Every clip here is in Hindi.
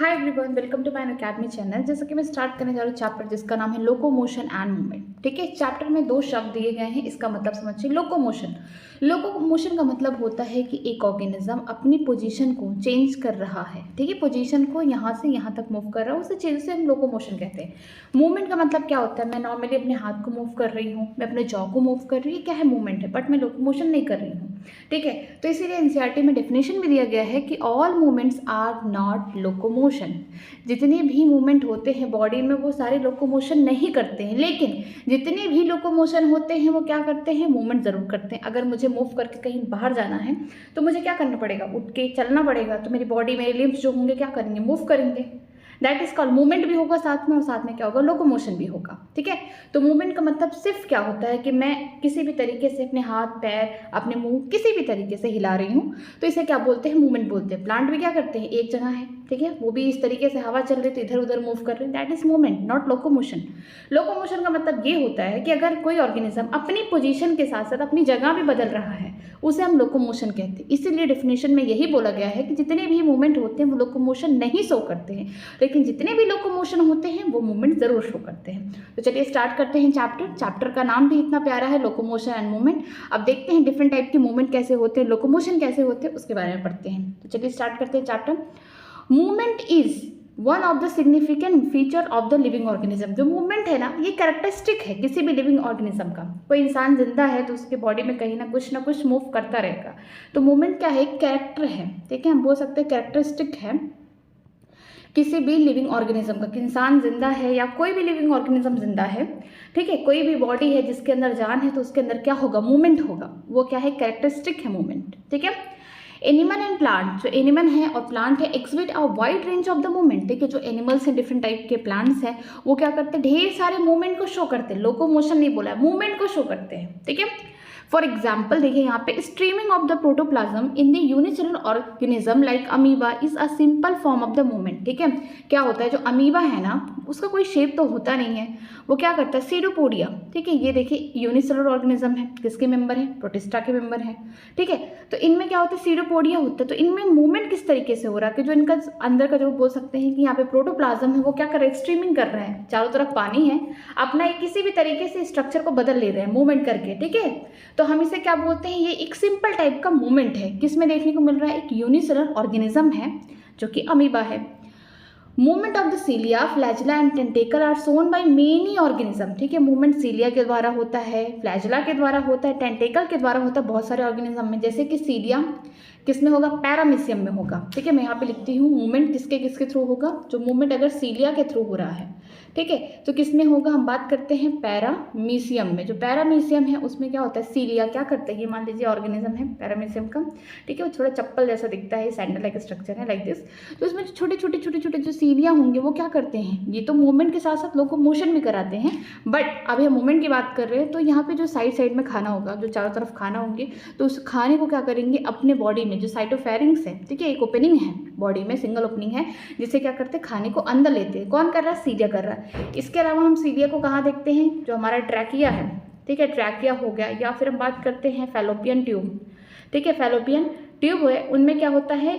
Hi everyone, welcome to my academy channel. जैसा कि मैं स्टार्ट करने जा रही हूँ चैप्टर जिसका नाम है लोकोमोशन एंड मूवमेंट। ठीक है, चैप्टर में दो शब्द दिए गए हैं, इसका मतलब समझिए। लोकोमोशन, लोकोमोशन का मतलब होता है कि एक ऑर्गेनिज्म अपनी पोजीशन को चेंज कर रहा है। ठीक है, पोजीशन को यहाँ से यहाँ तक मूव कर रहा है, उसे चेंज से हम लोकोमोशन कहते हैं। मूवमेंट का मतलब क्या होता है? मैं नॉर्मली अपने हाथ को मूव कर रही हूँ, मैं अपने जॉ को मूव कर रही हूँ, क्या है? मूवमेंट है, बट मैं लोकोमोशन नहीं कर रही हूँ। ठीक है, तो इसीलिए एनसीईआरटी में डेफिनेशन भी दिया गया है कि all movements are not locomotion. जितने भी मूवमेंट होते हैं बॉडी में वो सारे लोकोमोशन नहीं करते हैं, लेकिन जितने भी लोकोमोशन होते हैं वो क्या करते हैं? मूवमेंट ज़रूर करते हैं। अगर मुझे मूव करके कहीं बाहर जाना है तो मुझे क्या करना पड़ेगा? उठ के चलना पड़ेगा, तो मेरी बॉडी, मेरे लिम्स जो होंगे क्या करेंगे? मूव करेंगे। दैट इज कॉल्ड मूवमेंट भी होगा साथ में, और साथ में क्या होगा? लोकोमोशन भी होगा। ठीक है, तो मूवमेंट का मतलब सिर्फ क्या होता है कि मैं किसी भी तरीके से अपने हाथ, पैर, अपने मुंह किसी भी तरीके से हिला रही हूँ, तो इसे क्या बोलते हैं? मूवमेंट बोलते हैं। प्लांट भी क्या करते हैं? एक जगह है, ठीक है, वो भी इस तरीके से हवा चल रही है तो इधर उधर मूव कर रहे हैं। That is movement, not locomotion. Locomotion का मतलब ये होता है कि अगर कोई ऑर्गेनिज्म अपनी पोजीशन के साथ साथ अपनी जगह भी बदल रहा है, उसे हम लोकोमोशन कहते हैं। इसीलिए डेफिनेशन में यही बोला गया है कि जितने भी मूवमेंट होते हैं वो लोकोमोशन नहीं शो करते हैं, लेकिन जितने भी लोकोमोशन होते हैं वो मूवमेंट जरूर शो करते हैं। तो चलिए स्टार्ट करते हैं चैप्टर का नाम भी इतना प्यारा है, लोकोमोशन एंड मूवमेंट। अब देखते हैं डिफरेंट टाइप के मूवमेंट कैसे होते हैं, लोकोमोशन कैसे होते हैं, उसके बारे में पढ़ते हैं। तो चलिए स्टार्ट करते हैं chapter. Movement is one of the significant feature of the living organism. जो मूवमेंट है ना, ये कैरेक्टरिस्टिक है किसी भी लिविंग ऑर्गेनिज्म का। कोई इंसान जिंदा है तो उसके बॉडी में कहीं ना कुछ मूव करता रहेगा। तो मूवमेंट क्या है? एक कैरेक्टर है। ठीक है, हम बोल सकते हैं कैरेक्टरिस्टिक है किसी भी लिविंग ऑर्गेनिज्म का। कि इंसान जिंदा है या कोई भी लिविंग ऑर्गेनिज्म जिंदा है, ठीक है, कोई भी बॉडी है जिसके अंदर जान है, तो उसके अंदर क्या होगा? मूवमेंट होगा। वो क्या है? कैरेक्टरिस्टिक है मूवमेंट। ठीक है, एनिमल एंड प्लांट, जो एनिमल है और प्लांट है, exhibit a wide range of the movement. ठीक है, जो एनिमल्स हैं, डिफरेंट टाइप के प्लांट्स हैं, वो क्या करते हैं? ढेर सारे मूवमेंट को शो करते हैं। लोकोमोशन नहीं बोला, मूवमेंट को शो करते हैं। ठीक है, फॉर एग्जाम्पल देखिए यहाँ पे, streaming of the protoplasm in the unicellular organism like amoeba is a simple form of the movement. ठीक है, क्या होता है? जो अमीबा है ना, उसका कोई शेप तो होता नहीं है, वो क्या करता है? सीडोपोडिया। ठीक है, ये देखिए यूनिसेलुलर ऑर्गेनिज्म है, किसके मेंबर है? प्रोटिस्टा के मेंबर है। ठीक है, तो इनमें क्या होता है? सीडोपोडिया होता है। तो इनमें मूवमेंट किस तरीके से हो रहा है कि जो इनका अंदर का, जो बोल सकते हैं कि यहाँ पे प्रोटोप्लाज्म है, वो क्या कर रहा है? स्ट्रीमिंग कर रहा है, चारों तरफ पानी है, अपना एक किसी भी तरीके से स्ट्रक्चर को बदल ले रहे हैं मूवमेंट करके। ठीक है, तो हम इसे क्या बोलते हैं? ये एक सिंपल टाइप का मूवमेंट है। किसमें देखने को मिल रहा है? एक यूनिसेलुलर ऑर्गेनिज्म है जो कि अमीबा है। Movement of the cilia, flagella and tentacle are shown by many organism. ठीक है, मूवमेंट सीलिया के द्वारा होता है, फ्लैजिला के द्वारा होता है, टेंटेकल के द्वारा होता है बहुत सारे ऑर्गेनिज्म में। जैसे कि सीलिया किसमें होगा? पैरामीशियम में होगा। ठीक है, मैं यहाँ पे लिखती हूँ मूवमेंट किसके किसके थ्रू होगा। जो मूवमेंट अगर सीलिया के थ्रू हो रहा है, ठीक है, तो किसमें होगा? हम बात करते हैं पैरामीशियम में। जो पैरामीशियम है उसमें क्या होता है? सीलिया क्या करते हैं? ये मान लीजिए ऑर्गेनिज्म है पैरामीशियम का। ठीक है, वो थोड़ा चप्पल जैसा दिखता है, सैंडल लाइक स्ट्रक्चर है, लाइक दिस। तो इसमें जो छोटे छोटे जो सीलिया होंगे वो क्या करते हैं? ये तो मूवमेंट के साथ साथ लोकोमोशन भी कराते हैं, बट अभी हम मूवमेंट की बात कर रहे हैं। तो यहाँ पे जो साइड साइड में खाना होगा, जो चारों तरफ खाना होंगे, तो उस खाने को क्या करेंगे? अपने बॉडी में जो साइटोफेरिंग्स है, ठीक है, एक ओपनिंग है बॉडी में, सिंगल ओपनिंग है, जिससे क्या करते हैं? खाने को अंदर लेते हैं। कौन कर रहा है? सीलिया कर रहा है। इसके अलावा हम सीलिया को कहाँ देखते हैं? जो हमारा ट्रैकिया है, ठीक है, ट्रैकिया हो गया, या फिर हम बात करते हैं फैलोपियन ट्यूब। ठीक है, फैलोपियन ट्यूब है, उनमें क्या होता है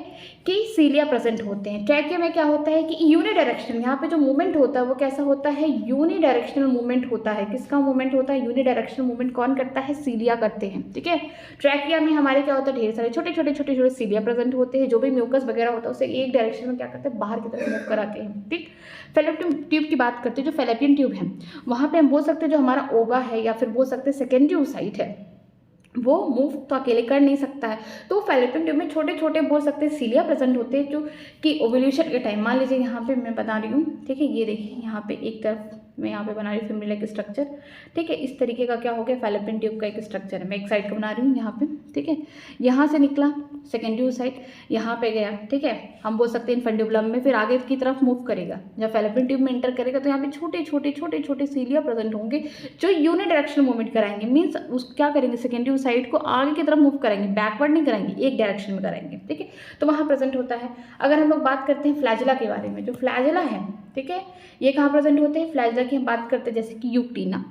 कि सीलिया प्रेजेंट होते हैं। ट्रैकिया में क्या होता है कि यूनिडायरेक्शनल, यहाँ पे जो मूवमेंट होता है वो कैसा होता है? यूनिडायरेक्शनल मूवमेंट होता है। किसका मूवमेंट होता है? यूनिडायरेक्शनल मूवमेंट कौन करता है? सीलिया करते हैं। ठीक है, ट्रैकिया में हमारे क्या होता है? ढेर सारे छोटे छोटे सीलिया प्रेजेंट होते हैं। जो भी म्यूकस वगैरह होता है उसे एक डायरेक्शन में क्या करते हैं? बाहर की तरफ मूव कराते हैं। ठीक, फैलोपियन ट्यूब की बात करते हैं। जो फैलोपियन ट्यूब है वहाँ पे हम बोल सकते हैं जो हमारा ओवा है, या फिर बोल सकते हैं सेकेंडरी ओसाइट है, वो मूव तो अकेले कर नहीं सकता है। तो फैलोपियन ट्यूब में छोटे छोटे बोल सकते हैं सीलिया प्रेजेंट होते हैं, जो कि ओव्यूलेशन के टाइम, मान लीजिए यहाँ पे मैं बता रही हूँ, ठीक है, ये देखिए यहाँ पे एक तरफ मैं यहाँ पे बना रही हूँ फिमरल एक स्ट्रक्चर। ठीक है, इस तरीके का क्या हो गया? फैलोपियन ट्यूब का एक स्ट्रक्चर है। मैं एक साइड का बना रही हूँ यहाँ पे। ठीक है, यहाँ से निकला सेकेंडरी साइड, यहाँ पे गया। ठीक है, हम बोल सकते हैं इनफंडिबुलम में, फिर आगे की तरफ मूव करेगा। जब फैलोपियन ट्यूब में एंटर करेगा तो यहाँ पे छोटे सीलिया प्रेजेंट होंगे जो यूनिडायरेक्शनल मूवमेंट कराएंगे। मीन्स उस क्या करेंगे? सेकेंडरी साइड को आगे की तरफ मूव करेंगे, बैकवर्ड नहीं कराएंगे, एक डायरेक्शन में कराएंगे। ठीक है, तो वहाँ प्रेजेंट होता है। अगर हम लोग बात करते हैं फ्लैजिला के बारे में, जो फ्लैजिला है, ठीक है, ये कहाँ प्रेजेंट होते हैं? फ्लैजिला की हम बात करते हैं जैसे कि यूक्टीना।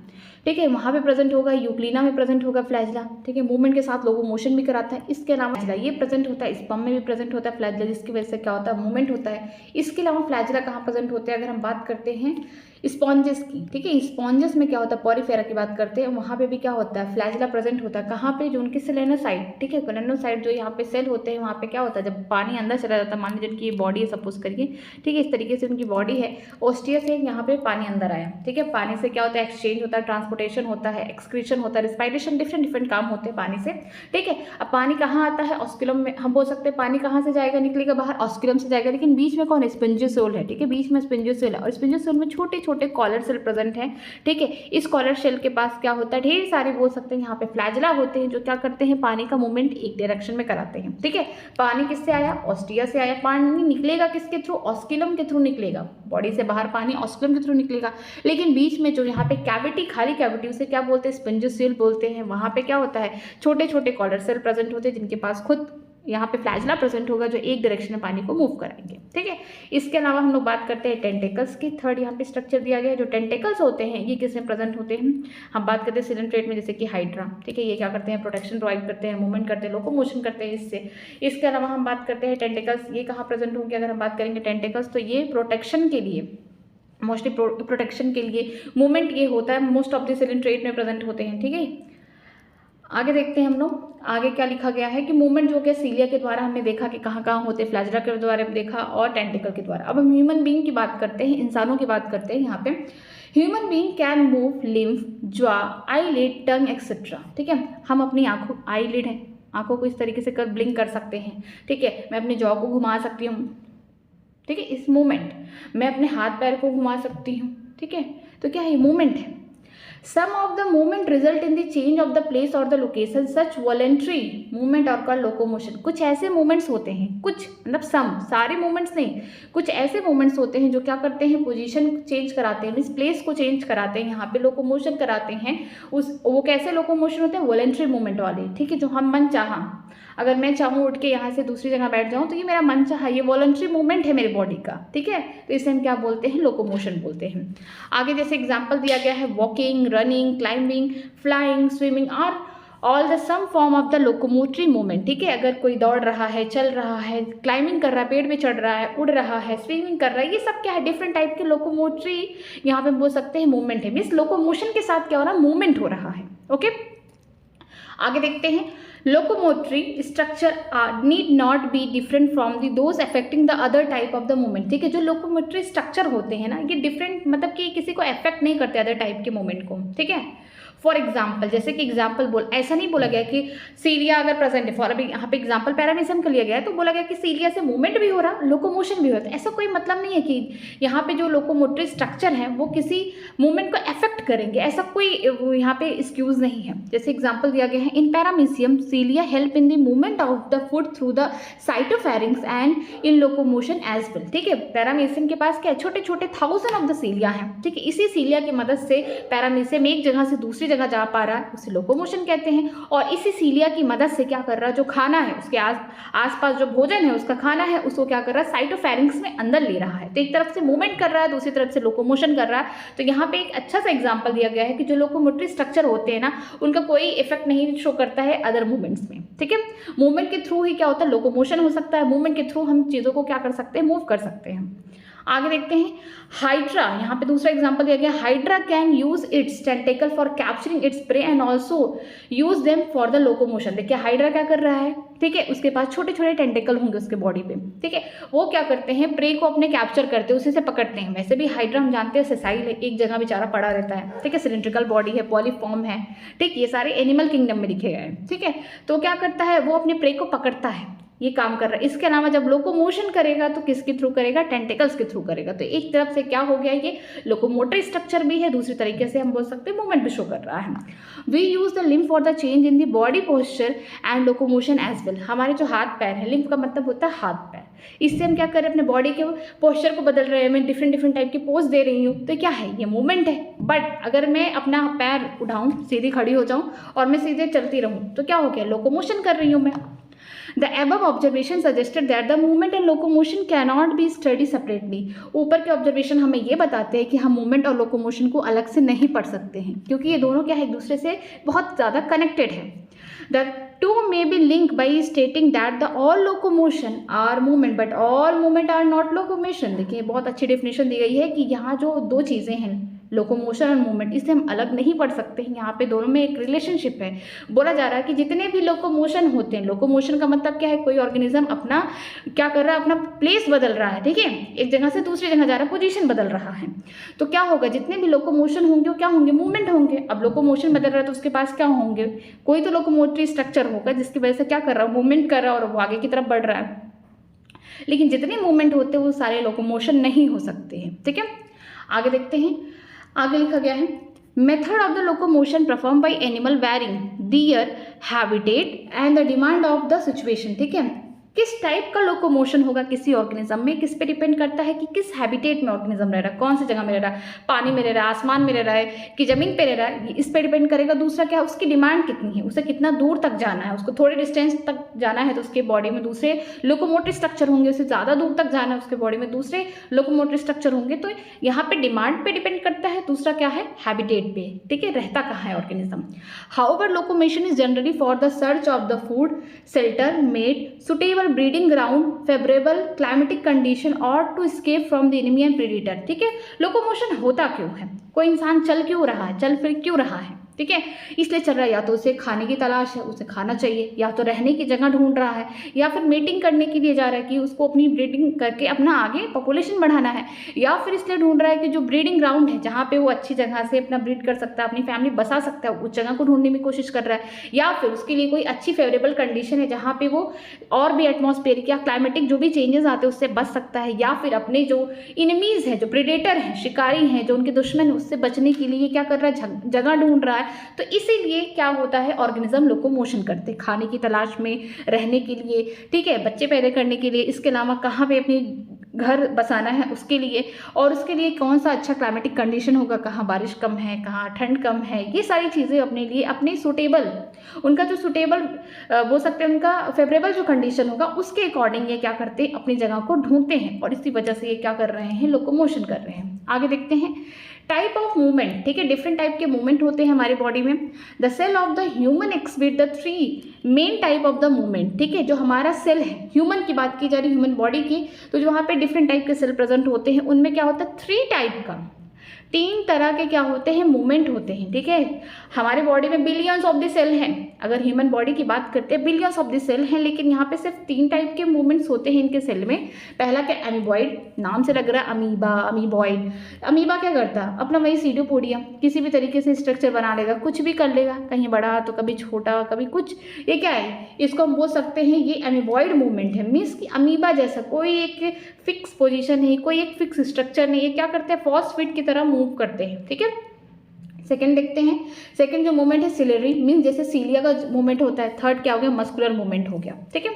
ठीक है, वहाँ पे प्रेजेंट होगा। यूक्लिना में प्रेजेंट होगा फ्लैजिला, ठीक है, मूवमेंट के साथ लोकोमोशन भी कराता है। इसके अलावा ये प्रेजेंट होता है, स्पर्म में भी प्रेजेंट होता है फ्लैजिला, जिसकी वजह से क्या होता है, मूवमेंट होता है। इसके अलावा फ्लैजिला कहाँ प्रेजेंट होते हैं, अगर हम बात करते हैं स्पॉन्जेस की, ठीक है, स्पॉन्जेस में क्या होता है, पॉरीफेरा की बात करते हैं, वहाँ पे भी क्या होता है, फ्लैजिला प्रेजेंट होता है। कहाँ पे, जो उनके सेलेनोसाइड, ठीक है, सेलेनोसाइड जो यहाँ पे सेल होते हैं, वहाँ पे क्या होता है, जब पानी अंदर चला जाता है, मान लीजिए उनकी बॉडी है सपोज करिए, ठीक है, इस तरीके से उनकी बॉडी है, ऑस्टिया से यहाँ पे पानी अंदर आया, ठीक है, पानी से क्या होता है, एक्सचेंज होता है, ट्रांसपोर्टेशन होता है, एक्सक्रीशन होता है, रिस्पायरेशन, डिफरेंट काम होते हैं पानी से, ठीक है। अब पानी कहाँ आता है, ऑस्कुलम में। हम बोल सकते हैं पानी कहाँ से जाएगा, निकलेगा बाहर, ऑस्कुलम से जाएगा, लेकिन बीच में कौन है, स्पिंजियोसोल है, ठीक है, बीच में स्पिंजियोसोल है, और स्पिंजियोसोल में छोटे छोटे कॉलर सेल प्रेजेंट है, ठीक है। इस कॉलर सेल के पास क्या होता है, ढेर सारे बोल सकते हैं यहाँ पे फ्लैजिला होते हैं, जो क्या करते हैं, पानी का मूवमेंट एक डायरेक्शन में कराते हैं, ठीक है। पानी किससे आया, ऑस्टिया से आया, पानी निकलेगा किसके थ्रू, ऑस्कुलम के थ्रू निकलेगा, बॉडी से बाहर पानी ऑस्कुलम के थ्रू निकलेगा, लेकिन बीच में जो यहाँ पे कैविटी, खाली कैविटी, उसे क्या बोलते हैं, स्पिंजियोसोल बोलते हैं। वहाँ पे क्या होता है, छोटे छोटे कॉलर सेल प्रेजेंट होते हैं, जिनके पास खुद यहाँ पे फ्लैजिला प्रेजेंट होगा, जो एक डायरेक्शन में पानी को मूव कराएंगे, ठीक है। इसके अलावा हम लोग बात करते हैं टेंटेकल्स की। थर्ड यहाँ पे स्ट्रक्चर दिया गया है, जो टेंटेकल्स होते हैं ये किस में प्रेजेंट होते हैं, हम बात करते हैं सिलेंट्रेट में, जैसे कि हाइड्रा, ठीक है, ये क्या करते हैं, प्रोटेक्शन प्रोवाइड करते हैं, मूवमेंट करते हैं, लोकोमोशन करते हैं इससे। इसके अलावा हम बात करते हैं टेंटेकल्स, ये कहाँ प्रेजेंट होंगे, अगर हम बात करेंगे टेंटेकल्स, तो ये प्रोटेक्शन के लिए, मोस्टली प्रोटेक्शन के लिए मूवमेंट ये होता है, मोस्ट ऑफ द सिलेंट्रेट में प्रेजेंट होते हैं, ठीक है। आगे देखते हैं हम लोग, आगे क्या लिखा गया है कि मूवमेंट जो कि सीलिया के द्वारा हमने देखा कि कहाँ कहाँ होते हैं, फ्लैजिला के द्वारा देखा, और टेंटिकल के द्वारा। अब हम ह्यूमन बीइंग की बात करते हैं, इंसानों की बात करते हैं। यहाँ पे human being can move lymph, jaw, eyelid, tongue etcetera, ठीक है। हम अपनी आँखों, आईलिड है, आँखों को इस तरीके से कर ब्लिंक कर सकते हैं, ठीक है। मैं अपनी जॉ को घुमा सकती हूँ, ठीक है, इस मूवमेंट। मैं अपने हाथ पैर को घुमा सकती हूँ, ठीक है। तो क्या है, मूवमेंट है। Some of the movement result in the change of the place or the location. Such voluntary movement are called locomotion. कुछ ऐसे movements होते हैं, कुछ मतलब सारे movements नहीं, कुछ ऐसे movements होते हैं जो क्या करते हैं, पोजीशन चेंज कराते हैं, मीन्स प्लेस को चेंज कराते हैं, यहाँ पे लोकोमोशन कराते हैं। वो कैसे लोकोमोशन होते हैं, वॉलेंट्री मूवमेंट वाले, ठीक है, जो हम मन चाहा, अगर मैं चाहूँ उठ के यहाँ से दूसरी जगह बैठ जाऊँ तो ये मेरा मन चाहा, ये वॉलंटरी मूवमेंट है मेरी बॉडी का, ठीक है। तो इसे हम क्या बोलते हैं, लोकोमोशन बोलते हैं। आगे जैसे एग्जांपल दिया गया है, walking, running, climbing, flying, swimming और all the some form of the locomotory movement, ठीक है। अगर कोई दौड़ रहा है, चल रहा है, क्लाइंबिंग कर रहा है, पेड़ पे चढ़ रहा है, उड़ रहा है, स्विमिंग कर रहा है, ये सब क्या है, डिफरेंट टाइप के लोकोमोटरी यहाँ पे बोल सकते हैं मूवमेंट है। मीन्स लोकोमोशन के साथ क्या हो रहा है, मूवमेंट हो रहा है, ओके। आगे देखते हैं, locomotory structure need not be different from the those affecting the other type of the movement, ठीक है। जो लोकोमोटरी स्ट्रक्चर होते हैं ना, ये डिफरेंट मतलब कि किसी को अफेक्ट नहीं करते अदर टाइप के मूवमेंट को, ठीक है। फॉर एग्जाम्पल, जैसे कि एग्जाम्पल ऐसा नहीं बोला गया कि सीलिया अगर प्रेजेंट है, फॉर अभी यहाँ पे एग्जाम्पल पैरामीसियम का लिया गया है, तो बोला गया कि सीलिया से मूवमेंट भी हो रहा, लोकोमोशन भी हो रहा है। ऐसा कोई मतलब नहीं है कि यहाँ पे जो लोकोमोटरी स्ट्रक्चर है वो किसी मूवमेंट को अफेक्ट करेंगे, ऐसा कोई यहाँ पे एक्सक्यूज नहीं है। जैसे एग्जाम्पल दिया गया है, in paramecium cilia help in the movement of the food through the cytopharynx and in locomotion as well, ठीक है। पैरामीसियम के पास क्या है, छोटे छोटे 1000 ऑफ द सीलिया हैं, ठीक है। इसी सीलिया की मदद से पैरामीसियम एक जगह से दूसरी जगह जा पा रहा है, उसे लोकोमोशन कहते हैं। और इसी सीलिया की मदद से क्या कर रहा है, जो खाना है उसके आसपास जो भोजन है, उसका खाना है, उसको क्या कर रहा है, साइटोफेरिंक्स में अंदर ले रहा है। तो एक तरफ से मूवमेंट कर रहा है, दूसरी तरफ से लोकोमोशन कर रहा है। तो यहाँ पे एक अच्छा सा एग्जाम्पल दिया गया है कि जो लोकोमोटरी स्ट्रक्चर होते हैं ना, उनका कोई इफेक्ट नहीं शो करता है अदर मूवमेंट्स में, ठीक है। मूवमेंट के थ्रू ही क्या होता है, लोकोमोशन हो सकता है। मूवमेंट के थ्रू हम चीज़ों को क्या कर सकते हैं, मूव कर सकते हैं। आगे देखते हैं, हाइड्रा, यहाँ पे दूसरा एग्जांपल दिया गया, hydra can use it's tentacle for capturing its prey and also use them for the locomotion. देखिए हाइड्रा क्या कर रहा है, ठीक है, उसके पास छोटे छोटे टेंटेकल होंगे उसके बॉडी पे, ठीक है। वो क्या करते हैं, प्रे को अपने कैप्चर करते हैं, उसी से पकड़ते हैं। वैसे भी हाइड्रा हम जानते हैं सेसाइल है, एक जगह बेचारा पड़ा रहता है, ठीक है, सिलेंड्रिकल बॉडी है, पॉलीफॉर्म है, ठीक। ये सारे एनिमल किंगडम में लिखे गए हैं, ठीक है। तो क्या करता है, वो अपने प्रे को पकड़ता है, ये काम कर रहा है। इसके अलावा जब लोकोमोशन करेगा तो किसके थ्रू करेगा, टेंटेकल्स के थ्रू करेगा। तो एक तरफ से क्या हो गया, ये लोकोमोटरी स्ट्रक्चर भी है, दूसरी तरीके से हम बोल सकते हैं मूवमेंट भी शो कर रहा है। We use the limb for the change in the body posture and locomotion as well. हमारे जो हाथ पैर है, लिम्फ का मतलब होता है हाथ पैर, इससे हम क्या कर रहे हैं, अपने बॉडी के पोस्चर को बदल रहे हैं, मैं डिफरेंट टाइप की पोज दे रही हूँ, तो क्या है, ये मूवमेंट है। बट अगर मैं अपना पैर उठाऊँ, सीधी खड़ी हो जाऊँ और मैं सीधे चलती रहूँ, तो क्या हो गया, लोकोमोशन कर रही हूँ मैं। The above observation suggested that the movement and locomotion cannot be studied separately. ऊपर के ऑब्जर्वेशन हमें ये बताते हैं कि हम मूवमेंट और लोकोमोशन को अलग से नहीं पढ़ सकते हैं, क्योंकि ये दोनों क्या है, एक दूसरे से बहुत ज़्यादा कनेक्टेड है. The two may be linked by stating that the all locomotion are movement but all movement are not locomotion. देखिए बहुत अच्छी डेफिनेशन दी गई है कि यहाँ जो दो चीज़ें हैं, लोकोमोशन और मूवमेंट, इसे हम अलग नहीं पढ़ सकते हैं. यहाँ पे दोनों में एक रिलेशनशिप है. बोला जा रहा है कि जितने भी लोकोमोशन होते हैं, लोकोमोशन का मतलब क्या है, कोई ऑर्गेनिज्म अपना क्या कर रहा है, अपना प्लेस बदल रहा है. ठीक है, एक जगह से दूसरी जगह जा रहा है, पोजीशन बदल रहा है. तो क्या होगा, जितने भी लोकोमोशन होंगे वो क्या होंगे, मूवमेंट होंगे. अब लोकोमोशन बदल रहा है तो उसके पास क्या होंगे, कोई तो लोकोमोटरी स्ट्रक्चर होगा जिसकी वजह से क्या कर रहा है, मूवमेंट कर रहा है और वो आगे की तरफ बढ़ रहा है. लेकिन जितने मूवमेंट होते हैं वो सारे लोकोमोशन नहीं हो सकते हैं. ठीक है, आगे देखते हैं. आगे लिखा गया है, method of the locomotion perform by animal varying their habitat and the demand of the situation. ठीक है, किस टाइप का लोकोमोशन होगा किसी ऑर्गेनिज्म में, किस पे डिपेंड करता है कि किस हैबिटेट में ऑर्गेनिज्म रह रहा है, कौन सी जगह में रह रहा है, पानी में रह रहा है, आसमान में रह रहा है कि ज़मीन पे रह रहा है, इस पे डिपेंड करेगा. दूसरा क्या है, उसकी डिमांड कितनी है, उसे कितना दूर तक जाना है, उसको थोड़े डिस्टेंस तक जाना है तो उसके बॉडी में दूसरे लोकोमोटिव स्ट्रक्चर होंगे, उसे ज़्यादा दूर तक जाना है उसके बॉडी में दूसरे लोकोमोटिव स्ट्रक्चर होंगे. तो यहाँ पे डिमांड पे डिपेंड करता है. दूसरा क्या है, हैबिटेट पे. ठीक है, रहता कहाँ है organism. However locomotion is generally for the search of the food, shelter, mate, suitable breeding ground, favourable climatic condition और to escape from the enemy and predator. ठीक है, लोकोमोशन होता क्यों है, कोई इंसान चल क्यों रहा है, चल फिर क्यों रहा है. ठीक है, इसलिए चल रहा है, या तो उसे खाने की तलाश है, उसे खाना चाहिए, या तो रहने की जगह ढूंढ रहा है, या फिर मीटिंग करने के लिए जा रहा है कि उसको अपनी ब्रीडिंग करके अपना आगे पॉपुलेशन बढ़ाना है, या फिर इसलिए ढूंढ रहा है कि जो ब्रीडिंग ग्राउंड है जहाँ पे वो अच्छी जगह से अपना ब्रीड कर सकता है, अपनी फैमिली बसा सकता है, उस जगह को ढूंढने में कोशिश कर रहा है, या फिर उसके लिए कोई अच्छी फेवरेबल कंडीशन है जहाँ पे वो और भी एटमॉस्फेरिक या क्लाइमेटिक जो भी चेंजेस आते हैं उससे बच सकता है, या फिर अपने जो इनिमीज हैं, जो प्रेडेटर हैं, शिकारी हैं, जो उनके दुश्मन है, उससे बचने के लिए क्या कर रहा है, जगह ढूंढ रहा है. तो इसीलिए क्या होता है, ऑर्गेनिज्म लोकोमोशन करते हैं खाने की तलाश में, रहने के लिए, ठीक है, बच्चे पैदा करने के लिए, इसके अलावा कहाँ पे अपनी घर बसाना है उसके लिए, और उसके लिए कौन सा अच्छा क्लाइमेटिक कंडीशन होगा, कहाँ बारिश कम है, कहाँ ठंड कम है, ये सारी चीज़ें अपने लिए अपने सूटेबल, उनका जो सूटेबल बोल सकते हैं, उनका फेवरेबल जो कंडीशन होगा उसके अकॉर्डिंग ये क्या करते हैं, अपनी जगह को ढूंढते हैं, और इसी वजह से ये क्या कर रहे हैं, लोकोमोशन कर रहे हैं. आगे देखते हैं टाइप ऑफ मूवमेंट. ठीक है, डिफरेंट टाइप के मूवमेंट होते हैं हमारे बॉडी में. The cell of the human exhibit the 3 main type of the movement. ठीक है, जो हमारा सेल है, ह्यूमन की बात की जा रही है, ह्यूमन बॉडी की, तो जो वहाँ पे डिफरेंट टाइप के सेल प्रेजेंट होते हैं, उनमें क्या होता है, 3 टाइप का, 3 तरह के क्या होते हैं, मूवमेंट होते हैं. ठीक है, हमारे बॉडी में बिलियंस ऑफ द सेल हैं, अगर ह्यूमन बॉडी की बात करते हैं बिलियंस ऑफ द सेल हैं, लेकिन यहाँ पे सिर्फ 3 टाइप के मूवमेंट्स होते हैं इनके सेल में. पहला क्या, अमीबॉइड, नाम से लग रहा है अमीबा, अमीबॉइड. अमीबा क्या करता है, अपना वही सीडोपोडिया, किसी भी तरीके से स्ट्रक्चर बना लेगा, कुछ भी कर लेगा, कहीं बड़ा तो कभी छोटा कभी कुछ. ये क्या है, इसको हम बोल सकते हैं ये अमीबॉइड मूवमेंट है. मीन्स कि अमीबा जैसा कोई एक फिक्स पोजीशन नहीं, कोई एक फिक्स स्ट्रक्चर नहीं, ये क्या करते हैं, फॉस्फेट की तरह मूव करते हैं. ठीक है, सेकंड देखते हैं. सेकंड जो मूवमेंट है सिलेरी, मीन्स जैसे सीलिया का मूवमेंट होता है. थर्ड क्या हो गया, मस्कुलर मूवमेंट हो गया. ठीक है,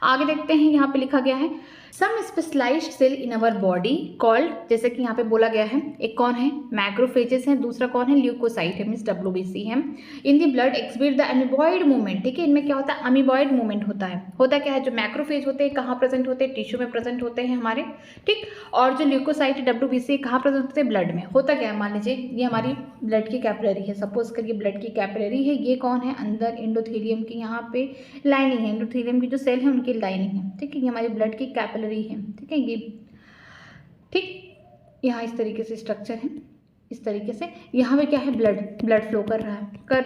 आगे देखते हैं. यहाँ पे लिखा गया है some specialised cell in our body called, जैसे कि यहाँ पे बोला गया है, एक कौन है, मैक्रोफेजेस हैं, दूसरा कौन है, ल्यूकोसाइट है, मीन्स WBC है. In the blood exhibit the amoeboid movement. ठीक है, इनमें क्या होता है, अमीबॉइड मूवमेंट होता है. होता क्या है, जो मैक्रोफेज होते हैं कहाँ प्रेजेंट होते हैं, टिश्यू में प्रेजेंट होते हैं हमारे. ठीक, और जो ल्यूकोसाइट WBC कहाँ प्रेजेंट होते हैं, ब्लड में. होता क्या है, मान लीजिए ये हमारी ब्लड की कैपिलरी है, सपोज करिए ब्लड की कैपिलरी है, ये कौन है, अंदर एंडोथेलियम की यहाँ पे लाइनिंग है, एंडोथेलियम की जो सेल है उनकी लाइनिंग है. ठीक है, ये हमारी ब्लड की कैपिलरी है. ठीक है, ये ठीक, यहाँ इस तरीके से स्ट्रक्चर है, इस तरीके से. यहाँ पे क्या है, ब्लड फ्लो कर रहा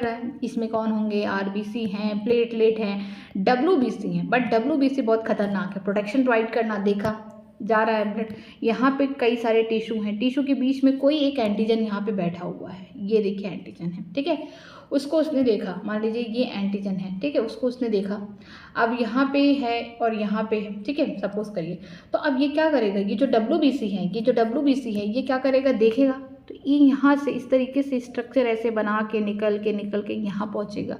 है. इसमें कौन होंगे, RBC हैं, प्लेटलेट हैं, WBC हैं. बट WBC बहुत खतरनाक है, प्रोटेक्शन प्रोवाइड करना, देखा जा रहा है ब्लड. यहाँ पे कई सारे टिश्यू हैं, टिश्यू के बीच में कोई एक एंटीजन यहाँ पे बैठा हुआ है, ये देखिए एंटीजन है. ठीक है, उसको उसने देखा, मान लीजिए ये एंटीजन है. ठीक है, उसको उसने देखा, अब यहाँ पे है और यहाँ पे है. ठीक है, सपोज करिए, तो अब ये क्या करेगा, ये जो WBC है, ये क्या करेगा, देखेगा, तो ये यहाँ से इस तरीके से स्ट्रक्चर ऐसे बना के निकल के यहाँ पहुँचेगा,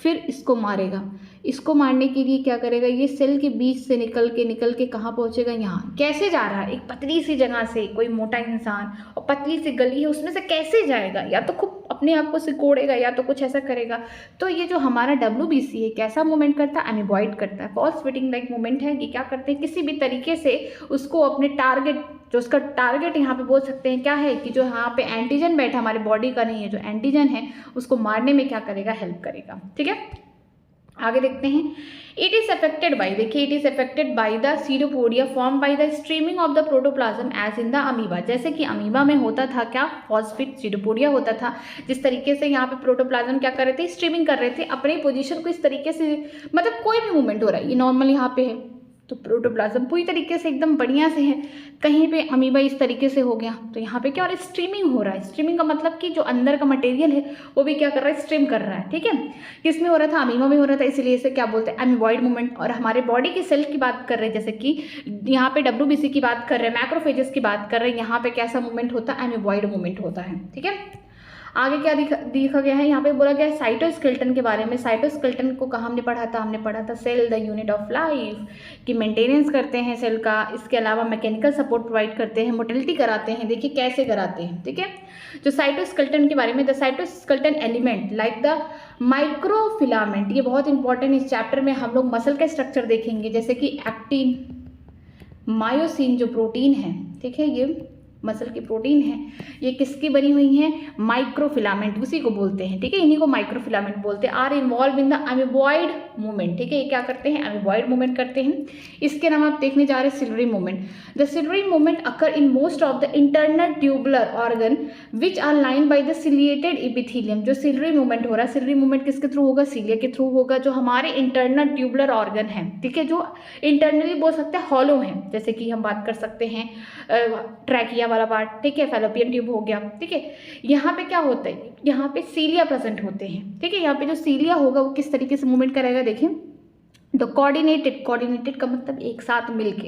फिर इसको मारेगा. इसको मारने के लिए क्या करेगा, ये सेल के बीच से निकल के कहाँ पहुँचेगा, यहाँ. कैसे जा रहा है, एक पतली सी जगह से, कोई मोटा इंसान और पतली सी गली है उसमें से कैसे जाएगा, या तो खूब अपने आप को सिकोड़ेगा या तो कुछ ऐसा करेगा। तो ये जो हमारा WBC है कैसा मूवमेंट करता है, एमीबॉइड करता है। फॉल्स फिटिंग लाइक मूवमेंट है कि क्या करते हैं, किसी भी तरीके से उसको अपने टारगेट, जो उसका टारगेट यहाँ पे बोल सकते हैं क्या है, कि जो यहाँ पे एंटीजन बैठा हमारे बॉडी का नहीं है, जो एंटीजन है उसको मारने में क्या करेगा, हेल्प करेगा। ठीक है, आगे देखते हैं। इट इज अफेक्टेड बाई, देखिए it is affected by the pseudopodia form by the streaming of the protoplasm as in the amoeba. जैसे कि अमीबा में होता था क्या, फॉस्फेट सीरोपोडिया होता था, जिस तरीके से यहाँ पे प्रोटोप्लाज्म क्या कर रहे थे, स्ट्रीमिंग कर रहे थे अपनी पोजीशन को इस तरीके से, मतलब कोई भी मूवमेंट हो रहा है, ये नॉर्मल यहाँ पे है तो प्रोटोप्लाज्म पूरी तरीके से एकदम बढ़िया से है, कहीं पे अमीबा इस तरीके से हो गया तो यहाँ पे क्या हो रहा है, स्ट्रीमिंग हो रहा है। स्ट्रीमिंग का मतलब कि जो अंदर का मटेरियल है वो भी क्या कर रहा है, स्ट्रीम कर रहा है। ठीक है, किसमें हो रहा था, अमीबा में हो रहा था, इसीलिए इसे क्या बोलते हैं, अमीबॉइड मूवमेंट। और हमारे बॉडी के सेल की बात कर रहे हैं, जैसे कि यहाँ पे WBC की बात कर रहे हैं, मैक्रोफेजेस की बात कर रहे हैं, यहाँ पे कैसा मूवमेंट होता है, अमीबॉइड मूवमेंट होता है। ठीक है, आगे क्या दिखा गया है, यहाँ पे बोला गया है साइटोस्केलेटन के बारे में। साइटोस्केलेटन को कहाँ हमने पढ़ा था, हमने पढ़ा था cell the unit of life, कि मेंटेनेंस करते हैं सेल का, इसके अलावा मैकेनिकल सपोर्ट प्रोवाइड करते हैं, मोटिलिटी कराते हैं। देखिए कैसे कराते हैं। ठीक है, जो साइटोस्केलेटन के बारे में, the cytoskeleton element like the microfilament, ये बहुत इंपॉर्टेंट, इस चैप्टर में हम लोग मसल का स्ट्रक्चर देखेंगे, जैसे कि एक्टिन, मायोसिन जो प्रोटीन है, ठीक है, ये मसल की प्रोटीन है, ये किसकी बनी हुई है, माइक्रोफिलामेंट, उसी को बोलते हैं। ठीक है, इन्हीं को माइक्रोफिलामेंट बोलते हैं। Are involve in the amoeboid movement. ठीक है, ये क्या करते हैं, अमीबॉइड मूवमेंट करते हैं। इसके नाम आप देखने जा रहे हैं ciliary movement. The ciliary movement occur in most of the internal tubular organ which are line by the ciliated epithelium. जो सिल्वरी मूवमेंट हो रहा है, सिल्वरी मूवमेंट किसके थ्रू होगा, सीलिया के थ्रू होगा, जो हमारे इंटरनल ट्यूबुलर ऑर्गन है। ठीक है, जो इंटरनली बोल सकते हैं हॉलो है, जैसे कि हम बात कर सकते हैं ट्रैकिया वाला पार्ट, ठीक है, फैलोपियन ट्यूब हो गया। ठीक है, यहाँ पे क्या होता है, यहाँ पे सीलिया प्रेजेंट होते हैं। ठीक है, यहाँ पे जो सीलिया होगा वो किस तरीके से मूवमेंट करेगा, देखिए द कोऑर्डिनेटेड का मतलब एक साथ मिलके,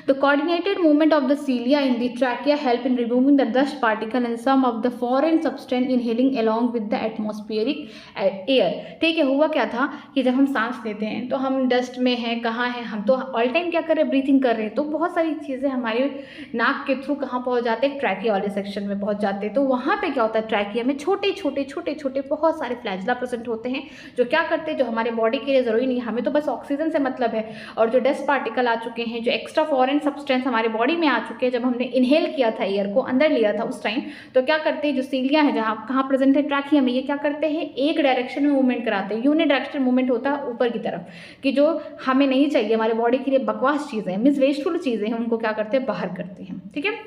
the coordinated movement of the cilia in the trachea help in removing the dust particle and some of the foreign substance inhaling along with the atmospheric air. ठीक है, हुआ क्या था कि जब हम सांस लेते हैं तो हम डस्ट में हैं, कहाँ हैं, हम तो ऑल टाइम क्या कर रहे हैं, ब्रीथिंग कर रहे हैं, तो बहुत सारी चीज़ें हमारे नाक के थ्रू कहाँ पहुँच जाते हैं, ट्रैकिया वाले सेक्शन में पहुँच जाते हैं। तो वहाँ पे क्या होता है, ट्रैकिया में छोटे छोटे बहुत सारे फ्लैजला प्रेजेंट होते हैं, जो क्या करते हैं, जो हमारे बॉडी के लिए ज़रूरी नहीं, हमें तो बस ऑक्सीजन से मतलब है, और जो डस्ट पार्टिकल आ चुके हैं, जो एक्स्ट्रा फॉरेन सब्सटेंस हमारे बॉडी में आ चुके हैं, जब हमने इनहेल किया था एयर को, अंदर लिया था उस टाइम, तो क्या करते हैं, जो सीलिया है जहाँ कहाँ प्रेजेंट है, ट्रैकिया में, ये क्या करते हैं, एक डायरेक्शन में मूवमेंट कराते हैं। यूनिडायरेक्शनल मूवमेंट होता है ऊपर की तरफ, कि जो हमें नहीं चाहिए, हमारे बॉडी के लिए बकवास चीज़ें, मीन्स वेस्टफुल चीज़ें हैं, उनको क्या करते हैं, बाहर करते हैं। ठीक है,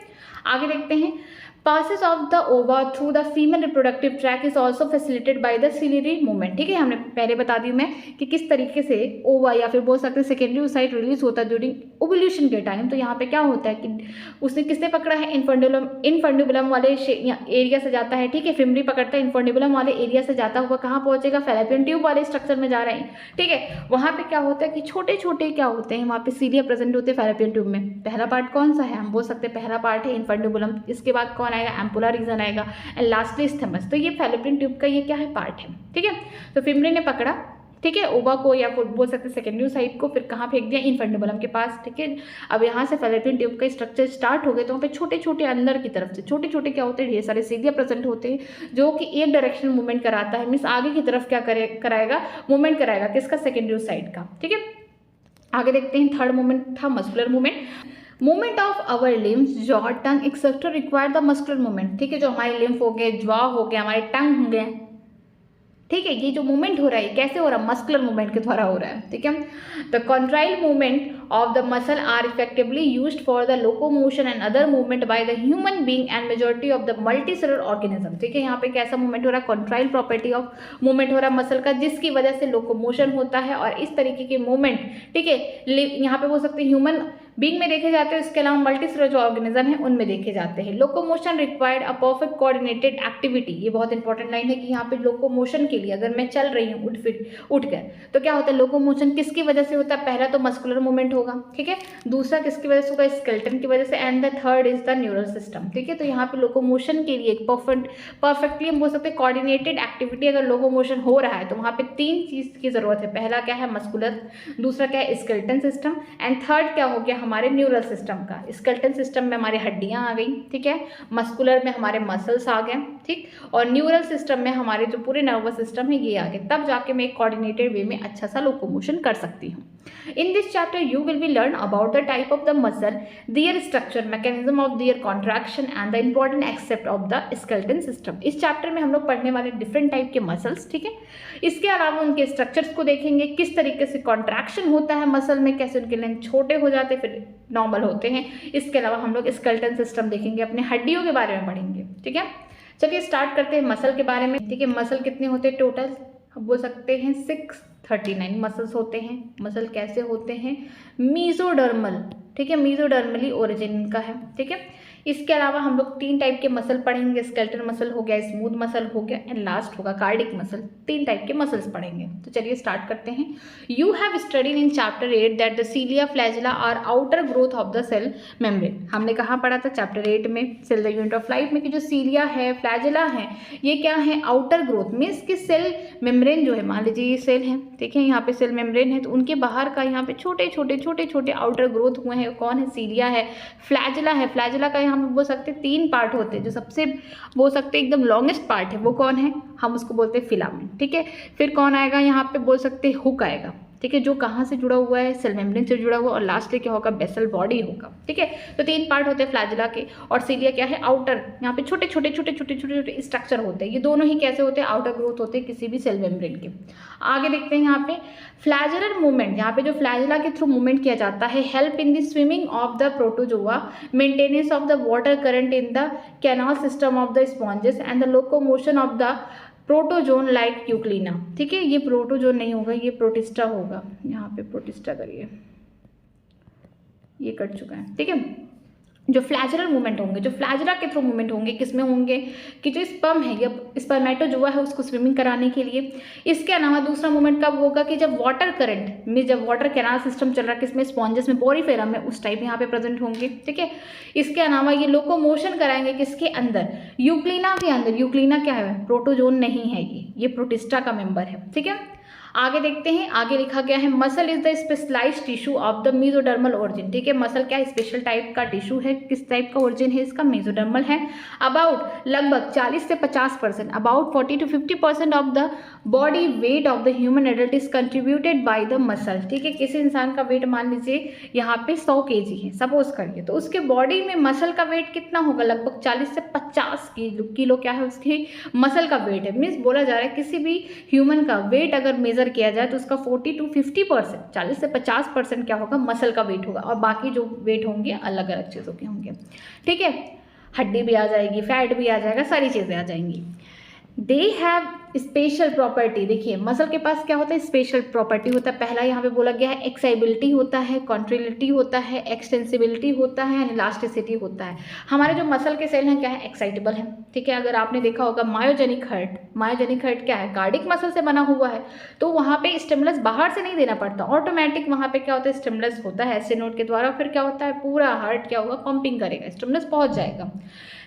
आगे देखते हैं। Passes of the ova through the female reproductive tract is also facilitated by the ciliary movement। ठीक है, हमने पहले बता दी मैं कि किस तरीके से ओवा या फिर बोल सकते हैं सेकेंडरी ओसाइट रिलीज होता है ड्यूरिंग ओव्यूलेशन के टाइम। तो यहाँ पे क्या होता है कि उसने किसने पकड़ा है, इनफंडिबुलम वाले एरिया से जाता है। ठीक है, फिमरी पकड़ता है, इनफंडिबुलम वाले एरिया से जाता हुआ कहाँ पहुँचेगा, फैलोपियन ट्यूब वाले स्ट्रक्चर में जा रहे हैं। ठीक है, वहाँ पे क्या होता है कि छोटे छोटे क्या होते हैं, वहाँ पे सीलिया प्रेजेंट होते हैं फैलोपियन ट्यूब में। पहला पार्ट कौन सा है, हम बोल सकते हैं पहला पार्ट है इनफंडिबुलम, इसके बाद कौन आएगा, एम्पुला रीजन आएगा, एंड लास्टली स्थैमस। तो ये फैलोपियन ट्यूब का ये क्या है, पार्ट है। ठीक है, तो फिमरी ने पकड़ा, ठीक है, ओवा को या फिर बोल सकते हैं सेकेंडरी साइड को, फिर कहाँ फेंक दिया, इनफंडिबुलम के पास। ठीक है, अब यहाँ से फैलोपियन ट्यूब का स्ट्रक्चर स्टार्ट हो गए, तो वहाँ पे छोटे छोटे अंदर की तरफ से छोटे छोटे क्या होते हैं, ढेर सारे सीलिया प्रेजेंट होते हैं, जो कि एक डायरेक्शन मूवमेंट कराता है, मीन्स आगे की तरफ क्या कराएगा, मूवमेंट कराएगा, किसका, सेकेंडरी साइड का। ठीक है, आगे देखते हैं। थर्ड मूवमेंट था muscular movement. Movement of our limbs, jaw, tongue etcetera require the muscular movement. ठीक है, जो हमारे लिम्फ हो गए, जॉ हो गया, हमारे टंग हो गए, ठीक है, ये जो मूवमेंट हो रहा है कैसे हो रहा है, मस्कुलर मूवमेंट के द्वारा हो रहा है। ठीक है, the contractile movement of the muscle are effectively used for the locomotion and other movement by the human being and majority of the multicellular organism. ठीक है, यहाँ पे कैसा मूवमेंट हो रहा है, कॉन्ट्राइल प्रॉपर्टी ऑफ मूवमेंट हो रहा है मसल का, जिसकी वजह से लोकोमोशन होता है। और इस तरीके के मूवमेंट, ठीक है, यहाँ पे बोल सकते हैं ह्यूमन बीइंग में देखे जाते हैं, इसके अलावा मल्टीसेलुलर जो ऑर्गेनिज्म है उनमें देखे जाते हैं। Locomotion required a perfect coordinated activity, ये बहुत इंपॉर्टेंट लाइन है कि यहाँ पे लोकोमोशन के लिए अगर मैं चल रही हूँ उठकर, तो क्या होता है, लोकोमोशन किसकी वजह से होता है, पहला तो मस्कुलर मूवमेंट होगा, ठीक है, दूसरा किसकी वजह से होगा, स्केलेटन की वजह से, and the third is the neural system. ठीक है, तो यहाँ पे लोकोमोशन के लिए परफेक्टली हम बोल सकते हैं कोऑर्डिनेटेड एक्टिविटी अगर लोकोमोशन हो रहा है, तो वहाँ पे तीन चीज़ की जरूरत है। पहला क्या है, मस्कुलर, दूसरा क्या है, स्केलेटन सिस्टम, एंड थर्ड क्या हो गया, हमारे न्यूरल सिस्टम का। स्केलेटन सिस्टम में हमारी हड्डियां आ गई, ठीक है, मस्कुलर में हमारे मसल्स आ गए, ठीक। और न्यूरल सिस्टम में हमारे जो पूरे नर्वस सिस्टम है ये आगे, तब जाके मैं एक कोऑर्डिनेटेड वे में अच्छा सा लोकोमोशन कर सकती हूँ। In this chapter, you will be learn about the type of the muscle, their structure, mechanism of their contraction, and the important aspect of the skeleton system. इस चैप्टर में हम लोग पढ़ने वाले डिफरेंट टाइप के मसल्स, ठीक है। इसके अलावा उनके स्ट्रक्चर्स को देखेंगे, किस तरीके से कॉन्ट्रैक्शन होता है मसल में, कैसे उनके लेंथ छोटे हो जाते फिर नॉर्मल होते हैं। इसके अलावा हम लोग स्केलेटन सिस्टम देखेंगे, अपने हड्डियों के बारे में पढ़ेंगे, ठीक है। चलिए स्टार्ट करते हैं मसल के बारे में, ठीक है। मसल कितने होते हैं टोटल, हम बोल सकते हैं 639 मसल्स होते हैं। मसल कैसे होते हैं, मीजोडर्मल, ठीक है, मीजोडर्मली ओरिजिन का है, ठीक है। इसके अलावा हम लोग 3 टाइप के मसल पढ़ेंगे, स्केलेटल मसल हो गया, स्मूथ मसल हो गया, एंड लास्ट होगा कार्डिक मसल। 3 टाइप के मसल्स पढ़ेंगे। तो चलिए स्टार्ट करते हैं। You have studied in chapter 8 that the cilia flagella are outer growth of the cell membrane. हमने कहाँ पढ़ा था चैप्टर 8 में, cell the unit of life में, कि जो सीलिया है, फ्लैजिला है, ये क्या है, आउटर ग्रोथ मीन्स कि सेल मेम्ब्रेन जो है, मान लीजिए ये सेल है, ठीक है, यहाँ पे सेल मेम्ब्रेन है, तो उनके बाहर का यहाँ पे छोटे छोटे आउटर ग्रोथ हुए हैं। कौन है, सीलिया है, फ्लैजिला है। फ्लैजिला का हम बोल सकते हैं 3 पार्ट होते हैं, जो सबसे बोल सकते हैं एकदम लॉन्गेस्ट पार्ट है वो कौन है, हम उसको बोलते हैं फिलामेंट, ठीक है। फिर कौन आएगा यहाँ पे, बोल सकते हैं हुक आएगा, ठीक है, जो कहाँ से जुड़ा हुआ है, सेल मेम्ब्रेन से जुड़ा हुआ, और लास्ट में क्या होगा, बेसल बॉडी होगा, ठीक है। तो 3 पार्ट होते हैं फ्लैजिला के, और सीलिया क्या है, आउटर, यहाँ पे छोटे छोटे स्ट्रक्चर होते हैं। ये दोनों ही कैसे होते हैं, आउटर ग्रोथ होते हैं किसी भी सेल मेम्ब्रेन के। आगे देखते हैं यहाँ पे फ्लैजिलर मूवमेंट, यहाँ पे जो फ्लैजिला के थ्रू मूवमेंट किया जाता है, help in the swimming of the protozoa, maintenance of the water current in the canal system of the sponges, and the locomotion of the protozoan like euglena, ठीक है। ये प्रोटोजोन नहीं होगा, ये प्रोटिस्टा होगा। यहाँ पे प्रोटिस्टा करिए, ये कट चुका है, ठीक है। जो फ्लैजिलर मूवमेंट होंगे, जो फ्लैजिला के थ्रू मूवमेंट होंगे, किसमें होंगे, कि जो स्पर्म है या स्पर्मेटोजोआ है उसको स्विमिंग कराने के लिए। इसके अलावा दूसरा मूवमेंट कब होगा, कि जब वाटर करंट में, जब वाटर कैनाल सिस्टम चल रहा है किसमें, स्पॉन्जेस में, पोरीफेरम में, उस टाइप यहाँ पे प्रेजेंट होंगे, ठीक है। इसके अलावा ये लोकोमोशन कराएंगे किसके अंदर, यूक्लिना के अंदर। यूक्लिना क्या है, प्रोटोजोन नहीं है, ये प्रोटिस्टा का मेंबर है, ठीक है। आगे देखते हैं, आगे लिखा गया है muscle is the specialised tissue of the mesodermal origin, ठीक है। मसल क्या स्पेशल टाइप का टिश्यू है, किस टाइप का ओरिजिन है इसका, मेसोडर्मल है। अबाउट लगभग 40 से 50%, about 40 to 50% of the body weight of the human adult is contributed by the muscle, ठीक है। किसी इंसान का वेट मान लीजिए यहाँ पे 100 kg है सपोज करिए, तो उसके बॉडी में मसल का वेट कितना होगा, लगभग 40 से 50 किलो क्या है उसकी मसल का वेट है। मीन्स बोला जा रहा है किसी भी ह्यूमन का वेट अगर मेजर किया जाए तो उसका 40 to 50%, 40 से 50% क्या होगा, मसल का वेट होगा, और बाकी जो वेट होंगे अलग अलग चीज़ों के होंगे, ठीक है। हड्डी भी आ जाएगी, फैट भी आ जाएगा, सारी चीज़ें आ जाएंगी। दे हैव स्पेशल प्रॉपर्टी, देखिए मसल के पास क्या होता है, स्पेशल प्रॉपर्टी होता है। पहला यहाँ पे बोला गया है एक्साइबिलिटी होता है, कॉन्ट्रेलिटी होता है, एक्सटेंसिबिलिटी होता है, इलास्टिसिटी होता है। हमारे जो मसल के सेल हैं क्या है, एक्साइटेबल है, ठीक है। अगर आपने देखा होगा मायोजेनिक हार्ट, मायोजेनिक हार्ट क्या है, कार्डिक मसल से बना हुआ है, तो वहाँ पे स्टिमुलस बाहर से नहीं देना पड़ता, ऑटोमेटिक वहाँ पे क्या होता है, स्टिमुलस होता है एसए नोड के द्वारा, फिर क्या होता है, पूरा हार्ट क्या होगा, पंपिंग करेगा, स्टिमुलस पहुँच जाएगा,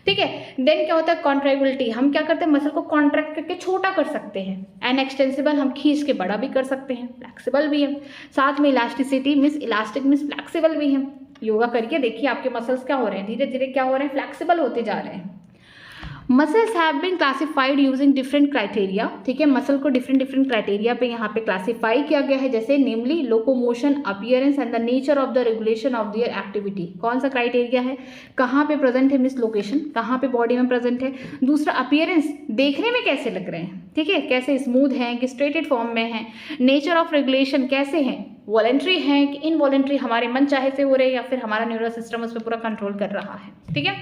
ठीक है। देन क्या होता है, कॉन्ट्रेबिलिटी, हम क्या करते हैं, मसल को कॉन्ट्रैक्ट करके छोटा कर सकते हैं, एंड एक्सटेंसिबल, हम खींच के बड़ा भी कर सकते हैं, फ्लेक्सिबल भी है। साथ में elasticity means elastic means flexible भी है। योगा करके देखिए आपके मसल्स क्या हो रहे हैं, धीरे धीरे क्या हो रहे हैं, फ्लेक्सिबल होते जा रहे हैं। Muscles have been classified using different criteria, ठीक है। मसल को डिफरेंट क्राइटेरिया पे यहाँ पे क्लासीफाई किया गया है, जैसे namely locomotion, appearance and the nature of the regulation of their activity. कौन सा क्राइटेरिया है, कहाँ पे प्रेजेंट है, मिस लोकेशन, कहाँ पे बॉडी में प्रेजेंट है। दूसरा अपीयरेंस, देखने में कैसे लग रहे हैं, ठीक है, कैसे स्मूथ हैं कि स्ट्रेटेड फॉर्म में है। नेचर ऑफ रेगुलेशन, कैसे हैं, वॉलेंट्री हैं कि इनवॉलेंट्री, हमारे मन चाहे से हो रहे हैं या फिर हमारा न्यूरल सिस्टम उस पर पूरा कंट्रोल कर रहा है, ठीक है।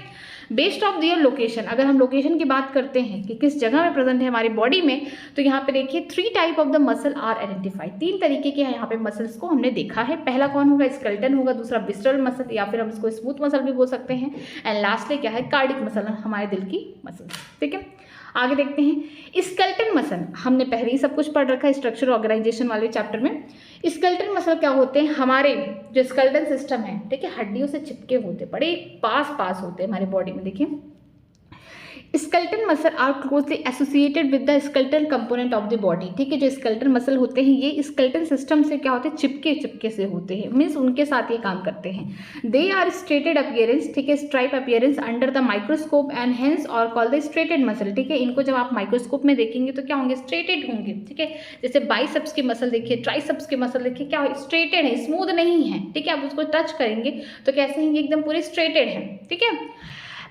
बेस्ड ऑफ दियर लोकेशन, अगर हम लोकेशन की बात करते हैं कि किस जगह में प्रेजेंट है हमारी बॉडी में, तो यहाँ पे देखिए 3 type of the muscle are identified, 3 तरीके के यहाँ पे मसल्स को हमने देखा है। पहला कौन होगा, स्केलेटन होगा, दूसरा विस्टरल मसल या फिर हम इसको स्मूथ मसल भी बोल सकते हैं, एंड लास्टली क्या है, कार्डिक मसल, हमारे दिल की मसल, ठीक है। आगे देखते हैं स्केलेटन मसल, हमने पहले ही सब कुछ पढ़ रखा है स्ट्रक्चर ऑर्गेनाइजेशन वाले चैप्टर में। स्केलेटन मसल क्या होते हैं, हमारे जो स्केलेटन सिस्टम है, ठीक है, हड्डियों से चिपके होते, बड़े पास होते हैं हमारे बॉडी में। देखिए skeletal muscle are closely associated with the skeletal component of the body. ठीक है, जो स्केलेटल मसल होते हैं ये स्केलेटल सिस्टम से क्या होते हैं, चिपके चिपके से होते हैं, मीन्स उनके साथ ये काम करते हैं। दे आर स्ट्रेटेड अपीयरेंस, ठीक है, stripe appearance under the microscope and hence और कॉल द स्ट्रेटेड मसल। ठीक है, इनको जब आप माइक्रोस्कोप में देखेंगे तो क्या होंगे, स्ट्रेटेड होंगे। ठीक है, जैसे बाइसेप्स की मसल देखिए, ट्राइसेप्स की मसल देखिए, क्या स्ट्रेटेड है, स्मूथ नहीं है। ठीक है, आप उसको टच करेंगे तो कैसे हैं, एकदम पूरे स्ट्रेटेड है। ठीक है,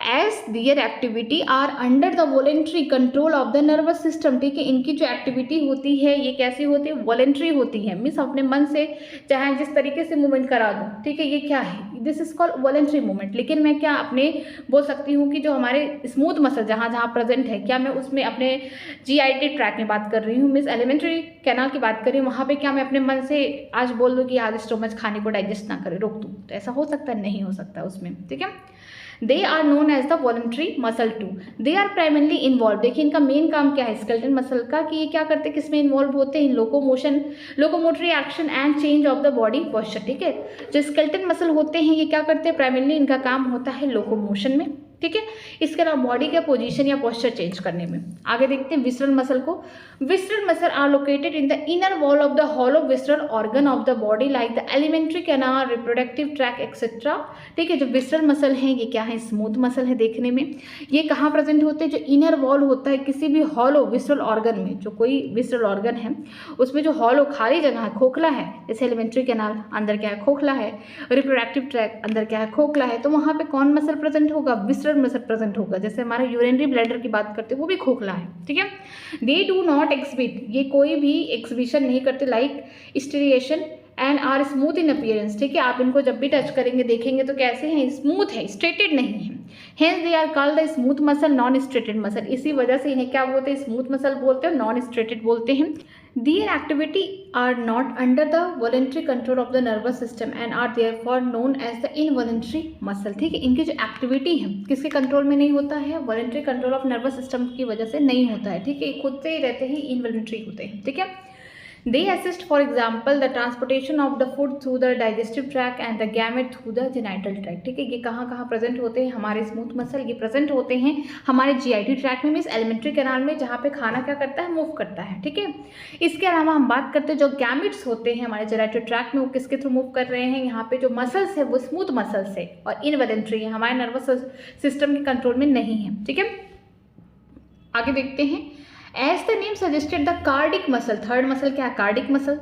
as their activity are under the voluntary control of the nervous system. ठीक है, इनकी जो एक्टिविटी होती है ये कैसी होती है, वॉलेंट्री होती है, मीन्स अपने मन से चाहे जिस तरीके से मूवमेंट करा दूँ। ठीक है, ये क्या है, this is called voluntary movement. लेकिन मैं क्या अपने बोल सकती हूँ कि जो हमारे स्मूथ मसल जहाँ जहाँ प्रेजेंट है, क्या मैं उसमें अपने GIT ट्रैक में बात कर रही हूँ, मीन्स एलिमेंट्री कैनाल की बात कर रही हूँ, वहाँ पे क्या मैं अपने मन से आज बोल दूँ कि आज स्टोमच खाने को डाइजेस्ट ना करे, रोक दूँ, तो ऐसा हो सकता है, नहीं हो सकता उसमें। ठीक है, they are known as the voluntary muscle too. They are primarily involve, देखिए इनका मेन काम क्या है स्केलेटल मसल का, कि ये क्या करते हैं, किसमें इन्वॉल्व होते हैं, in locomotion, locomotory action and change of the body posture. ठीक है, जो स्केलेटल मसल होते हैं ये क्या करते हैं, प्राइमरली इनका काम होता है लोकोमोशन में। ठीक है, इसके अलावा बॉडी का पोजीशन या पोस्चर चेंज करने में। आगे देखते हैं विसरल मसल को। Visceral muscle are located in the inner wall of the hollow visceral organ of the body like the alimentary canal, reproductive tract etcetera. ठीक है, जो विसरल मसल हैं ये क्या है, स्मूथ मसल है देखने में। ये कहाँ प्रेजेंट होते हैं, जो इनर वॉल होता है किसी भी हॉलो विसरल ऑर्गन में, जो कोई विसरल ऑर्गन है उसमें जो हॉलो खाली जगह है, खोखला है, जैसे एलिमेंट्री कैनाल अंदर क्या है, खोखला है, रिप्रोडक्टिव ट्रैक अंदर क्या है, खोखला है, तो वहाँ पे कौन मसल प्रेजेंट होगा, विसरल मसल प्रेजेंट होगा। जैसे हमारा यूरिनरी ब्लैडर की बात करते हैं वो भी खोखला है। ठीक है, दे डू नॉट एक्सबिट, ये कोई भी एक्सबिशन नहीं करते, like striation and are smooth in appearance. ठीक है, आप इनको जब भी टच करेंगे देखेंगे तो कैसे हैं, स्मूथ है, स्ट्रेटेड नहीं है। Hence they are called the smooth muscle, non striated muscle. इसी वजह से इन्हें क्या बोलते हैं, स्मूथ मसल बोलते हैं, नॉन स्ट्रेटेड बोलते हैं। Their activity are not under the voluntary control of the nervous system and are therefore known as the involuntary muscle। ठीक है, इनकी जो एक्टिविटी है किसके कंट्रोल में नहीं होता है, voluntary control of nervous system की वजह से नहीं होता है। ठीक है, खुद से ही रहते हैं, इनवॉलंटरी होते हैं। ठीक है, they assist for example the transportation of the food through the digestive tract and the gamete through the genital tract। ठीक है, ये कहाँ कहाँ प्रेजेंट होते हैं, हमारे स्मूथ मसल ये प्रेजेंट होते हैं हमारे GIT ट्रैक में, मीन्स एलिमेंट्री कैनाल में, जहाँ पे खाना क्या करता है, मूव करता है। ठीक है, इसके अलावा हम बात करते हैं जो गैमेट्स होते हैं हमारे जेनिटल ट्रैक में, वो किसके थ्रू मूव कर रहे हैं, यहाँ पे जो मसल्स है वो स्मूथ मसल्स है और इनवॉलंटरी है, हमारे नर्वस सिस्टम के कंट्रोल में नहीं है। ठीक है, आगे देखते हैं। As the name suggested the cardiac muscle, third muscle क्या है, cardiac muscle,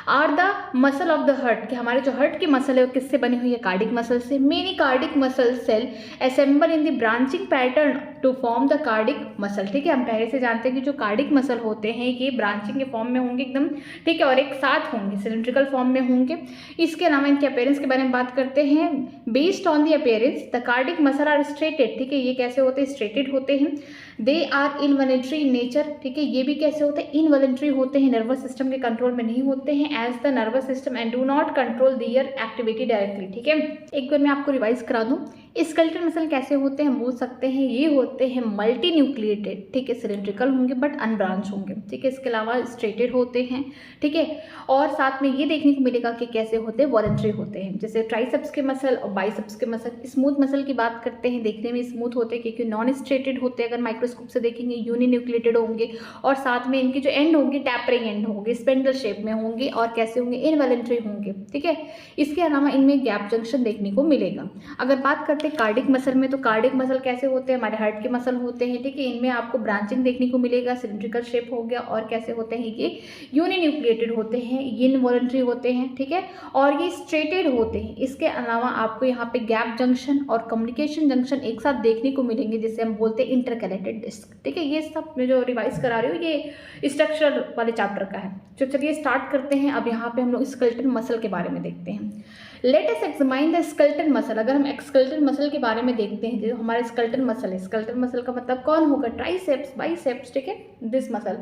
are the muscle of the heart, कि हमारे जो हार्ट की मसल है वो किससे बनी हुई है, कार्डिक मसल से। Many cardiac muscle cell assemble in the branching pattern to form the cardiac muscle. ठीक है, हम पहले से जानते हैं कि जो कार्डिक मसल होते हैं ये ब्रांचिंग के फॉर्म में होंगे एकदम, ठीक है, और एक साथ होंगे, सिलेंड्रिकल फॉर्म में होंगे। इसके अलावा इनके अपीयरेंस के बारे में बात करते हैं। Based on the appearance the cardiac muscle are striated. ठीक है, ये कैसे होते हैं, स्ट्रेटेड होते हैं। They are involuntary in nature. ठीक है, ये भी कैसे होते हैं, इनवॉलंटरी होते हैं, नर्वस सिस्टम के कंट्रोल में नहीं होते हैं as the nervous system and do not control their activity directly. ठीक है, एक बार मैं आपको रिवाइज करा दूं, स्केलेटल मसल कैसे होते हैं, हम बोल सकते हैं ये होते हैं मल्टी न्यूक्लिएटेड। ठीक है, सिलेंड्रिकल होंगे बट अनब्रांच होंगे। ठीक है, इसके अलावा स्ट्रेटेड होते हैं। ठीक है, और साथ में ये देखने को मिलेगा कि कैसे होते हैं, वॉलंटरी होते हैं। जैसे ट्राइसेप्स के मसल और बाइसेप्स के मसल। स्मूथ मसल की बात करते हैं, देखने में स्मूथ होते हैं क्योंकि नॉन स्ट्रेटेड होते हैं, अगर माइक्रोस्कोप से देखेंगे यूनि न्यूक्लिएटेड होंगे, और साथ में इनके जो एंड होंगे टैपरिंग एंड होंगे, स्पेंडल शेप में होंगे, और कैसे होंगे, इनवॉलंटरी होंगे। ठीक है, इसके अलावा इनमें गैप जंक्शन देखने को मिलेगा। अगर बात करते हैं कार्डिक मसल में, तो कार्डिक मसल कैसे होते हैं, हमारे हार्ट के मसल होते हैं। ठीक है, इनमें आपको ब्रांचिंग देखने को मिलेगा, सिलेंड्रिकल शेप हो गया, और कैसे होते हैं, ये यूनि न्यूक्लिएटेड होते हैं, इनवॉलंटरी होते हैं। ठीक है, और ये स्ट्रेटेड होते हैं। इसके अलावा आपको यहाँ पे गैप जंक्शन और कम्युनिकेशन जंक्शन एक साथ देखने को मिलेंगे, जिसे हम बोलते हैं इंटरकनेक्टेड डिस्क। ठीक है, ये सब मैं जो रिवाइज करा रही हूँ ये स्ट्रक्चर वाले चैप्टर का है। तो चलिए स्टार्ट करते हैं। अब यहाँ पे हम लोग स्केलेटल मसल के बारे में देखते हैं। Let us examine the skeletal muscle. अगर हम स्केलेटल मसल के बारे में देखते हैं, जो हमारा स्केलेटल मसल है, स्केलेटल मसल का मतलब कौन होगा, ट्राइसेप्स, बाइसेप्स। ठीक है, this muscle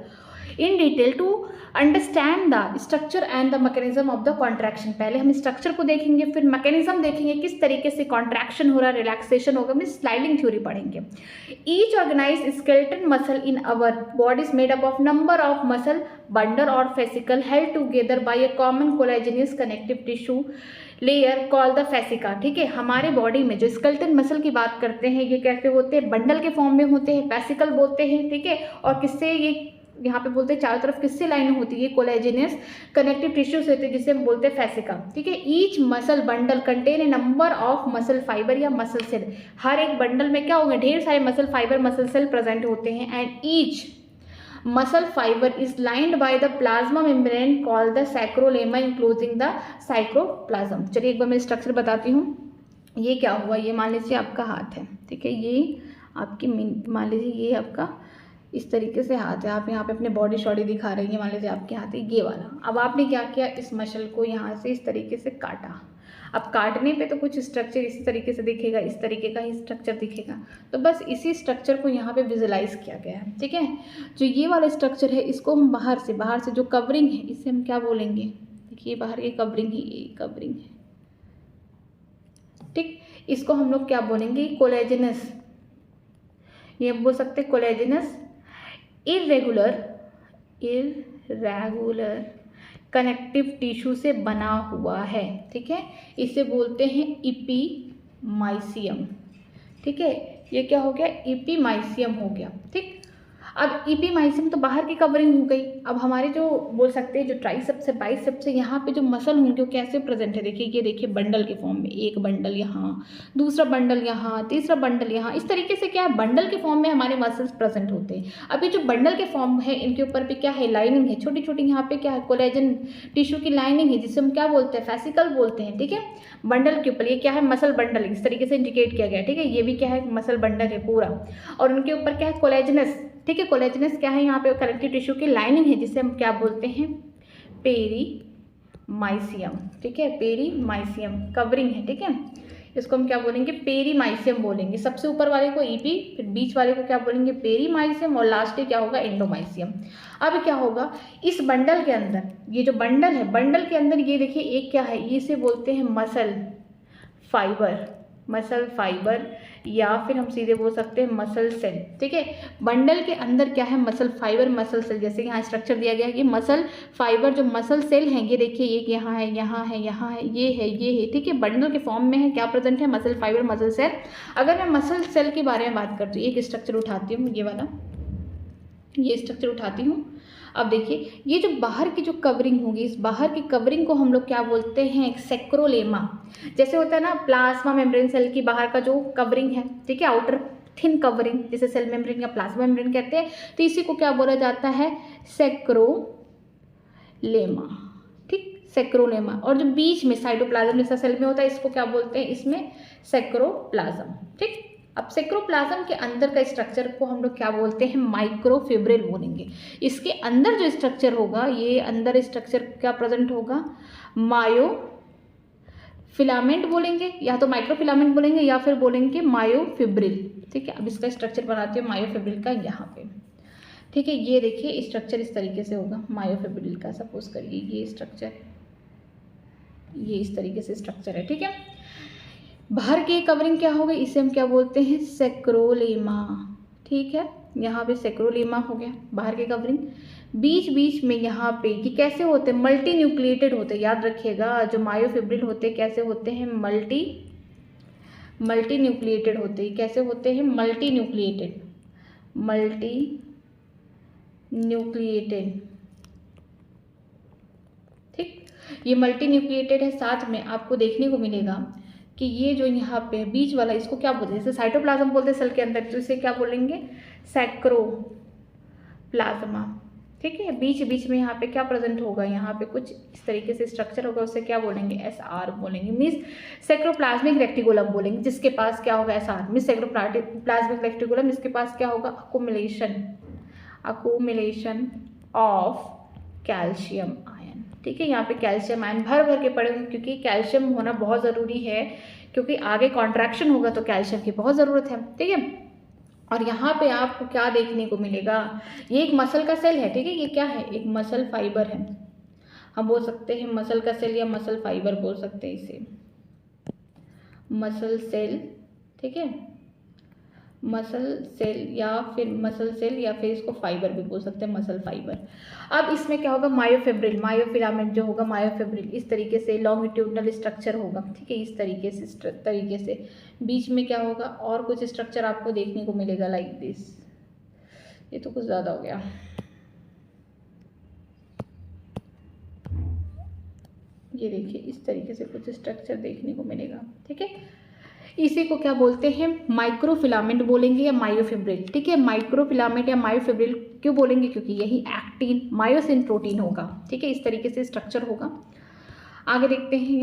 in detail to understand the structure and the mechanism of the contraction. पहले हम स्ट्रक्चर को देखेंगे, फिर मैकेनिज्म देखेंगे, किस तरीके से कॉन्ट्रैक्शन हो रहा है, रिलैक्सेशन होगा, मीन स्लाइडिंग थ्योरी पढ़ेंगे। Each organise skeletal muscle in our body is made up of number of muscle bundle और fascicle held together by a common collagenous connective tissue layer call the fascia. ठीक है, हमारे बॉडी में जो स्केलेटल मसल की बात करते हैं ये कैसे होते हैं, बंडल के फॉर्म में होते हैं, फेसिकल बोलते हैं। ठीक है, और किससे ये यहाँ पे बोलते हैं चारों तरफ किससे लाइन होती है, कोलेजिनस कनेक्टिव टिश्यूज होते हैं जिसे हम बोलते हैं फेसिका। ठीक है, each muscle bundle contain a number of muscle fibre या मसल सेल। हर एक बंडल में क्या होंगे, ढेर सारे muscle fibre muscle cell present होते हैं। And each muscle fibre is lined by the plasma membrane called the sarcolemma enclosing the sarcoplasm. चलिए एक बार मैं स्ट्रक्चर बताती हूँ। ये क्या हुआ, ये मान लीजिए आपका हाथ है। ठीक है, ये आपकी मान लीजिए ये आपका इस तरीके से हाथ है, आप यहाँ पे अपने बॉडी शॉडी दिखा रही हैं, मान लीजिए आपके हाथ है ये वाला। अब आपने क्या किया, इस मसल को यहाँ से इस तरीके से काटा। अब काटने पे तो कुछ स्ट्रक्चर इसी तरीके से दिखेगा, इस तरीके का ही स्ट्रक्चर दिखेगा। तो बस इसी स्ट्रक्चर को यहाँ पे विजुलाइज किया गया है। ठीक है, जो ये वाला स्ट्रक्चर है इसको हम बाहर से जो कवरिंग है इसे हम क्या बोलेंगे, देखिए बाहर ये कवरिंग ही, ये कवरिंग है। ठीक, इसको हम लोग क्या बोलेंगे, कोलेजिनस, ये हम बोल सकते हैं कोलेजिनस इरेगुलर कनेक्टिव टिश्यू से बना हुआ है। ठीक है, इसे बोलते हैं इपीमाइसियम। ठीक है, ये क्या हो गया, इपीमाइसियम हो गया। ठीक, अब इपीमाइसियम तो बाहर की कवरिंग हो गई। अब हमारे जो बोल सकते हैं जो ट्राइसेप्स से बाइसेप्स से यहाँ पे जो मसल होंगे वो कैसे प्रेजेंट है, देखिए ये देखिए बंडल के फॉर्म में, एक बंडल यहाँ, दूसरा बंडल यहाँ, तीसरा बंडल यहाँ, इस तरीके से क्या है बंडल के फॉर्म में हमारे मसल्स प्रेजेंट होते हैं। अभी जो बंडल के फॉर्म है इनके ऊपर भी क्या है, लाइनिंग है, छोटी छोटी यहाँ पे क्या है, कोलेजन टिश्यू की लाइनिंग है जिसे हम क्या बोलते हैं, फेसिकल बोलते हैं। ठीक है, बंडल के ऊपर ये क्या है, मसल बंडल इस तरीके से इंडिकेट किया गया। ठीक है, ये भी क्या है, मसल बंडल है पूरा, और उनके ऊपर क्या है, कोलेजनस। ठीक है, कोलेजनस क्या है, यहाँ पे कनेक्टिव टिश्यू की लाइनिंग है जिसे हम क्या बोलते हैं, पेरीमाइसियम। ठीक है, पेरीमाइसियम कवरिंग है। ठीक है, इसको हम क्या बोलेंगे, पेरीमाइसियम बोलेंगे। सबसे ऊपर वाले को ईपी, फिर बीच वाले को क्या बोलेंगे, पेरीमाइसियम, और लास्ट में क्या होगा, एंडोमाइसियम। अब क्या होगा, इस बंडल के अंदर, ये जो बंडल है, बंडल के अंदर ये देखिए एक क्या है, इसे बोलते हैं मसल फाइबर, या फिर हम सीधे बोल सकते हैं मसल सेल। ठीक है, बंडल के अंदर क्या है, मसल फाइबर मसल सेल, जैसे यहाँ स्ट्रक्चर दिया गया है कि मसल फाइबर जो मसल सेल हैं, ये देखिए एक यहाँ है, यहाँ है, यहाँ है, ये है, ये है। ठीक है, बंडल के फॉर्म में है, क्या प्रेजेंट है, मसल फाइबर मसल सेल। अगर मैं मसल सेल के बारे में बात करती हूँ, एक स्ट्रक्चर उठाती हूँ, ये वाला, ये स्ट्रक्चर उठाती हूँ। अब देखिए ये जो बाहर की जो कवरिंग होगी, इस बाहर की कवरिंग को हम लोग क्या बोलते हैं, सैक्रोलेमा। जैसे होता है ना प्लाज्मा मेम्ब्रेन सेल की बाहर का जो कवरिंग है, ठीक है, आउटर थिन कवरिंग जिसे सेल मेम्ब्रेन या प्लाज्मा मेम्ब्रेन कहते हैं, तो इसी को क्या बोला जाता है, सैक्रोलेमा। ठीक, सैक्रोलेमा। और जो बीच में साइटोप्लाज्म जैसा सेल में होता है इसको क्या बोलते हैं, इसमें सैक्रोप्लाज्म। ठीक, अब सैक्रोप्लाज्म के अंदर का स्ट्रक्चर को हम लोग क्या बोलते हैं, माइक्रोफिब्रिल बोलेंगे। इसके अंदर जो स्ट्रक्चर होगा, ये अंदर स्ट्रक्चर क्या प्रेजेंट होगा, मायोफिलामेंट बोलेंगे, या तो माइक्रोफिलामेंट बोलेंगे या फिर बोलेंगे मायोफिब्रिल। ठीक है, अब इसका स्ट्रक्चर बनाते हैं मायोफिब्रिल का यहाँ पे। ठीक है, ये देखिए स्ट्रक्चर इस तरीके से होगा मायोफिब्रिल का। सपोज करिए ये स्ट्रक्चर, ये इस तरीके से स्ट्रक्चर है। ठीक है, बाहर की कवरिंग क्या होगी, इसे हम क्या बोलते हैं, सैक्रोलेमा। ठीक है, यहाँ पे सैक्रोलेमा हो गया बाहर की कवरिंग। बीच बीच में यहाँ पे ये कैसे होते हैं, मल्टी न्यूक्लिएटेड होते हैं। याद रखिएगा जो मायोफिब्रिल होते हैं कैसे होते हैं, मल्टी न्यूक्लिएटेड होते हैं। कैसे होते हैं, मल्टी न्यूक्लिएटेड। ठीक, ये मल्टी न्यूक्लिएटेड है। साथ में आपको देखने को मिलेगा कि ये जो यहाँ पे बीच वाला, इसको क्या बोलते हैं, जैसे साइटोप्लाज्म बोलते हैं सेल के अंदर, तो इसे क्या बोलेंगे, सैक्रोप्लाज्मा। ठीक है, बीच बीच में यहाँ पे क्या प्रेजेंट होगा, यहाँ पे कुछ इस तरीके से स्ट्रक्चर होगा, उसे क्या बोलेंगे, SR बोलेंगे, मीन्स सैक्रोप्लाज्मिक रेक्टिकुलम बोलेंगे। जिसके पास क्या होगा, SR मीन्स सैक्रोप्लाज्मिक रेक्टिकुलम, इसके पास क्या होगा, अकोमुलेशन ऑफ कैल्शियम आयन। ठीक है, यहाँ पे कैल्शियम आयन भर भर के पड़े होंगे, क्योंकि कैल्शियम होना बहुत ज़रूरी है, क्योंकि आगे कॉन्ट्रैक्शन होगा तो कैल्शियम की बहुत ज़रूरत है। ठीक है, और यहाँ पे आपको क्या देखने को मिलेगा, ये एक मसल का सेल है। ठीक है, ये क्या है, एक मसल फाइबर है, हम बोल सकते हैं मसल का सेल या मसल फाइबर बोल सकते हैं इसे, मसल सेल। ठीक है, मसल सेल या फिर मसल सेल या फिर इसको फाइबर भी बोल सकते हैं, मसल फाइबर। अब इसमें क्या होगा, मायोफिब्रिल, मायोफिलामेंट जो होगा मायोफिब्रिल इस तरीके से लॉन्गिट्यूडनल स्ट्रक्चर होगा, ठीक है, इस तरीके से बीच में क्या होगा और कुछ स्ट्रक्चर आपको देखने को मिलेगा लाइक दिस। ये तो कुछ ज़्यादा हो गया, ये देखिए इस तरीके से कुछ स्ट्रक्चर देखने को मिलेगा, ठीक है। इसी को क्या बोलते हैं, माइक्रोफिलामेंट बोलेंगे या मायोफिब्रिल, ठीक है। माइक्रोफिलामेंट या मायोफिब्रिल क्यों बोलेंगे, क्योंकि यही एक्टिन मायोसिन प्रोटीन होगा, ठीक है, इस तरीके से स्ट्रक्चर होगा। आगे देखते हैं,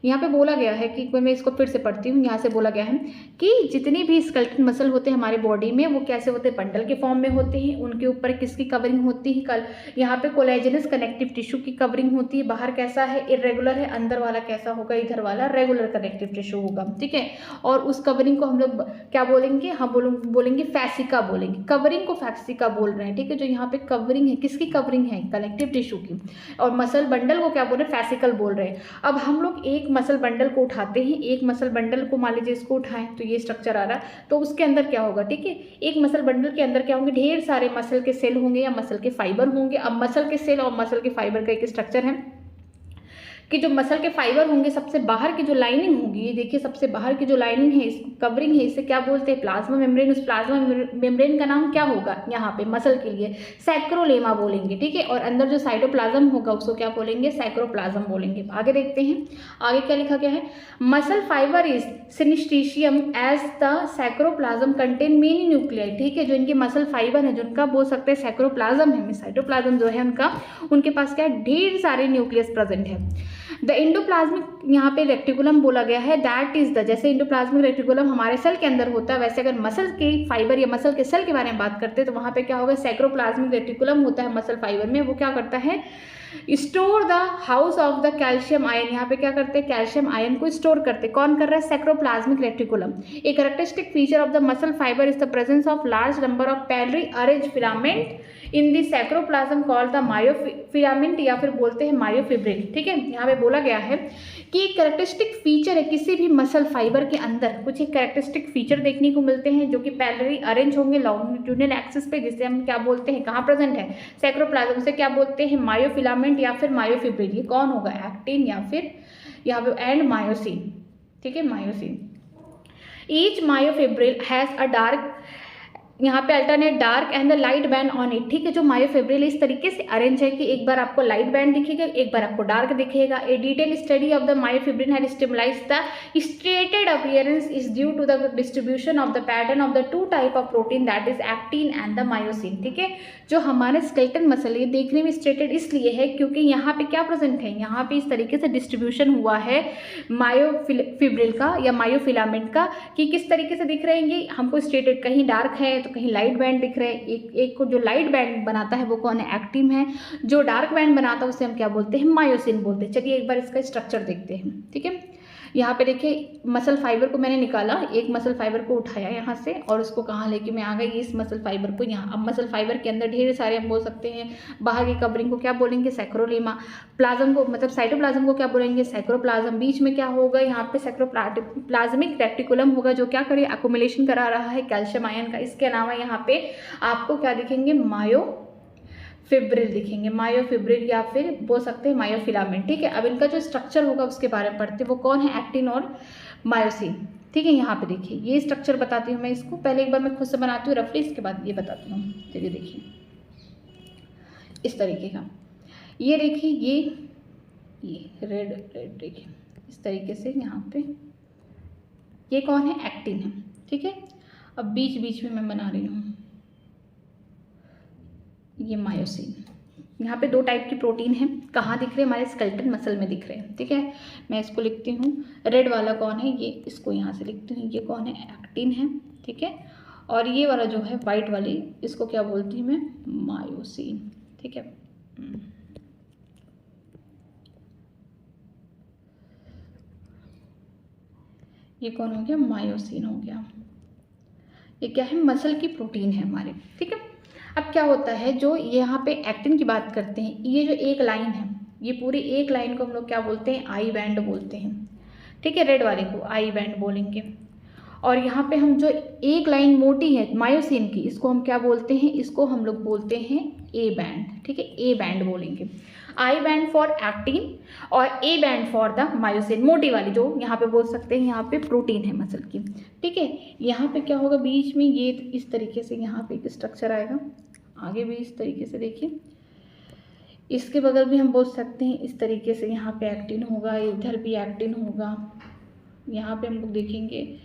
यहाँ पे बोला गया है कि मैं इसको फिर से पढ़ती हूँ। यहाँ से बोला गया है कि जितनी भी स्केलेटल मसल होते हैं हमारे बॉडी में वो कैसे होते हैं, बंडल के फॉर्म में होते हैं। उनके ऊपर किसकी कवरिंग होती है, यहाँ पे कोलेजनस कनेक्टिव टिश्यू की कवरिंग होती है। बाहर कैसा है, इरेगुलर है, अंदर वाला कैसा होगा, इधर वाला रेगुलर कनेक्टिव टिश्यू होगा, ठीक है। और उस कवरिंग को हम लोग क्या बोलेंगे, हम बोलेंगे फैसिका बोलेंगे। कवरिंग को फैसिका बोल रहे हैं, ठीक है। जो यहाँ पे कवरिंग है, किसकी कवरिंग है, कनेक्टिव टिश्यू की। और मसल बंडल को क्या बोल रहे हैं, फैसिकल बोल रहे हैं। अब हम लोग एक मसल बंडल को उठाते हैं, एक मसल बंडल को मान लीजिए इसको उठाएं तो ये स्ट्रक्चर आ रहा है, तो उसके अंदर क्या होगा, ठीक है, एक मसल बंडल के अंदर क्या होंगे, ढेर सारे मसल के सेल होंगे या मसल के फाइबर होंगे। अब मसल के सेल और मसल के फाइबर का एक स्ट्रक्चर है कि जो मसल के फाइबर होंगे, सबसे बाहर की जो लाइनिंग होगी, ये देखिए सबसे बाहर की जो लाइनिंग है, इस कवरिंग है, इसे क्या बोलते हैं, प्लाज्मा मेम्ब्रेन। उस प्लाज्मा मेम्ब्रेन का नाम क्या होगा, यहाँ पे मसल के लिए सैक्रोलेमा बोलेंगे, ठीक है। और अंदर जो साइटोप्लाज्म होगा उसको क्या बोलेंगे, सैक्रोप्लाज्म बोलेंगे। आगे देखते हैं, आगे क्या लिखा गया है, muscle fibre is syncytium as the sarcoplasm contain many nuclei, ठीक है। जो इनके मसल फाइबर है, जो उनका बोल सकते हैं सैक्रोप्लाज्म है, साइटोप्लाज्म जो है उनका, उनके पास क्या है, ढेर सारे न्यूक्लियस प्रेजेंट है। द इंडोप्लाज्मिक, यहाँ पे रेक्टिकुलम बोला गया है, दैट इज द, जैसे इंडोप्लाज्मिक रेक्टिकुलम हमारे सेल के अंदर होता है, वैसे अगर मसल के फाइबर या मसल के सेल के बारे में बात करते हैं तो वहाँ पे क्या होगा, सैक्रोप्लाज्मिक रेक्टिकुलम होता है मसल फाइबर में। वो क्या करता है, store the house of the calcium ion, यहाँ पे क्या करते हैं, कैल्शियम आयन को स्टोर करते। कौन कर रहा है, sarcoplasmic reticulum. A characteristic feature of the muscle fibre is the presence of large number of parallelly arranged filament in the sarcoplasm called the myofilament, या फिर बोलते हैं मायोफिब्रिल, ठीक है। यहाँ पे बोला गया है कि एक कैरेक्टरिस्टिक फीचर है किसी भी मसल फाइबर के अंदर, कुछ एक कैरेक्टरिस्टिक फीचर देखने को मिलते हैं जो कि पैरेलली अरेंज होंगे लॉन्गिट्यूडिनल एक्सिस पे, जिसे हम क्या बोलते हैं, कहाँ प्रेजेंट है, सैक्रोप्लाज्म से क्या बोलते हैं, मायोफिलामेंट या फिर मायोफिब्रिल। ये कौन होगा, एक्टिन या फिर यहाँ पे एंड मायोसिन, ठीक है, myosin. Each myofibril has a dark, यहाँ पे alternate dark and the light band on it, ठीक है। जो मायोफिब्रिल इस तरीके से अरेंज है कि एक बार आपको लाइट बैंड दिखेगा, एक बार आपको डार्क दिखेगा। A detail study of the myofibril had stabilised the striated appearance is due to the distribution of the pattern of the two type of protein, that is actin and the myosin, ठीक है। जो हमारे स्केलेटल मसल ये देखने में स्ट्रेटेड इसलिए है क्योंकि यहाँ पे क्या प्रेजेंट है, यहाँ पे इस तरीके से डिस्ट्रीब्यूशन हुआ है मायोफिब्रिल का या मायोफिलामेंट का, कि किस तरीके से दिख रहे हैं हमको स्ट्रेटेड, कहीं डार्क है तो कहीं लाइट बैंड दिख रहे हैं। एक को जो लाइट बैंड बनाता है वो कौन है, एक्टिन है। जो डार्क बैंड बनाता है उसे हम क्या बोलते हैं, मायोसिन बोलते हैं। चलिए एक बार इसका स्ट्रक्चर देखते हैं, ठीक है। यहाँ पे देखिए मसल फाइबर को मैंने निकाला, एक मसल फाइबर को उठाया यहाँ से और उसको कहाँ लेके मैं आ गई, इस मसल फाइबर को यहाँ। अब मसल फाइबर के अंदर ढेर सारे हम बोल सकते हैं, बाहर की कवरिंग को क्या बोलेंगे, सैक्रोलेमा। प्लाज्म को मतलब साइटोप्लाज्म को क्या बोलेंगे, सैक्रोप्लाज्म। बीच में क्या होगा, यहाँ पे सैक्रोप्लाज्मिक रेक्टिकुलम होगा जो क्या करे, एक्युमुलेशन करा रहा है कैल्शियम आयन का। इसके अलावा यहाँ पे आपको क्या दिखेंगे, मायोफिब्रिल दिखेंगे, मायोफिब्रिल या फिर बोल सकते हैं मायोफिलामेंट, ठीक है। अब इनका जो स्ट्रक्चर होगा उसके बारे में पढ़ते हैं, वो कौन है, एक्टिन और मायोसिन, ठीक है। यहाँ पे देखिए ये स्ट्रक्चर बताती हूँ मैं इसको, पहले एक बार मैं खुद से बनाती हूँ रफली, इसके बाद ये बताती हूँ। चलिए देखिए इस तरीके का, ये देखिए ये रेड देखिए इस तरीके से, यहाँ पे ये कौन है, एक्टिन है, ठीक है। अब बीच बीच में मैं बना रही हूँ ये मायोसिन। यहाँ पे दो टाइप की प्रोटीन है, कहाँ दिख रहे हैं, हमारे स्केलेटल मसल में दिख रहे हैं, ठीक है। मैं इसको लिखती हूँ, रेड वाला कौन है, ये इसको यहाँ से लिखती हूँ, ये कौन है, एक्टिन है, ठीक है। और ये वाला जो है वाइट वाली, इसको क्या बोलती हूँ मैं, मायोसिन, ठीक है। ये कौन हो गया, मायोसिन हो गया। ये क्या है, मसल की प्रोटीन है हमारे, ठीक है। अब क्या होता है, जो यहाँ पे एक्टिन की बात करते हैं, ये जो एक लाइन है, ये पूरी एक लाइन को हम लोग क्या बोलते हैं, आई बैंड बोलते हैं, ठीक है। रेड वाले को आई बैंड बोलेंगे। और यहाँ पे हम जो एक लाइन मोटी है मायोसिन की, इसको हम क्या बोलते हैं, इसको हम लोग बोलते हैं ए बैंड, ठीक है, ए बैंड बोलेंगे। आई बैंड फॉर एक्टिन और A band for the myosin, मोटी वाली जो यहाँ पे बोल सकते हैं, यहाँ पे प्रोटीन है मसल की, ठीक है। यहाँ पे क्या होगा, बीच में ये इस तरीके से यहाँ पे एक स्ट्रक्चर आएगा, आगे भी इस तरीके से देखिए, इसके बगल भी हम बोल सकते हैं इस तरीके से, यहाँ पे एक्टिन होगा, इधर भी एक्टिन होगा, यहाँ पे हम लोग देखेंगे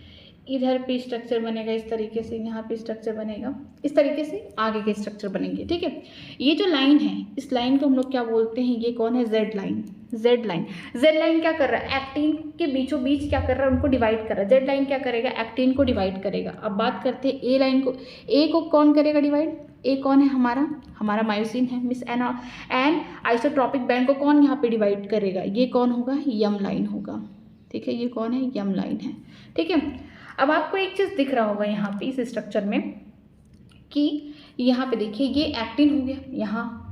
इधर पे स्ट्रक्चर बनेगा इस तरीके से, यहाँ पे स्ट्रक्चर बनेगा, इस तरीके से आगे के स्ट्रक्चर बनेंगे, ठीक है। ये जो लाइन है, इस लाइन को हम लोग क्या बोलते हैं, ये कौन है, Z line. Z line, Z line क्या कर रहा है, एक्टिन के बीचों बीच क्या कर रहा है, उनको डिवाइड कर रहा है। जेड लाइन क्या करेगा, एक्टिन को डिवाइड करेगा। अब बात करते हैं ए लाइन को, ए को कौन करेगा डिवाइड, ए कौन है, हमारा मायोसिन है मिस। एन आइसोट्रॉपिक बैंड को कौन यहाँ पे डिवाइड करेगा, ये कौन होगा, यम लाइन होगा, ठीक है, ये कौन है, यम लाइन है, ठीक है। अब आपको एक चीज़ दिख रहा होगा यहाँ पे इस स्ट्रक्चर में कि यहाँ पे देखिए ये एक्टिन हो गया, यहाँ,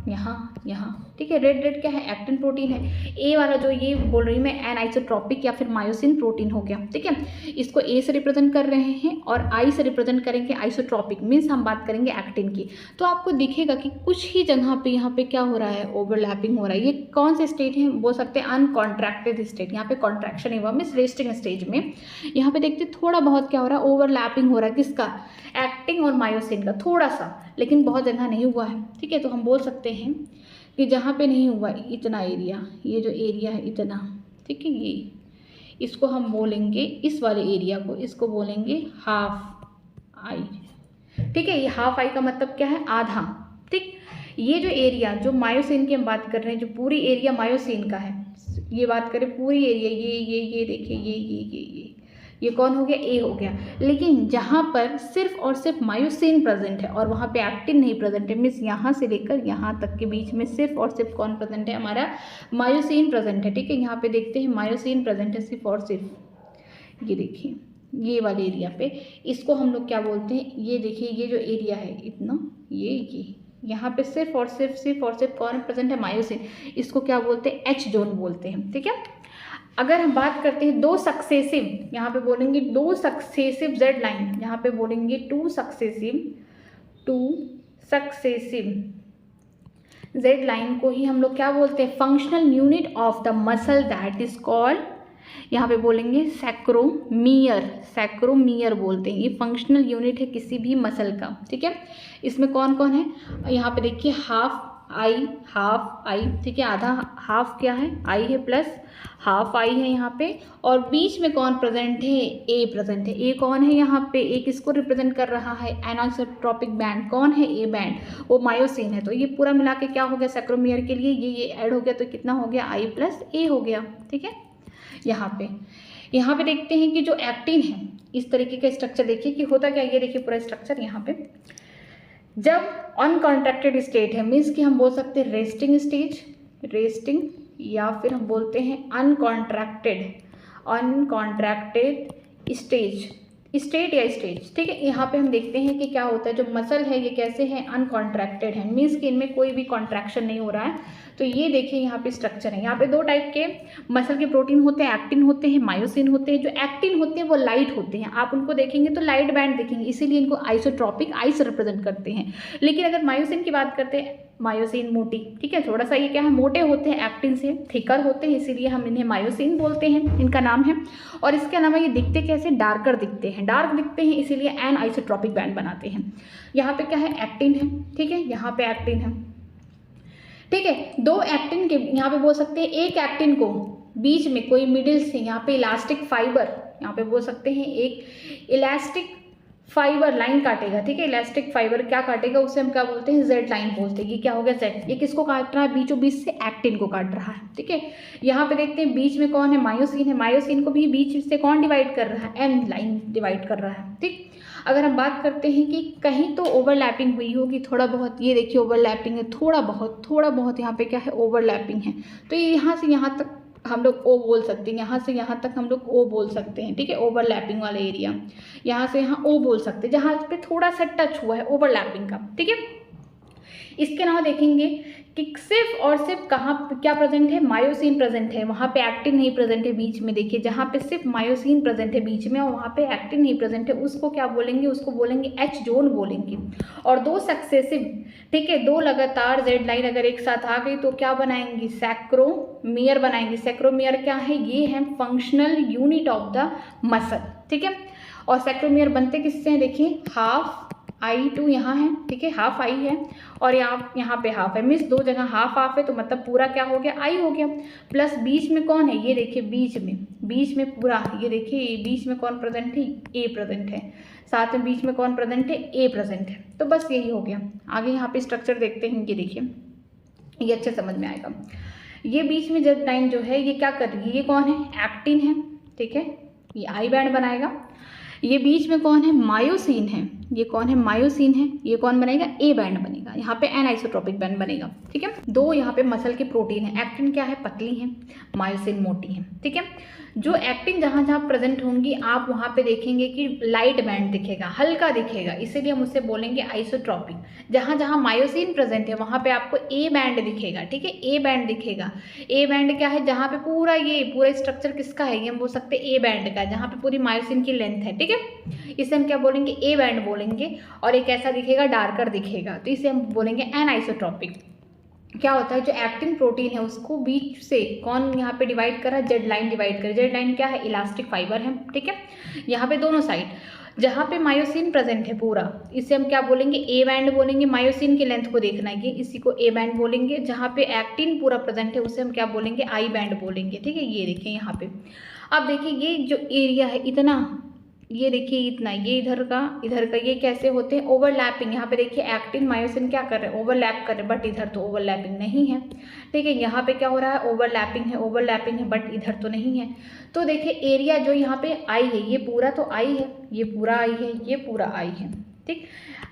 ठीक है। रेड रेड क्या है, एक्टिन प्रोटीन है। ए वाला जो ये बोल रही हूँ मैं, एन आइसोट्रॉपिक या फिर मायोसिन प्रोटीन हो गया, ठीक है। इसको ए से रिप्रेजेंट कर रहे हैं और आई से रिप्रेजेंट करेंगे आइसोट्रॉपिक, मीन्स हम बात करेंगे एक्टिन की। तो आपको दिखेगा कि कुछ ही जगह पे यहाँ पे क्या हो रहा है, ओवरलैपिंग हो रहा है। ये कौन से स्टेट है, बोल सकते हैं अनकॉन्ट्रैक्टेड स्टेट, यहाँ पे कॉन्ट्रैक्शन नहीं हुआ, मीन्स रेस्टिंग स्टेज में। यहाँ पे देखते थोड़ा बहुत क्या हो रहा है, ओवरलैपिंग हो रहा है, किसका, एक्टिन और मायोसिन का, थोड़ा सा, लेकिन बहुत जगह नहीं हुआ है, ठीक है। तो हम बोल सकते हैं कि जहाँ पे नहीं हुआ इतना एरिया, ये जो एरिया है इतना, ठीक है, ये इसको हम बोलेंगे, इस वाले एरिया को इसको बोलेंगे हाफ आई, ठीक है। ये हाफ आई का मतलब क्या है, आधा, ठीक। ये जो एरिया जो मायोसिन की हम बात कर रहे हैं, जो पूरी एरिया मायोसिन का है, ये बात करें पूरी एरिया, ये देखिए, ये कौन हो गया, ए हो गया। लेकिन जहाँ पर सिर्फ और सिर्फ मायोसिन प्रेजेंट है और वहाँ पे एक्टिन नहीं प्रेजेंट है, मीन्स यहाँ से लेकर यहाँ तक के बीच में सिर्फ और सिर्फ कौन प्रेजेंट है, हमारा मायोसिन प्रेजेंट है, ठीक है। यहाँ पे देखते हैं मायोसिन प्रेजेंट है सिर्फ और सिर्फ, ये देखिए ये वाले एरिया पे, इसको हम लोग क्या बोलते हैं, ये देखिए ये जो एरिया है इतना, ये यहाँ पे सिर्फ और सिर्फ कौन प्रेजेंट है, मायोसिन, इसको क्या बोलते हैं, एच जोन बोलते हैं, ठीक है। अगर हम बात करते हैं दो सक्सेसिव, यहाँ पे बोलेंगे दो सक्सेसिव जेड लाइन, यहाँ पे बोलेंगे टू सक्सेसिव जेड लाइन को ही हम लोग क्या बोलते हैं, functional unit of the muscle that is called, यहाँ पे बोलेंगे सैक्रोमियर बोलते हैं। ये फंक्शनल यूनिट है किसी भी मसल का, ठीक है। इसमें कौन कौन है, यहाँ पे देखिए हाफ आई, ठीक है, आधा हाफ क्या है, आई है प्लस हाफ आई है यहाँ पे, और बीच में कौन प्रेजेंट है, ए प्रेजेंट है। ए कौन है यहाँ पे, ए किसको रिप्रेजेंट कर रहा है, एनोट्रोपिक बैंड, कौन है, ए बैंड, वो मायोसिन है। तो ये पूरा मिला के क्या हो गया, सैक्रोमियर के लिए ये ऐड हो गया, तो कितना हो गया, आई प्लस ए हो गया, ठीक है। यहाँ पे देखते हैं कि जो एक्टिन है, इस तरीके का स्ट्रक्चर देखिए कि होता क्या, ये देखिए पूरा स्ट्रक्चर यहाँ पे, जब अनकॉन्ट्रैक्टेड स्टेट है, मीन्स कि हम बोल सकते हैं रेस्टिंग या फिर हम बोलते हैं अनकॉन्ट्रैक्टेड स्टेज, ठीक है। यहाँ पे हम देखते हैं कि क्या होता है, जो मसल है ये कैसे है, अनकॉन्ट्रैक्टेड है, मीन्स कि इनमें कोई भी कॉन्ट्रैक्शन नहीं हो रहा है। तो ये देखिए यहाँ पे स्ट्रक्चर है, यहाँ पे दो टाइप के मसल के प्रोटीन होते हैं, एक्टिन होते हैं, मायोसिन होते हैं। जो एक्टिन होते हैं वो लाइट होते हैं, आप उनको देखेंगे तो लाइट बैंड देखेंगे, इसीलिए इनको आइसोट्रॉपिक आइस रिप्रेजेंट करते हैं। लेकिन अगर मायोसिन की बात करते हैं, मायोसिन मोटी, ठीक है, थोड़ा सा ये क्या है, मोटे होते हैं, एक्टिन से थिकर होते हैं, इसीलिए हम इन्हें मायोसिन बोलते हैं, इनका नाम है। और इसके अलावा ये दिखते कैसे, डार्क दिखते हैं, इसीलिए एन आइसोट्रॉपिक बैंड बनाते हैं। यहाँ पे क्या है, एक्टिन है, ठीक है, यहाँ पे एक्टिन है, ठीक है। दो एक्टिन के यहाँ पे बोल सकते हैं, एक एक्टिन को बीच में कोई मिडिल से यहाँ पे इलास्टिक फाइबर, यहाँ पे बोल सकते हैं एक इलास्टिक फाइबर लाइन काटेगा, ठीक है। इलास्टिक फाइबर क्या काटेगा, उसे हम क्या बोलते हैं, जेड लाइन बोलते हैं। ये क्या हो गया, जेड, ये किसको काट रहा है, बीचों बीच से एक्टिन को काट रहा है, ठीक है। यहाँ पे देखते हैं बीच में कौन है, मायोसिन है, मायोसिन को भी बीच से कौन डिवाइड कर रहा है, एन लाइन डिवाइड कर रहा है, ठीक। अगर हम बात करते हैं कि कहीं तो ओवरलैपिंग हुई होगी थोड़ा बहुत, ये देखिए ओवरलैपिंग है, थोड़ा बहुत यहाँ पे क्या है, ओवरलैपिंग है। तो ये यहाँ से यहाँ तक हम लोग ओ बोल सकते हैं, यहाँ से यहाँ तक हम लोग ओ बोल सकते हैं, ठीक है, ओवरलैपिंग वाला एरिया, यहाँ से यहाँ ओ बोल सकते हैं, जहाँ पे थोड़ा सा टच हुआ है ओवरलैपिंग का, ठीक है। इसके अलावा देखेंगे कि सिर्फ और सिर्फ कहाँ क्या प्रेजेंट है, मायोसिन प्रेजेंट है, वहाँ पे एक्टिन नहीं प्रेजेंट है बीच में। देखिए जहाँ पे सिर्फ मायोसिन प्रेजेंट है बीच में और वहाँ पे एक्टिन नहीं प्रेजेंट है, उसको क्या बोलेंगे, उसको बोलेंगे एच जोन बोलेंगे। और दो सक्सेसिव, ठीक है, दो लगातार जेड लाइन अगर एक साथ आ गई तो क्या बनाएंगी, सैक्रोमियर बनाएंगे। सैक्रोमियर क्या है, ये है functional unit of the muscle, ठीक है। और सैक्रोमियर बनते किससे हैं, देखिए हाफ I2 यहाँ है, ठीक है, हाफ आई है और यहाँ पे हाफ है, मीन्स दो जगह हाफ हाफ है तो मतलब पूरा क्या हो गया, आई हो गया। प्लस बीच में कौन है, ये देखिए बीच में पूरा, ये देखिए बीच में कौन प्रेजेंट है, ए प्रेजेंट है, साथ में बीच में कौन प्रेजेंट है, ए प्रेजेंट है। तो बस यही हो गया। आगे यहाँ पे स्ट्रक्चर देखते हैं, ये देखिए ये अच्छे समझ में आएगा। ये बीच में जेड लाइन जो है ये क्या कर रही है, ये कौन है, एक्टिन है, ठीक है, ये आई बैंड बनाएगा। ये बीच में कौन है, मायोसिन है, ये कौन है, मायोसिन है, ये कौन बनेगा, ए बैंड बनेगा, यहाँ पे एन आइसोट्रोपिक बैंड बनेगा, ठीक है। दो यहाँ पे मसल के प्रोटीन है, एक्टिन क्या है, पतली है, मायोसिन मोटी है, ठीक है। जो एक्टिन जहाँ जहाँ प्रेजेंट होंगी आप वहाँ पे देखेंगे कि लाइट बैंड दिखेगा, हल्का दिखेगा, इसीलिए हम उससे बोलेंगे आइसोट्रोपिक। जहाँ जहाँ मायोसिन प्रेजेंट है वहाँ पे आपको ए बैंड दिखेगा, ठीक है, ए बैंड दिखेगा। ए बैंड क्या है, जहाँ पे पूरा स्ट्रक्चर किसका है, ये हम बोल सकते हैं ए बैंड का, जहाँ पे पूरी मायोसिन की लेंथ है, ठीक है, इसे हम क्या बोलेंगे, ए बैंड बोलेंगे। और एक ऐसा दिखेगा, डार्कर दिखेगा, तो इसे हम बोलेंगे एन आइसोट्रोपिक। क्या होता है, जो एक्टिन प्रोटीन है उसको बीच से कौन यहाँ पे डिवाइड करा, जेड लाइन डिवाइड करे। जेड लाइन क्या है, इलास्टिक फाइबर है, ठीक है। यहाँ पे दोनों साइड जहाँ पे मायोसिन प्रेजेंट है पूरा, इसे हम क्या बोलेंगे, ए बैंड बोलेंगे। मायोसिन की लेंथ को देखना है, इसी को ए बैंड बोलेंगे। जहाँ पे एक्टिन पूरा प्रेजेंट है उसे हम क्या बोलेंगे, आई बैंड बोलेंगे, ठीक है। ये देखिए यहाँ पे, अब देखिए ये जो एरिया है इतना, ये देखिए इतना, ये इधर का ये कैसे होते हैं, ओवरलैपिंग। यहाँ पे देखिए एक्टिन मायोसिन क्या कर रहे हैं, ओवरलैप कर रहे हैं, बट इधर तो ओवरलैपिंग नहीं है, ठीक है। यहाँ पे क्या हो रहा है, ओवरलैपिंग है, बट इधर तो नहीं है। तो देखिए एरिया जो यहाँ पे आई है, ये पूरा तो आई है, ये पूरा आई है, ये पूरा आई है, ठीक।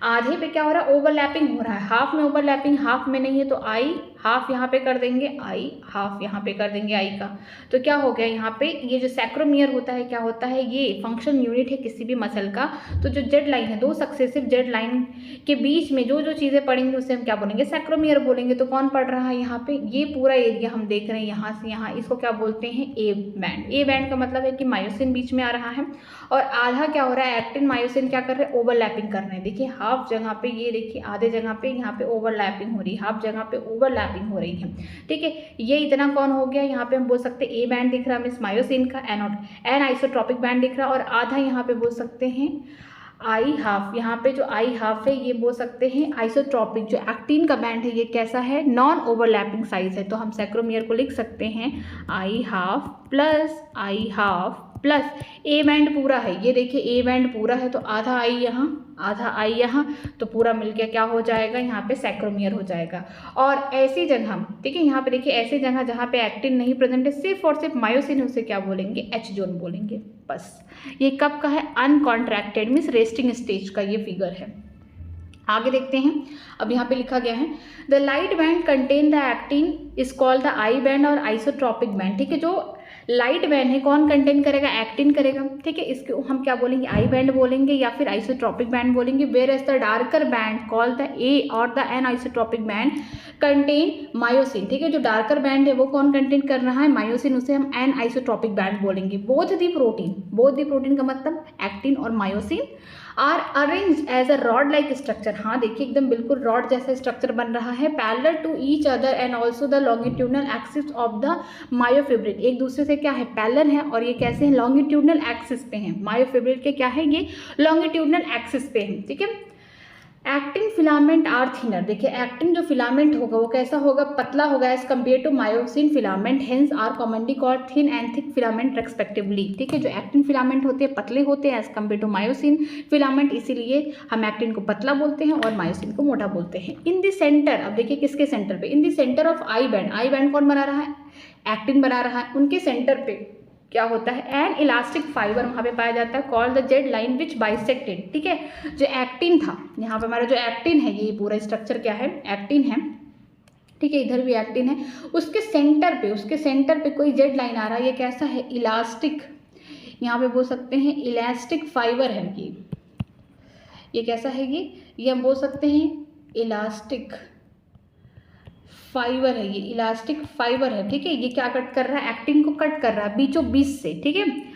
आधे पे क्या हो रहा है, ओवरलैपिंग हो रहा है, हाफ में ओवरलैपिंग, हाफ में नहीं है, तो आई हाफ यहाँ पे कर देंगे, आई हाफ यहाँ पे कर देंगे आई का। तो क्या हो गया, यहाँ पे ये जो सैक्रोमियर होता है क्या होता है, ये फंक्शन यूनिट है किसी भी मसल का। तो जो जेड लाइन है, दो सक्सेसिव जेड लाइन के बीच में जो जो चीज़ें पड़ेंगी उसे हम क्या बोलेंगे, सैक्रोमियर बोलेंगे। तो कौन पड़ रहा है यहाँ पे, ये पूरा एरिया हम देख रहे हैं यहाँ से यहाँ, इसको क्या बोलते हैं, ए बैंड। ए बैंड का मतलब है कि मायोसिन बीच में आ रहा है और आधा क्या हो रहा है, एक्टिन मायोसिन क्या कर रहे हैं, ओवरलैपिंग कर रहे हैं। देखिए हाफ जगह पे, ये देखिए आधे जगह पे यहाँ पे ओवरलैपिंग हो रही है, हाफ जगह पे ओवरलैपिंग हो रही है, ठीक है। ये इतना कौन हो गया, यहाँ पे हम बोल सकते हैं ए बैंड दिख रहा है, मीन्स मायोसिन का, एन आइसोट्रोपिक बैंड दिख रहा है। और आधा यहाँ पे बोल सकते हैं आई हाफ, यहाँ पे जो आई हाफ है ये बोल सकते हैं आइसोट्रोपिक। जो एक्टिन का बैंड है ये कैसा है, नॉन ओवरलैपिंग साइज है, तो हम सैक्रोमियर को लिख सकते हैं आई हाफ प्लस ए बैंड पूरा है, ये देखिए ए बैंड पूरा है, तो आधा आई यहाँ, आधा आई यहाँ, तो पूरा मिलके क्या हो जाएगा, यहाँ पे सैक्रोमियर हो जाएगा। और ऐसी जगह, ठीक है, यहाँ पे देखिए ऐसी जगह जहाँ पे एक्टिन नहीं प्रेजेंट है, सिर्फ और सिर्फ मायोसिन है, उसे क्या बोलेंगे, एच जोन बोलेंगे। बस ये कब का है, अनकॉन्ट्रैक्टेड मीन्स रेस्टिंग स्टेज का ये फिगर है। आगे देखते हैं, अब यहाँ पे लिखा गया है the light band contain the actin is called the I band और आइसोट्रोपिक बैंड, ठीक है। जो लाइट बैंड है कौन कंटेन करेगा, एक्टिन करेगा, ठीक है। इसको हम क्या बोलेंगे, आई बैंड बोलेंगे या फिर आइसोट्रोपिक बैंड बोलेंगे। Whereas the darker band called the A और the N isotropic band contain myosin, ठीक है। जो डार्कर बैंड है वो कौन कंटेन कर रहा है, मायोसिन, उसे हम एन आइसोट्रोपिक बैंड बोलेंगे। बोथ दी प्रोटीन का मतलब एक्टिन और myosin are arranged as a rod like structure. हाँ देखिए एकदम बिल्कुल रॉड जैसा स्ट्रक्चर बन रहा है, parallel to each other and also the longitudinal axis of the myofibril. एक दूसरे से क्या है, पैरेलल है और ये कैसे हैं, लॉन्गिट्यूडनल एक्सिस पे हैं। मायोफिब्रिल के क्या है, ये लॉन्गिट्यूडनल एक्सिस पे हैं, ठीक है। एक्टिन फिलामेंट आर थिनर, देखिए एक्टिन जो फिलामेंट होगा वो कैसा होगा, पतला होगा as compared to myosin filament, hence are commonly called thin and thick filament respectively, ठीक है। जो एक्टिन फिलामेंट होते हैं पतले होते हैं as compared to myosin filament, इसीलिए हम एक्टिन को पतला बोलते हैं और मायोसिन को मोटा बोलते हैं। इन द सेंटर, अब देखिए किसके सेंटर पे, in the centre of I band कौन बना रहा है, एक्टिन बना रहा है। उनके सेंटर पे क्या होता है, एन इलास्टिक फाइबर वहाँ पे पाया जाता है called the Z line which bisected, ठीक है। जो एक्टिन था, यहाँ पे हमारा जो एक्टिन है, ये पूरा स्ट्रक्चर क्या है, एक्टिन है, ठीक है, इधर भी एक्टिन है। उसके सेंटर पे कोई जेड लाइन आ रहा है, ये कैसा है, इलास्टिक, यहाँ पे बोल सकते हैं इलास्टिक फाइबर है ये कैसा है, ये हम बोल सकते हैं इलास्टिक फाइबर है, ये इलास्टिक फाइबर है, ठीक है। ये क्या कट कर रहा है, एक्टिन को कट कर रहा है बीचों बीच से, ठीक है।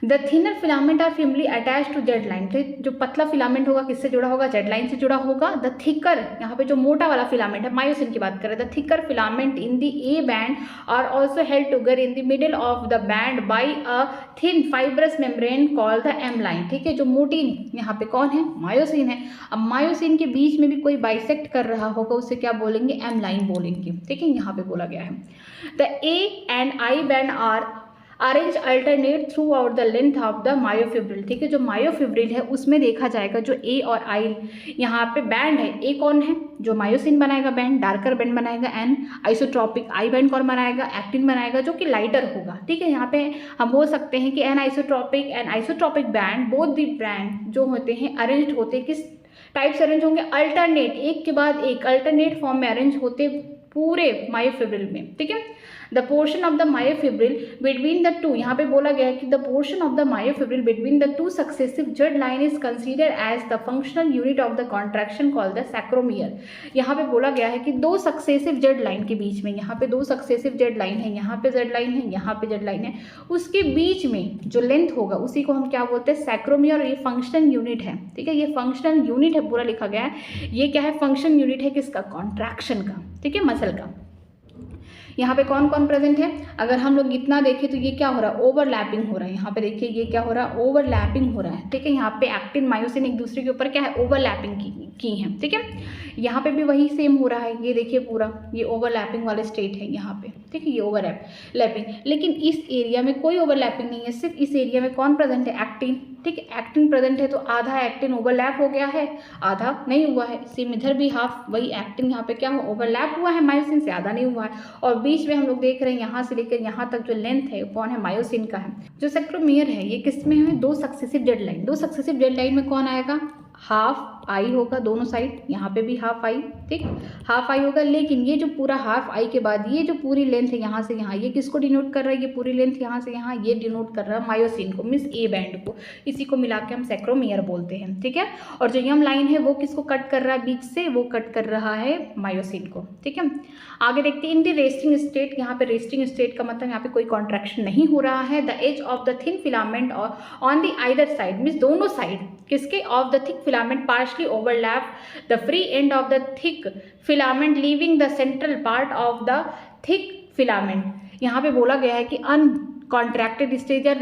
The thinner filament are firmly attach to Z line, तो जो पतला फिलामेंट होगा किससे जुड़ा होगा, जेड लाइन से जुड़ा होगा। द थिकर, यहाँ पे जो मोटा वाला फिलामेंट है, मायोसिन की बात करें, the thicker filament in the A band are also held together in the middle of the band by a thin fibrous membrane called the M line, ठीक है। जो मोटी यहाँ पे कौन है, मायोसिन है। अब मायोसिन के बीच में भी कोई बाइसेक्ट कर रहा होगा, उसे क्या बोलेंगे, एम लाइन बोलेंगे, ठीक है। यहाँ पे बोला गया है the A and I band are arrange alternate throughout the length of the myofibril, ठीक है। जो मायोफिब्रिल है उसमें देखा जाएगा जो ए और आई यहाँ पे बैंड है, ए कौन है, जो मायोसिन बनाएगा बैंड, डार्कर बैंड बनाएगा, एंड आइसोट्रॉपिक आई बैंड कौन बनाएगा, एक्टिन बनाएगा, जो कि लाइटर होगा, ठीक है। यहाँ पे हम बोल सकते हैं कि an isotropic band, both the band जो होते हैं अरेंज होते किस टाइप से अरेंज होंगे, अल्टरनेट, एक के बाद एक अल्टरनेट फॉर्म में अरेंज होते पूरे मायोफिब्रिल में, ठीक है। The portion of the myofibril between the two, यहाँ पे बोला गया है कि the portion of the myofibril between the two successive Z line is consider as the functional unit of the contraction called the sarcomere. यहाँ पे बोला गया है कि दो सक्सेसिव जेड लाइन के बीच में, यहाँ पे दो सक्सेसिव जेड लाइन है, यहाँ पे जेड लाइन है, यहाँ पे जेड लाइन है, उसके बीच में जो लेंथ होगा उसी को हम क्या बोलते हैं, सैक्रोमियर। ये फंक्शनल यूनिट है, ठीक है। ये फंक्शनल यूनिट है, पूरा लिखा गया है। ये क्या है, फंक्शन यूनिट है किसका, कॉन्ट्रैक्शन का, ठीक है, मसल का। यहाँ पे कौन कौन प्रेजेंट है, अगर हम लोग इतना देखें तो ये क्या हो रहा है, ओवरलैपिंग हो रहा है। यहाँ पे देखिए ये क्या हो रहा है, ओवरलैपिंग हो रहा है, ठीक है। यहाँ पे एक्टिन मायोसिन एक दूसरे के ऊपर क्या है, ओवरलैपिंग की है, ठीक है। यहाँ पे भी वही सेम हो रहा है, ये देखिए पूरा ये ओवरलैपिंग वाले स्टेट है यहाँ पे, ठीक है। ये ओवरलैपिंग, लेकिन इस एरिया में कोई ओवरलैपिंग नहीं है, सिर्फ इस एरिया में कौन प्रेजेंट है, एक्टिन, ठीक है। एक्टिन प्रेजेंट है तो आधा एक्टिन ओवरलैप हो गया है, आधा नहीं हुआ है। सेम इधर भी हाफ वही एक्टिन यहाँ पे क्या हुआ, ओवरलैप हुआ है मायोसिन से, आधा नहीं हुआ है। और बीच में हम लोग देख रहे हैं यहाँ से लेकर यहाँ तक जो लेंथ है कौन है, मायोसिन का है। जो सेक्रोमियर है ये किस में है, दो सक्सेसिव जेड लाइन, दो सक्सेसिव जेड लाइन में कौन आएगा, हाफ आई होगा दोनों साइड, यहाँ पे भी हाफ आई, ठीक, हाफ आई होगा। लेकिन ये जो पूरा हाफ आई के बाद ये जो पूरी लेंथ है यहाँ से यहाँ, ये किसको डिनोट कर रहा है, ये पूरी लेंथ यहाँ से यहाँ, ये डिनोट कर रहा है मायोसिन को, मीन्स ए बैंड को। इसी को मिला के हम सेक्रोमियर बोलते हैं, ठीक है। और जो यम लाइन है वो किसको कट कर रहा है बीच से, वो कट कर रहा है मायोसिन को, ठीक है। आगे देखते हैं इन द रेस्टिंग स्टेट, यहाँ पे रेस्टिंग स्टेट का मतलब यहाँ पे कोई कॉन्ट्रैक्शन नहीं हो रहा है। The edge of the thin filament on the either side, means दोनों साइड किसके, of the thick filament partially overlap the free end of the thick filament leaving the central part of the thick filament. यहाँ पे बोला गया है कि कॉन्ट्रैक्टेड स्टेज या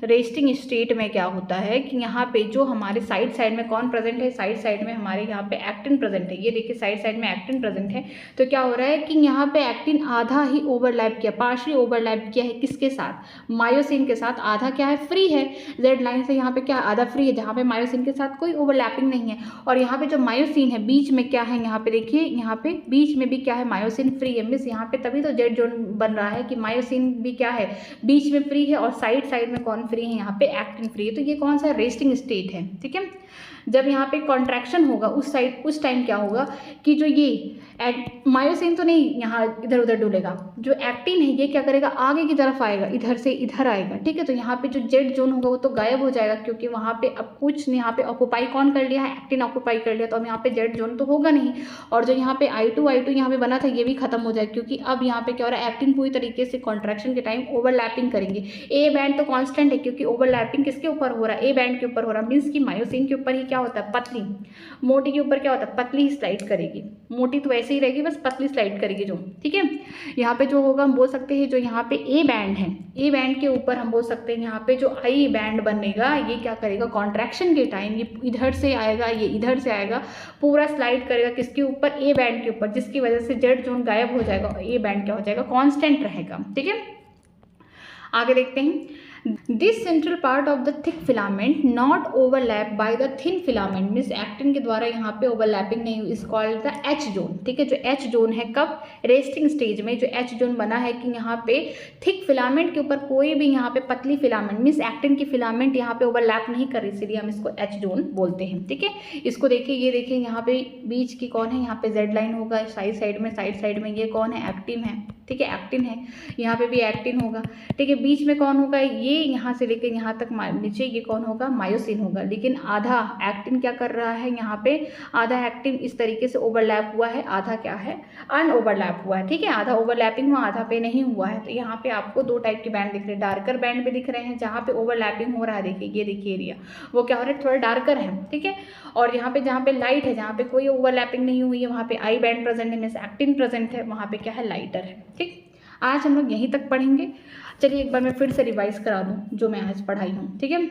रेस्टिंग स्टेट में क्या होता है कि यहाँ पे जो हमारे साइड में कौन प्रेजेंट है, साइड में हमारे यहाँ पे एक्टिन प्रेजेंट है। ये देखिए साइड में एक्टिन प्रेजेंट है, तो क्या हो रहा है कि यहाँ पे एक्टिन आधा ही ओवरलैप किया, पार्शली ओवरलैप किया है किसके साथ, मायोसिन के साथ। आधा क्या है, फ्री है, जेड लाइन से यहाँ पे क्या आधा फ्री है, जहाँ पे मायोसिन के साथ कोई ओवरलैपिंग नहीं है। और यहाँ पे जो मायोसिन है बीच में क्या है, यहाँ पे देखिए यहाँ पे बीच में भी क्या है, मायोसिन फ्री है, मीन्स यहाँ पे तभी तो जेड जोन बन रहा है कि मायोसिन भी क्या है, बीच में फ्री है, और साइड में कौन फ्री है, यहाँ पे एक्टिन फ्री है। तो ये कौन सा रेस्टिंग स्टेट है, ठीक है। जब यहाँ पे कॉन्ट्रैक्शन होगा उस टाइम क्या होगा कि जो ये मायोसिन तो नहीं यहाँ इधर उधर डुलेगा, जो एक्टिन है ये क्या करेगा, आगे की तरफ आएगा, इधर से इधर आएगा, ठीक है। तो यहाँ पे जो जेड जोन होगा वो तो गायब हो जाएगा, क्योंकि वहाँ पे अब कुछ यहाँ पे ऑक्यूपाई कौन कर लिया है, एक्टिन ऑक्यूपाई कर लिया, तो अब यहाँ पे जेड जोन तो होगा नहीं। और जो यहाँ पे I2 यहाँ पे बना था ये भी खत्म हो जाएगा, क्योंकि अब यहाँ पे क्या हो रहा है, एक्टिन पूरी तरीके से कॉन्ट्रैक्शन के टाइम ओवरलैपिंग करेंगे। ए बैंड तो कॉन्स्टेंट है, क्योंकि ओवरलैपिंग किसके ऊपर हो रहा है, ए बैंड के ऊपर हो रहा है, मीन्स की मायोसिन के ऊपर ही क्या होता है, पतली, मोटी के ऊपर क्या होता है, पतली ही स्लाइड करेगी, मोटी तो ऐसे ही रहेगी, बस पतली स्लाइड करेगी जो, ठीक है। यहाँ पे जो होगा हम बोल सकते हैं जो यहाँ पे ए बैंड है, ए बैंड के ऊपर हम बोल सकते हैं यहाँ पे जो आई बैंड बनेगा, ये क्या करेगा, कॉन्ट्रैक्शन के टाइम ये इधर से आएगा, ये इधर से आएगा, पूरा स्लाइड करेगा किसके ऊपर, ए बैंड के ऊपर, जिसकी वजह से जेड जोन गायब हो जाएगा, ए बैंड क्या हो जाएगा, कांस्टेंट रहेगा, ठीक है। आगे देखते हैं, this central part of the thick filament not overlap by the thin filament, means actin के द्वारा यहाँ पे ओवरलैपिंग नहीं हुई, is called the H zone, ठीक है। जो एच जोन है कब, रेस्टिंग स्टेज में जो एच जोन बना है कि यहाँ पे थिक फिलामेंट के ऊपर कोई भी यहाँ पे पतली फिलामेंट, मीन्स एक्टिन की फिलामेंट यहाँ पे ओवरलैप नहीं कर रही, इसीलिए हम इसको एच जोन बोलते हैं, ठीक है। इसको देखिए, ये देखिए यहाँ पे बीच की कौन है, यहाँ पे जेड लाइन होगा साइड में ये कौन है, एक्टिन है, ठीक है, एक्टिन है, यहाँ पे भी एक्टिन होगा, ठीक है। बीच में कौन होगा, ये यहाँ से लेकर यहाँ तक नीचे ये कौन होगा, मायोसिन होगा। लेकिन आधा एक्टिन क्या कर रहा है, यहाँ पे आधा एक्टिन इस तरीके से ओवरलैप हुआ है, आधा क्या है, अनओवरलैप हुआ है, ठीक है। आधा ओवरलैपिंग हुआ, आधा पे नहीं हुआ है। तो यहाँ पे आपको दो टाइप के बैंड दिख रहे हैं, डार्कर बैंड भी दिख रहे हैं जहाँ पे ओवरलैपिंग हो रहा है, देखिए ये देखिए एरिया वो क्या हो रहा है, थोड़ा डार्कर है, ठीक है। और यहाँ पे जहाँ पे लाइट है, जहाँ पे कोई ओवरलैपिंग नहीं हुई है, वहाँ पे आई बैंड प्रेजेंट है, मीन्स एक्टिन प्रेजेंट है, वहाँ पे क्या है, लाइटर है, ठीक। आज हम लोग यहीं तक पढ़ेंगे। चलिए एक बार मैं फिर से रिवाइज करा दूँ जो मैं आज पढ़ाई हूँ, ठीक है।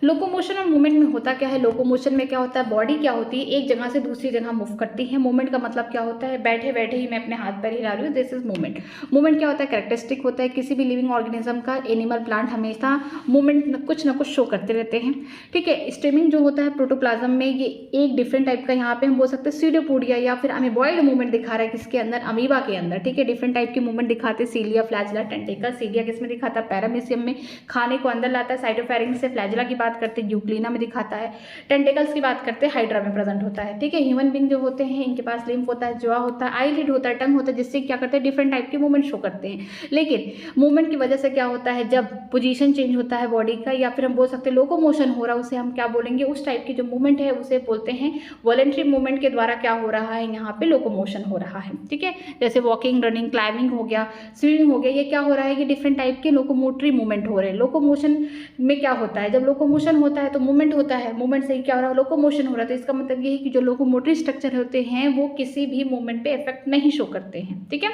लोकोमोशन और मूवमेंट में होता क्या है, लोकोमोशन में क्या होता है, बॉडी क्या होती है, एक जगह से दूसरी जगह मूव करती है। मूवमेंट का मतलब क्या होता है, बैठे बैठे ही मैं अपने हाथ पैर हिला रही हूँ, दिस इज मूवमेंट। मूवमेंट क्या होता है, कैरेक्टरिस्टिक होता है किसी भी लिविंग ऑर्गेनिज्म का, एनिमल प्लांट हमेशा मूवमेंट कुछ ना कुछ शो करते रहते हैं, ठीक है। स्ट्रीमिंग जो होता है प्रोटोप्लाज्म में, ये एक डिफरेंट टाइप का, यहाँ पे हम बोल सकते हैं सीडोपोडिया या फिर अमीबॉइड मूवमेंट दिखा रहा है, किसके अंदर, अमीबा के अंदर, ठीक है। डिफरेंट टाइप की मूवमेंट दिखाते हैं, सीलिया, फ्लैजिला, टेंटिकल। सीलिया किस में दिखाता है, पैरामीशियम में, खाने को अंदर लाता है, साइटोफेरिंक्स से। फ्लैजिला की बात करते हैं, यूक्लिना में दिखाता है। टेंटिकल्स की बात करते हैं, हाइड्रा में प्रेजेंट होता है, ठीक है। ह्यूमन बीइंग जो होते हैं, इनके पास लिम्फ होता है, जवा होता है, आईलिड होता है, टंग होता है, जिससे क्या करते हैं, डिफरेंट टाइप के मूवमेंट शो करते हैं। लेकिन मूवमेंट की वजह से क्या होता है, जब पोजीशन चेंज होता है बॉडी का, या फिर हम बोल सकते हैं लोकोमोशन हो रहा है, उसे हम क्या बोलेंगे, उस टाइप की जो मूवमेंट है उसे बोलते हैं वॉलंटरी मूवमेंट के द्वारा क्या हो रहा है, यहाँ पे लोकोमोशन हो रहा है, ठीक है। जैसे वॉकिंग, रनिंग, क्लाइंबिंग हो गया, स्विमिंग हो गया, ये क्या हो रहा है कि डिफरेंट टाइप के लोकोमोटरी मूवमेंट हो रहे हैं। लोकोमोशन में क्या होता है, जब लोकोमोशन होता है तो मूवमेंट होता है, मूवमेंट से क्या हो रहा है, लोकोमोशन हो रहा है। तो इसका मतलब ये है कि जो लोकोमोटरी स्ट्रक्चर होते हैं वो किसी भी मूवमेंट पे इफेक्ट नहीं शो करते हैं, ठीक है।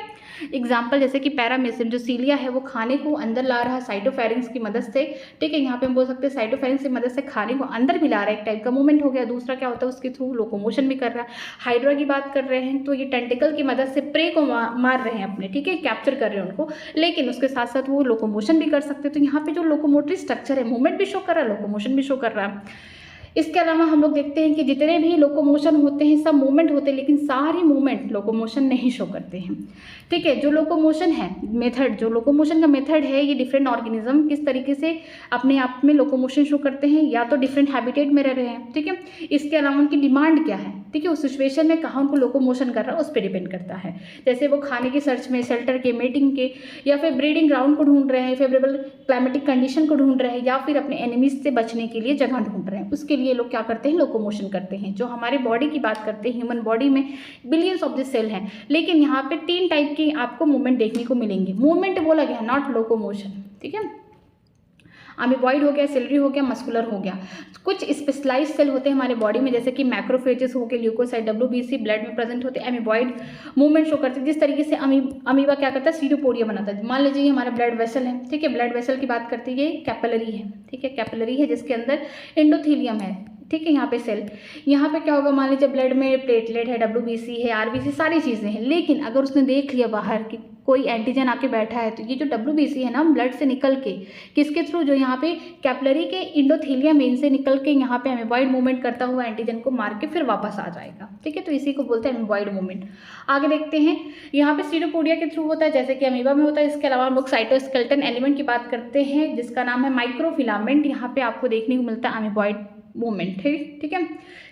एग्जाम्पल जैसे कि पैरामीशियम, जो सीलिया है वो खाने को अंदर ला रहा है साइटोफेरिंक्स की मदद से, ठीक है। यहाँ पे हम बोल सकते हैं साइटोफेरिंक्स की मदद से खाने को अंदर भी ला रहा है, एक टाइप का मूवमेंट हो गया। दूसरा क्या होता है, उसके थ्रू लोकोमोशन भी कर रहा है। हाइड्रा की बात कर रहे हैं तो ये टेंटिकल की मदद से प्रे को मार रहे हैं अपने, ठीक है, कैप्चर कर रहे हैं उनको, लेकिन उसके साथ साथ वो लोकोमोशन भी कर सकते हैं। तो यहाँ पे जो लोकोमोटरी स्ट्रक्चर है, मूवमेंट भी शो कर रहा है, लोकोमोशन भी शो कर रहा है। इसके अलावा हम लोग देखते हैं कि जितने भी लोकोमोशन होते हैं सब मूवमेंट होते हैं, लेकिन सारी मूवमेंट लोकोमोशन नहीं शो करते हैं, ठीक है। जो लोकोमोशन है मेथड, जो लोकोमोशन का मेथड है, ये डिफरेंट ऑर्गेनिज्म किस तरीके से अपने आप में लोकोमोशन शो करते हैं, या तो डिफरेंट हैबिटेट में रह रहे हैं, ठीक है। इसके अलावा उनकी डिमांड क्या है, ठीक है, उस सिचुएशन में कहाँ उनको लोकोमोशन कर रहा है उस पर डिपेंड करता है। जैसे वो खाने की सर्च में, शेल्टर के, मेटिंग के, या फिर ब्रीडिंग ग्राउंड को ढूंढ रहे हैं, फेवरेबल क्लाइमेटिक कंडीशन को ढूंढ रहे हैं, या फिर अपने एनिमीज से बचने के लिए जगह ढूंढ रहे हैं, उसके लिए लोग क्या करते हैं, लोकोमोशन करते हैं। जो हमारे बॉडी की बात करते हैं, ह्यूमन बॉडी में बिलियंस ऑफ द सेल हैं, लेकिन यहाँ पे 3 टाइप की आपको मूवमेंट देखने को मिलेंगे। मूवमेंट बोला गया, नॉट लोकोमोशन, ठीक है। अमीबॉइड हो गया, सिलरी हो गया, मस्कुलर हो गया। कुछ स्पेशलाइज सेल होते हैं हमारे बॉडी में, जैसे कि मैक्रोफेजेस हो गए, ल्यूकोसाइट, WBC ब्लड में प्रेजेंट होते हैं, अमीबॉइड मूवमेंट शो करते हैं। जिस तरीके से अमीबा क्या करता है, सीडोपोडिया बनाता है। मान लीजिए हमारा ब्लड वेसल है, ठीक है, ब्लड वेसल की बात करते हैं, ये कैपिलरी है, ठीक है, कैपिलरी है जिसके अंदर एंडोथेलियम है, ठीक है। यहाँ पे सेल, यहाँ पे क्या होगा, मान लीजिए ब्लड में प्लेटलेट है, WBC है, RBC, सारी चीज़ें हैं, लेकिन अगर उसने देख लिया बाहर कि कोई एंटीजन आके बैठा है, तो ये जो WBC है ना, ब्लड से निकल के किसके थ्रू, जो यहाँ पे कैपिलरी के एंडोथेलियम वेन से निकल के यहाँ पे अमीबॉइड मूवमेंट करता हुआ एंटीजन को मार के फिर वापस आ जाएगा, ठीक है। तो इसी को बोलते हैं अमीबॉइड मूवमेंट। आगे देखते हैं, यहाँ पे सीडोपोडिया के थ्रू होता है, जैसे कि अमीबा में होता है। इसके अलावा हम लोग साइटोस्केलेटन एलिमेंट की बात करते हैं, जिसका नाम है माइक्रोफिलामेंट। यहाँ पे आपको देखने को मिलता है अमीबॉइड मूवमेंट, ठीक है।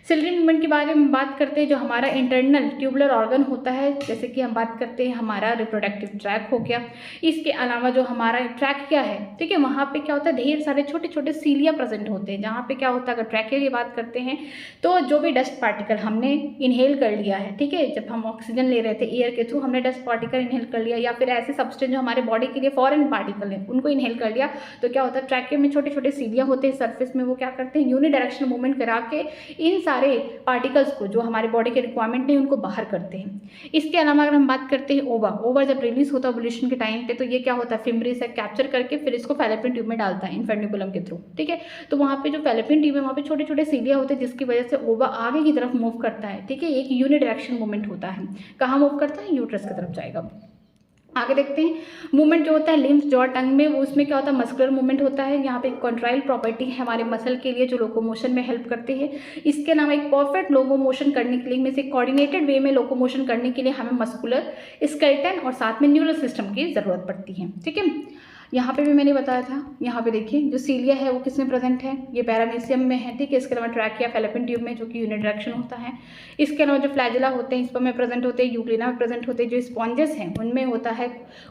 सिलरी मूवमेंट के बारे में बात करते हैं, जो हमारा इंटरनल ट्यूबुलर ऑर्गन होता है, जैसे कि हम बात करते हैं हमारा रिप्रोडक्टिव ट्रैक हो गया। इसके अलावा जो हमारा ट्रैक क्या है, ठीक है, वहाँ पे क्या होता है, ढेर सारे छोटे छोटे सीलिया प्रेजेंट होते हैं, जहाँ पे क्या होता है, अगर ट्रैकिया की बात करते हैं तो जो भी डस्ट पार्टिकल हमने इनहेल कर लिया है, ठीक है, जब हम ऑक्सीजन ले रहे थे एयर के थ्रू, हमने डस्ट पार्टिकल इनहेल कर लिया, या फिर ऐसे सब्सटेंस जो हमारे बॉडी के लिए फॉरेन पार्टिकल है उनको इनहेल कर लिया, तो क्या होता है, ट्रैकिया में छोटे छोटे सीलिया होते हैं सरफेस में, वो क्या करते हैं, यूनिडायरेक्शनल मूवमेंट करा के इन सारे पार्टिकल्स को जो हमारे बॉडी के रिक्वायरमेंट नहीं उनको बाहर करते हैं। इसके अलावा अगर हम बात करते हैं ओवा जब रिलीज होता है ओवुलेशन के टाइम पे, तो ये क्या होता है, फिम्ब्रिस है, कैप्चर करके फिर इसको फैलोपियन ट्यूब में डालता है इन्फेंटिकुलम के थ्रू, ठीक है। तो वहाँ पे जो फैलोपियन ट्यूब है, वहाँ पे छोटे छोटे सीलिया होते हैं, जिसकी वजह से ओवा आगे की तरफ मूव करता है, ठीक है। एक यूनिडायरेक्शन मूवमेंट होता है, कहाँ मूव करता है, यूट्रस की तरफ जाएगा। आगे देखते हैं, मूवमेंट जो होता है लिम्फ, जॉ, टंग में, वो उसमें क्या होता है, मस्कुलर मूवमेंट होता है। यहाँ पे एक कॉन्ट्राइल प्रॉपर्टी है हमारे मसल के लिए, जो लोकोमोशन में हेल्प करती है। इसके अलावा एक परफेक्ट लोकोमोशन करने के लिए, में से कोऑर्डिनेटेड वे में लोकोमोशन करने के लिए हमें मस्कुलर, स्केलेटन और साथ में न्यूरल सिस्टम की जरूरत पड़ती है, ठीक है। यहाँ पे भी मैंने बताया था, यहाँ पे देखिए जो सीलिया है वो किसमें प्रेजेंट है, ये पैरामीशियम में है, ठीक है। इसके अलावा ट्रैकिया फैलोपियन ट्यूब में जो कि यूनिडायरेक्शन होता है। इसके अलावा जो फ्लैजिला होते हैं स्पर्म में प्रेजेंट होते हैं, यूग्लिना में प्रेजेंट होते हैं। जो स्पॉन्जेस हैं उनमें होता है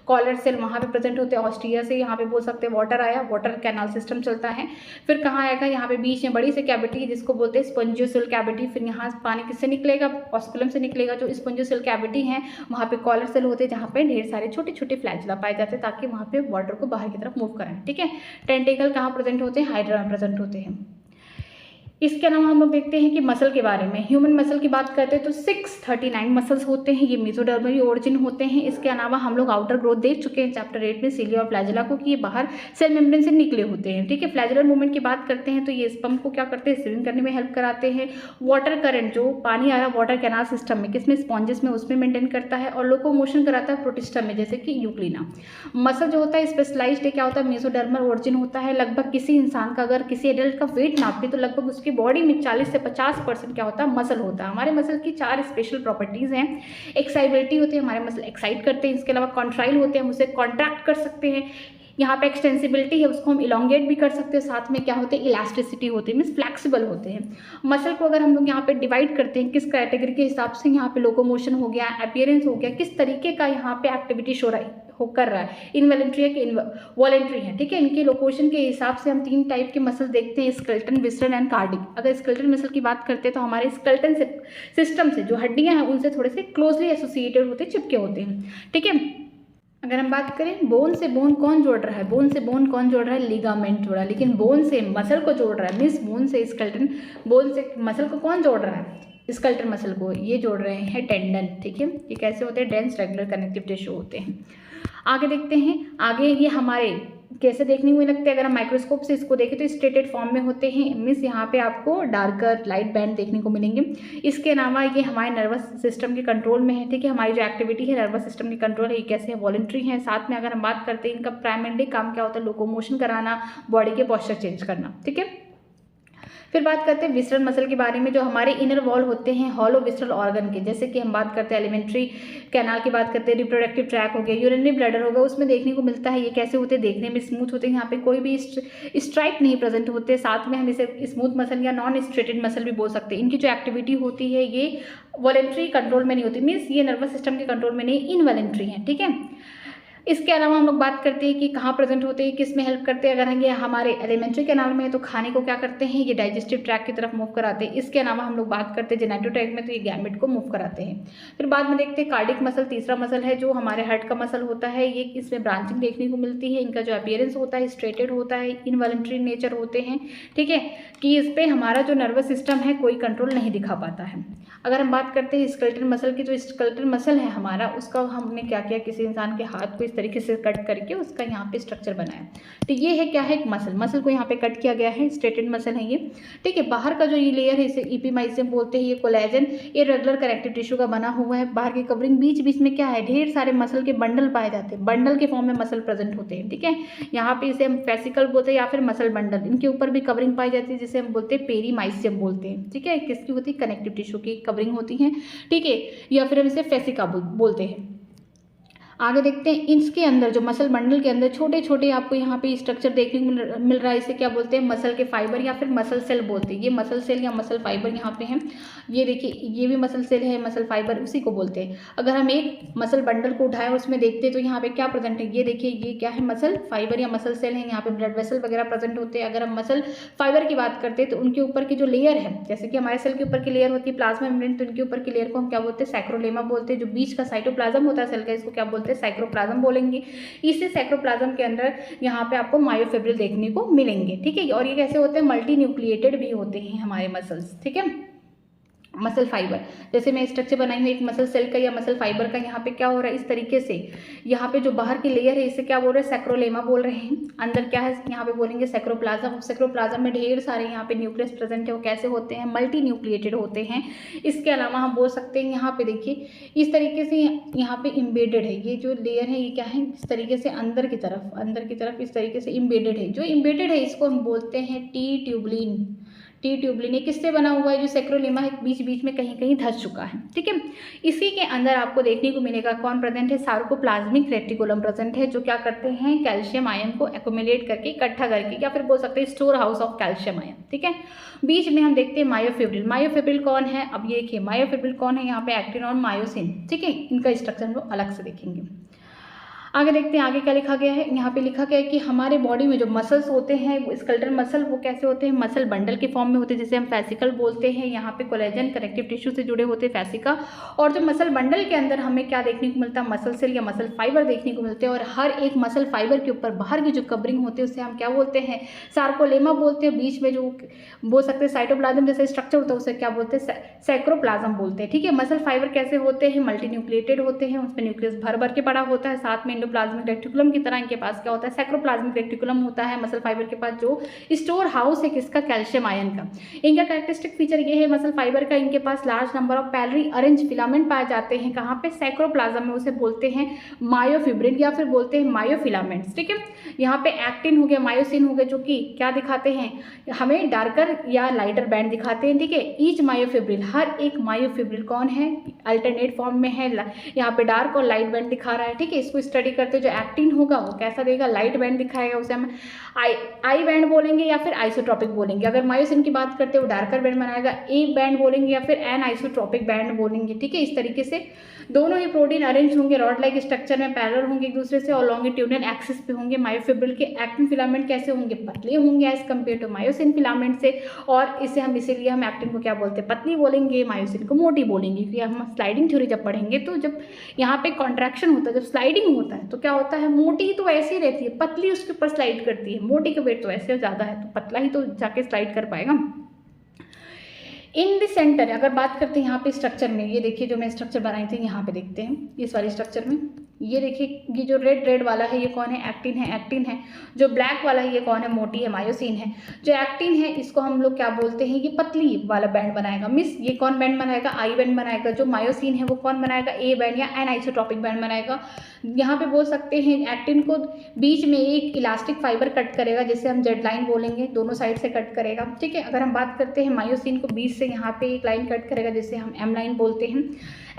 कॉलर सेल, वहाँ पे प्रेजेंट होते हैं। ऑस्ट्रिया से यहाँ पे बोल सकते हैं वाटर आया, वाटर कैनाल सिस्टम चलता है। फिर कहाँ आएगा, यहाँ पे बीच में बड़ी सी कैविटी जिसको बोलते हैं स्पंजियोसेल कैविटी। फिर यहाँ पानी किससे निकलेगा, ऑस्कुलम से निकलेगा। जो स्पंजियोसेल कैविटी है वहाँ पे कॉलर सेल होते हैं, जहाँ पे ढेर सारे छोटे छोटे फ्लैजिला पाए जाते हैं ताकि वहाँ पे वाटर को बाहर की तरफ मूव कराएं, ठीक है। टेंटिकल कहाँ प्रेजेंट होते हैं, हाइड्रा में प्रेजेंट होते हैं। इसके अलावा हम लोग देखते हैं कि मसल के बारे में, ह्यूमन मसल की बात करते हैं तो 639 मसल्स होते हैं, ये मेसोडर्मल ओरिजिन होते हैं। इसके अलावा हम लोग आउटर ग्रोथ देख चुके हैं चैप्टर 8 में सीलिया और फ्लैजिला को कि ये बाहर सेल मेम्ब्रेन से निकले होते हैं, ठीक है। फ्लैजिलर मूवमेंट की बात करते हैं तो ये स्पर्म को क्या करते हैं, स्विमिंग करने में हेल्प कराते हैं। वाटर करंट, जो पानी आ रहा है वाटर कैनाल सिस्टम में, किसमें, स्पॉन्जेस में, उसमें मेंटेन करता है। और लोकोमोशन कराता है प्रोटिस्टा में, जैसे कि यूग्लिना। मसल जो होता है स्पेशलाइज्ड है, क्या होता है, मेसोडर्मल ओरिजिन होता है। लगभग किसी इंसान का अगर किसी एडल्ट का वेट नापे तो लगभग उसकी बॉडी में 40 से 50% क्या होता है, मसल होता है। हमारे मसल की 4 स्पेशल प्रॉपर्टीज़ हैं। एक्साइबिलिटी होती है, हमारे मसल एक्साइट करते हैं। इसके अलावा कॉन्ट्राइल होते हैं, हम उसे कॉन्ट्रैक्ट कर सकते हैं। यहाँ पे एक्सटेंसिबिलिटी है, उसको हम इलोंगेट भी कर सकते हैं। साथ में क्या होते हैं, इलास्टिसिटी होती है, मीन्स फ्लेक्सिबल होते हैं। मसल को अगर हम लोग यहाँ पे डिवाइड करते हैं किस कैटेगरी के हिसाब से, यहाँ पे लोकोमोशन हो गया, अपीयरेंस हो गया, किस तरीके का यहाँ पे एक्टिविटी शो रहा है, हो कर रहा है, इनवॉलेंट्री है कि वॉलेंट्री है, ठीक है। इनके लोकेशन के हिसाब से हम 3 टाइप के मसल देखते हैं, स्केलेटन, विसरल एंड कार्डिक। अगर स्केलेटन मसल की बात करते हैं तो हमारे स्केलेटन सिस्टम से जो हड्डियां हैं उनसे थोड़े से क्लोजली एसोसिएटेड होते हैं, चिपके होते हैं, ठीक है। अगर हम बात करें बोन से बोन कौन जोड़ रहा है, बोन से बोन कौन जोड़ रहा है, लिगामेंट जोड़ा। लेकिन बोन से मसल को जोड़ रहा है, मीन्स बोन से स्केलेटन, बोन से मसल को कौन जोड़ रहा है, स्केलेटन मसल को ये जोड़ रहे हैं टेंडन, ठीक है। ये कैसे होते हैं, डेंस रेगुलर कनेक्टिव टिश्यू होते हैं। आगे देखते हैं, आगे ये हमारे कैसे देखने में लगते हैं। अगर हम माइक्रोस्कोप से इसको देखें तो स्ट्रेटेड फॉर्म में होते हैं, मीन्स यहाँ पे आपको डार्कर लाइट बैंड देखने को मिलेंगे। इसके अलावा ये हमारे नर्वस सिस्टम के कंट्रोल में है, ठीक है। हमारी जो एक्टिविटी है नर्वस सिस्टम की कंट्रोल है, ये कैसे है, वॉलंटरी है। साथ में अगर हम बात करते हैं इनका प्राइमरी काम क्या होता है, लोकोमोशन कराना, बॉडी के पोस्चर चेंज करना, ठीक है। फिर बात करते हैं विसरल मसल के बारे में, जो हमारे इनर वॉल होते हैं हॉलो विसरल ऑर्गन के, जैसे कि हम बात करते हैं एलिमेंट्री कैनाल की बात करते हैं, रिप्रोडक्टिव ट्रैक हो गया, यूरिनरी ब्लैडर होगा, उसमें देखने को मिलता है। ये कैसे होते हैं, देखने में स्मूथ होते हैं, यहाँ पे कोई भी स्ट्राइप नहीं प्रेजेंट होते। साथ में हम इसे स्मूथ मसल या नॉन स्ट्रेटेड मसल भी बोल सकते हैं। इनकी जो एक्टिविटी होती है ये वॉलेंट्री कंट्रोल में नहीं होती, मीन्स ये नर्वस सिस्टम के कंट्रोल में नहीं, इनवॉलेंट्री है, ठीक है। इसके अलावा हम लोग बात करते हैं कि कहाँ प्रेजेंट होते हैं, किस में हेल्प करते हैं। अगर ये हमारे एलिमेंट्री कैनाल में है तो खाने को क्या करते हैं, ये डाइजेस्टिव ट्रैक की तरफ मूव कराते हैं। इसके अलावा हम लोग बात करते हैं जेनेटो ट्रैक में, तो ये गैमेट को मूव कराते हैं। फिर बाद में देखते हैं कार्डिक मसल, तीसरा मसल है जो हमारे हार्ट का मसल होता है। ये इसमें ब्रांचिंग देखने को मिलती है। इनका जो अपीयरेंस होता है स्ट्रेटेड होता है, इनवॉलंटरी नेचर होते हैं, ठीक है, कि इस पर हमारा जो नर्वस सिस्टम है कोई कंट्रोल नहीं दिखा पाता है। अगर हम बात करते हैं स्केलेटन मसल की, तो स्केलेटन मसल है हमारा, उसका हमने क्या किया, किसी इंसान के हाथ को इस तरीके से कट करके उसका यहाँ पे स्ट्रक्चर बनाया। तो ये है क्या है, एक मसल को यहाँ पे कट किया गया है, स्ट्रेटेड मसल है ये, ठीक है। बाहर का जो ये लेयर है इसे इपीमाइसियम बोलते हैं। ये कोलेजन, ये रेगुलर कनेक्टिव टिश्यू का बना हुआ है। बाहर की कवरिंग, बीच बीच में क्या है, ढेर सारे मसल के बंडल पाए जाते हैं, बंडल के फॉर्म में मसल प्रेजेंट होते हैं, ठीक है। यहाँ पे इसे हम फेसिकल बोलते हैं या फिर मसल बंडल। इनके ऊपर भी कवरिंग पाई जाती है जिसे हम बोलते हैं पेरीमाइसियम बोलते हैं, ठीक है। किसकी होती है, कनेक्टिव टिश्यू की कवरिंग होती है, ठीक है, या फिर हम इसे फेसिका बोलते हैं। आगे देखते हैं इसके अंदर जो मसल बंडल के अंदर छोटे छोटे आपको यहाँ पे स्ट्रक्चर देखने को मिल रहा है। इसे क्या बोलते हैं, मसल के फाइबर या फिर मसल सेल बोलते हैं। ये मसल सेल या मसल फाइबर यहाँ पे हैं। ये देखिए ये भी मसल सेल है, मसल फाइबर उसी को बोलते हैं। अगर हम एक मसल बंडल को उठाएं उसमें देखते हैं तो यहाँ पे क्या प्रेजेंट है, ये देखिए ये क्या है, मसल फाइबर या मसल सेल है। यहाँ पे ब्लड वेसल वगैरह प्रेजेंट होते हैं। अगर हम मसल फाइबर की बात करते हैं तो उनके ऊपर की जो लेयर है, जैसे कि हमारे सेल के ऊपर की लेयर होती है प्लाज्मा मेम्ब्रेन, तो उनके ऊपर की लेयर को हम क्या बोलते हैं, सैक्रोलेमा बोलते हैं। जो बीच का साइटोप्लाज्म होता है सेल का, इसको क्या बोलते हैं, साइक्रोप्लाज्म बोलेंगे। इसी साइक्रोप्लाज्म के अंदर यहाँ पे आपको मायोफिब्रिल देखने को मिलेंगे, ठीक है। और ये कैसे होते हैं, मल्टी न्यूक्लिएटेड भी होते हैं हमारे मसल्स, ठीक है। मसल फाइबर, जैसे मैं स्ट्रक्चर बनाई हूँ एक मसल सेल का या मसल फाइबर का, यहाँ पे क्या हो रहा है, इस तरीके से यहाँ पे जो बाहर की लेयर है इसे क्या बोल रहे हैं, सैक्रोलेमा बोल रहे हैं। अंदर क्या है, यहाँ पे बोलेंगे सैक्रोप्लाज्म। सैक्रोप्लाज्म में ढेर सारे यहाँ पे न्यूक्लियस प्रेजेंट है। वो कैसे होते हैं, मल्टी न्यूक्लिएटेड होते हैं। इसके अलावा हम बोल सकते हैं यहाँ पे देखिए इस तरीके से यहाँ पे इम्बेडेड है। ये जो लेयर है ये क्या है, इस तरीके से अंदर की तरफ इस तरीके से इम्बेडेड है। जो इम्बेडेड है इसको हम बोलते हैं टी ट्यूबुलिन। टी ट्यूबलिन ये किससे बना हुआ है, जो सैक्रोलिमा है बीच बीच में कहीं कहीं धंस चुका है, ठीक है। इसी के अंदर आपको देखने को मिलेगा कौन प्रेजेंट है, सार्कोप्लाज्मिक रेटिकुलम प्रेजेंट है, जो क्या करते हैं कैल्शियम आयन को एक्यूमुलेट करके इकट्ठा करके, या फिर बोल सकते हैं store house of calcium ion, ठीक है। बीच में हम देखते हैं मायोफिब्रिल। मायोफिब्रिल कौन है, अब ये देखिए मायोफिब्रिल कौन है, यहाँ पे एक्टिन और मायोसिन, ठीक है। इनका स्ट्रक्चर हम लोग अलग से देखेंगे। आगे देखते हैं आगे क्या लिखा गया है। यहाँ पे लिखा गया है कि हमारे बॉडी में जो मसल्स होते हैं स्केलेटल मसल, वो कैसे होते हैं, मसल बंडल के फॉर्म में होते हैं जिसे हम फेसिकल बोलते हैं। यहाँ पे कोलेजन कनेक्टिव टिश्यू से जुड़े होते हैं फेसिका। और जो मसल बंडल के अंदर हमें क्या देखने को मिलता है, मसल सेल या मसल फाइबर देखने को मिलते हैं। और हर एक मसल फाइबर के ऊपर बाहर की जो कवरिंग होती है उसे हम क्या बोलते हैं, सार्कोलेमा बोलते हैं। बीच में जो बोल सकते हैं साइटोप्लाज्म जैसे स्ट्रक्चर होता है उसे क्या बोलते हैं, सैक्रोप्लाज्म बोलते हैं, ठीक है। मसल फाइबर कैसे होते हैं, मल्टीन्यूक्लिएटेड होते हैं, उसमें न्यूक्लियस भर भर के पड़ा होता है। साथ में एंडोप्लाज्मिक रेटिकुलम की तरह इनके पास क्या होता है, सैक्रोप्लाज्मिक रेटिकुलम होता है मसल फाइबर के पास, जो स्टोर हाउस है किसका, कैल्शियम आयन का। इनका कैरेक्टरिस्टिक फीचर ये है मसल फाइबर का, इनके पास large number of parallelly arrange filament पाए जाते हैं। कहाँ पे, सैक्रोप्लाज्म में, उसे बोलते हैं मायोफिब्रिल या फिर बोलते हैं मायोफिलामेंट्स, ठीक है। यहाँ पे एक्टिन हो गया, मायोसिन हो गया, जो कि क्या दिखाते हैं हमें, डार्कर या लाइटर बैंड दिखाते हैं, ठीक है। ईच मायोफिब्रिल, हर एक मायोफिब्रिल कौन है, अल्टरनेट फॉर्म में है। यहाँ पे डार्क और लाइट बैंड दिखा रहा है, ठीक है। इसको स्टडी करते जो एक्टिन होगा वो कैसा देगा, लाइट बैंड दिखाएगा, उसे हम आई बैंड बोलेंगे या फिर आइसोट्रॉपिक बोलेंगे। अगर मायोसिन की बात करते हैं वो डार्कर बैंड बनाएगा, ए बैंड बोलेंगे या फिर एन आइसोट्रॉपिक बैंड बोलेंगे, ठीक है। इस तरीके से दोनों ही प्रोटीन अरेंज होंगे रॉड लाइक स्ट्रक्चर में, पैरेलल होंगे एक दूसरे से और लॉन्गिट्यूडनल एक्सिस पे होंगे। मायोफिब्रिल के एक्टिन फिलामेंट कैसे होंगे, पतले होंगे as compared to myosin filament से। और इसे हम इसीलिए हम एक्टिन को क्या बोलते हैं, पतली बोलेंगे, मायोसिन को मोटी बोलेंगे। क्योंकि हम स्लाइडिंग थ्योरी जब पढ़ेंगे तो जब यहाँ पे कॉन्ट्रैक्शन होता है, जब स्लाइडिंग होता है तो क्या होता है, मोटी तो ऐसी रहती है, पतली उसके ऊपर स्लाइड करती है। मोटी का वेट तो ऐसे ज़्यादा है तो पतला ही तो जाके स्लाइड कर पाएगा। इन द सेंटर अगर बात करते हैं यहाँ पे स्ट्रक्चर में, ये देखिए जो मैं स्ट्रक्चर बनाई थी यहाँ पे देखते हैं इस वाले स्ट्रक्चर में, ये देखिए ये जो रेड रेड वाला है ये कौन है, एक्टिन है, एक्टिन है। जो ब्लैक वाला है ये कौन है, मोटी है, मायोसिन है। जो एक्टिन है इसको हम लोग क्या बोलते हैं, ये पतली वाला बैंड बनाएगा, मिस ये कौन बैंड बनाएगा, आई बैंड बनाएगा। जो मायोसिन है वो कौन बनाएगा, ए बैंड या एन आइसोट्रॉपिक बैंड बनाएगा। यहाँ पे बोल सकते हैं एक्टिन को बीच में एक इलास्टिक फाइबर कट करेगा जिसे हम जेड लाइन बोलेंगे, दोनों साइड से कट करेगा, ठीक है। अगर हम बात करते हैं मायोसिन को बीच से यहाँ पे एक लाइन कट करेगा जिसे हम एम लाइन बोलते हैं।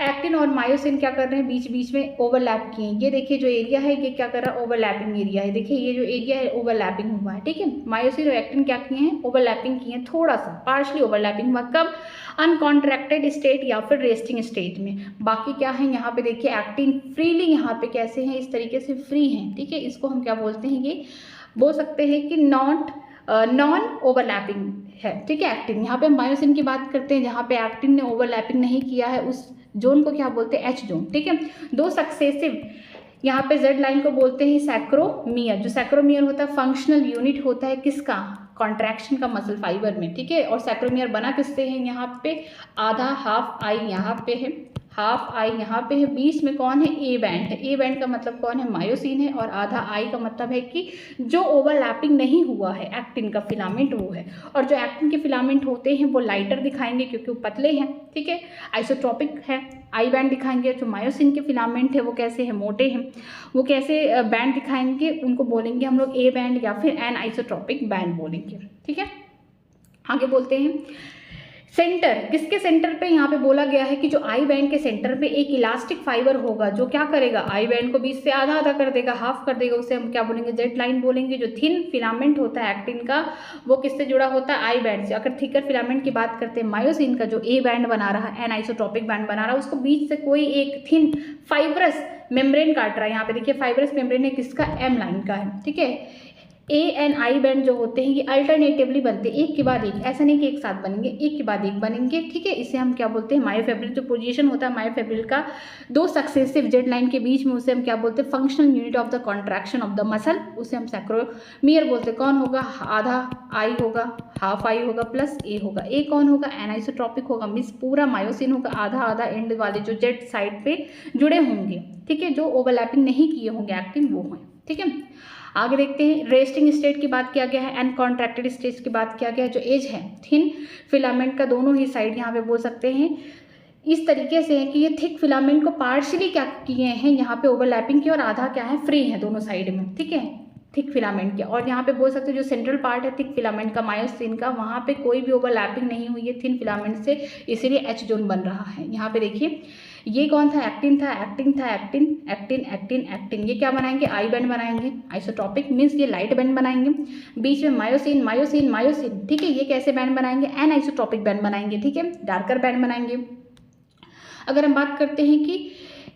एक्टिन और मायोसिन क्या कर रहे हैं, बीच बीच में ओवरलैप किए हैं। ये देखिए जो एरिया है ये क्या कर रहा है, ओवरलैपिंग एरिया है। देखिए ये जो एरिया है ओवरलैपिंग हुआ है, ठीक है। मायोसिन और एक्टिन क्या किए हैं, ओवरलैपिंग किए हैं, थोड़ा सा पार्शली ओवरलैपिंग हुआ, कब, अनकॉन्ट्रैक्टेड स्टेट या फिर रेस्टिंग स्टेट में। बाकी क्या है यहाँ पे देखिए एक्टिन फ्रीली यहाँ पे कैसे हैं, इस तरीके से फ्री हैं, ठीक है। इसको हम क्या बोलते हैं, ये बोल सकते हैं कि नॉन ओवरलैपिंग है, ठीक है। एक्टिन यहाँ पे हम मायोसिन की बात करते हैं जहाँ पे एक्टिन ने ओवरलैपिंग नहीं किया है, उस जोन को क्या बोलते हैं, एच जोन, ठीक है। दो सक्सेसिव यहाँ पे जेड लाइन को बोलते हैं सैक्रोमियर। जो सैक्रोमियर होता है फंक्शनल यूनिट होता है किसका, कॉन्ट्रैक्शन का मसल फाइबर में, ठीक है। और सैक्रोमियर बना किससे है, यहाँ पे आधा हाफ आई यहाँ पे है, हाफ आई यहाँ पे है, बीच में कौन है, ए बैंड है। ए बैंड का मतलब कौन है, मायोसिन है। और आधा आई का मतलब है कि जो ओवरलैपिंग नहीं हुआ है एक्टिन का फिलामेंट वो है। और जो एक्टिन के फिलामेंट होते हैं वो लाइटर दिखाएंगे क्योंकि वो पतले हैं, ठीक है, आइसोट्रॉपिक है। आई बैंड दिखाएंगे। जो मायोसिन के फिलामेंट है वो कैसे हैं, मोटे हैं, वो कैसे बैंड दिखाएंगे, उनको बोलेंगे हम लोग ए बैंड या फिर एन आइसोट्रॉपिक बैंड बोलेंगे, ठीक है। आगे बोलते हैं सेंटर, किसके सेंटर पे यहाँ पे बोला गया है कि जो आई बैंड के सेंटर पे एक इलास्टिक फाइबर होगा जो क्या करेगा, आई बैंड को बीच से आधा आधा कर देगा, हाफ कर देगा, उसे हम क्या बोलेंगे, जेड लाइन बोलेंगे। जो थिन फिलामेंट होता है एक्टिन का वो किससे जुड़ा होता है, आई बैंड से। अगर थिकर फिलामेंट की बात करते हैं मायोसिन का, जो ए बैंड बना रहा है, एन आइसोट्रॉपिक बैंड बना रहा है, उसको बीच से कोई एक थिन फाइब्रस मेम्ब्रेन काट रहा है। यहाँ पे देखिए फाइब्रस मेम्ब्रेन है किसका, एम लाइन का है, ठीक है। ए एन आई बैंड जो होते हैं ये अल्टरनेटिवली बनते हैं, एक के बाद एक, ऐसा नहीं कि एक साथ बनेंगे, एक के बाद एक बनेंगे, ठीक है। इसे हम क्या बोलते हैं, मायोफिब्रिल। जो पोजीशन होता है मायोफिब्रिल का दो सक्सेसिव जेड लाइन के बीच में, उसे हम क्या बोलते हैं, functional unit of the contraction of the muscle, उसे हम सैक्रोमियर बोलते हैं। कौन होगा, आधा आई होगा, हाफ आई होगा, प्लस ए होगा। ए कौन होगा, एनाइसोट्रॉपिक होगा, मीन्स पूरा मायोसिन होगा, आधा आधा एंड वाले जो जेड साइड पे जुड़े होंगे, ठीक है, जो ओवरलैपिंग नहीं किए होंगे एक्टिन वो हैं, ठीक है। आगे देखते हैं रेस्टिंग स्टेट की बात किया गया है, अनकॉन्ट्रैक्टेड स्टेट की बात किया गया है। जो एज है थिन फिलामेंट का दोनों ही साइड यहाँ पे बोल सकते हैं इस तरीके से है कि ये थिक फिलामेंट को पार्शियली क्या किए हैं, यहाँ पे ओवरलैपिंग की, और आधा क्या है, फ्री है दोनों साइड में, ठीक है। थिक फिलामेंट के, और यहाँ पे बोल सकते हो जो सेंट्रल पार्ट है थिक फिलामेंट का मायोसिन का, वहाँ पे कोई भी ओवरलैपिंग नहीं हुई है थिन फिलामेंट से, इसीलिए एच जोन बन रहा है। यहाँ पे देखिए ये कौन था, एक्टिन था, एक्टिन था, एक्टिन एक्टिन एक्टिन एक्टिन, ये क्या बनाएंगे, आई बैंड बनाएंगे, आइसोट्रॉपिक मीन्स ये लाइट बैंड बनाएंगे। बीच में मायोसिन मायोसिन मायोसिन, ठीक है, ये कैसे बैंड बनाएंगे, एन आइसोट्रॉपिक बैंड बनाएंगे, ठीक है, डार्कर बैंड बनाएंगे। अगर हम बात करते हैं कि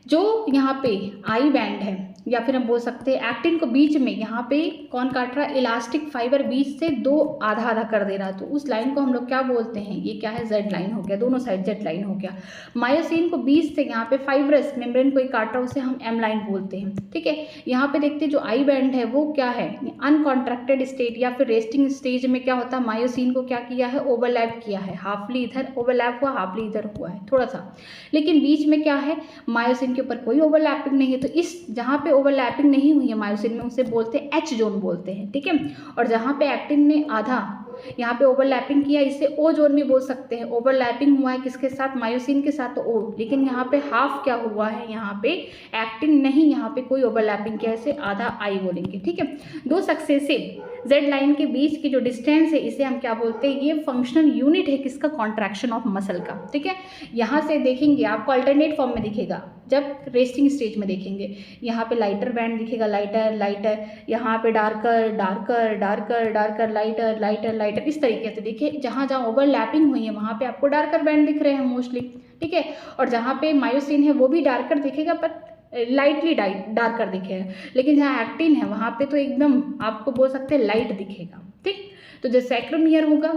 जो यहाँ पे आई बैंड है, या फिर हम बोल सकते हैं एक्टिन को बीच में यहाँ पे कौन काट रहा है, इलास्टिक फाइबर बीच से दो आधा आधा कर दे रहा है, तो उस लाइन को हम लोग क्या बोलते हैं, ये क्या है, जेड लाइन हो गया, दोनों साइड जेड लाइन हो गया। मायोसिन को बीच से यहाँ पे फाइब्रस मेम्ब्रेन कोई काट रहा है, उसे हम एम लाइन बोलते हैं, ठीक है। यहाँ पे देखते हैं जो आई बैंड है वो क्या है, अनकॉन्ट्रैक्टेड स्टेट या फिर रेस्टिंग स्टेज में क्या होता है, मायोसिन को क्या किया है, ओवरलैप किया है, हाफली इधर ओवरलैप हुआ, हाफली इधर हुआ है थोड़ा सा, लेकिन बीच में क्या है, मायोसिन के ऊपर कोई ओवरलैपिंग नहीं है, तो इस जहाँ पे ओवरलैपिंग नहीं हुई है मायोसिन में उसे बोलते हैं एच जोन बोलते हैं, ठीक है। और जहाँ पे एक्टिन ने आधा यहाँ पे ओवरलैपिंग किया, इसे ओ जोन भी बोल सकते हैं, ओवरलैपिंग हुआ है किसके साथ, मायोसिन के साथ, तो ओ, लेकिन यहाँ पे हाफ क्या हुआ है, यहाँ पे एक्टिन नहीं, यहाँ पे कोई ओवरलैपिंग किया, इसे आधा आई बोलेंगे, ठीक है। दो सक्सेसिव जेड लाइन के बीच की जो डिस्टेंस है इसे हम क्या बोलते हैं, ये फंक्शनल यूनिट है किसका, कॉन्ट्रैक्शन ऑफ मसल का, ठीक है। यहाँ से देखेंगे आपको अल्टरनेट फॉर्म में दिखेगा, जब रेस्टिंग स्टेज में देखेंगे, यहाँ पे लाइटर बैंड दिखेगा, लाइटर लाइटर, यहाँ पे darker darker darker darker, lighter lighter lighter, इस तरीके से देखिए, जहाँ जहाँ ओवरलैपिंग हुई है वहाँ पे आपको डार्कर बैंड दिख रहे हैं मोस्टली, ठीक है। और जहाँ पे मायोसिन है वो भी डार्कर दिखेगा, पर लाइटली डार्कर दिखेगा, लेकिन जहाँ एक्टिन है वहाँ पे तो एकदम आपको बोल सकते हैं लाइट दिखेगा, ठीक। तो जो सैक्रोमियर होगा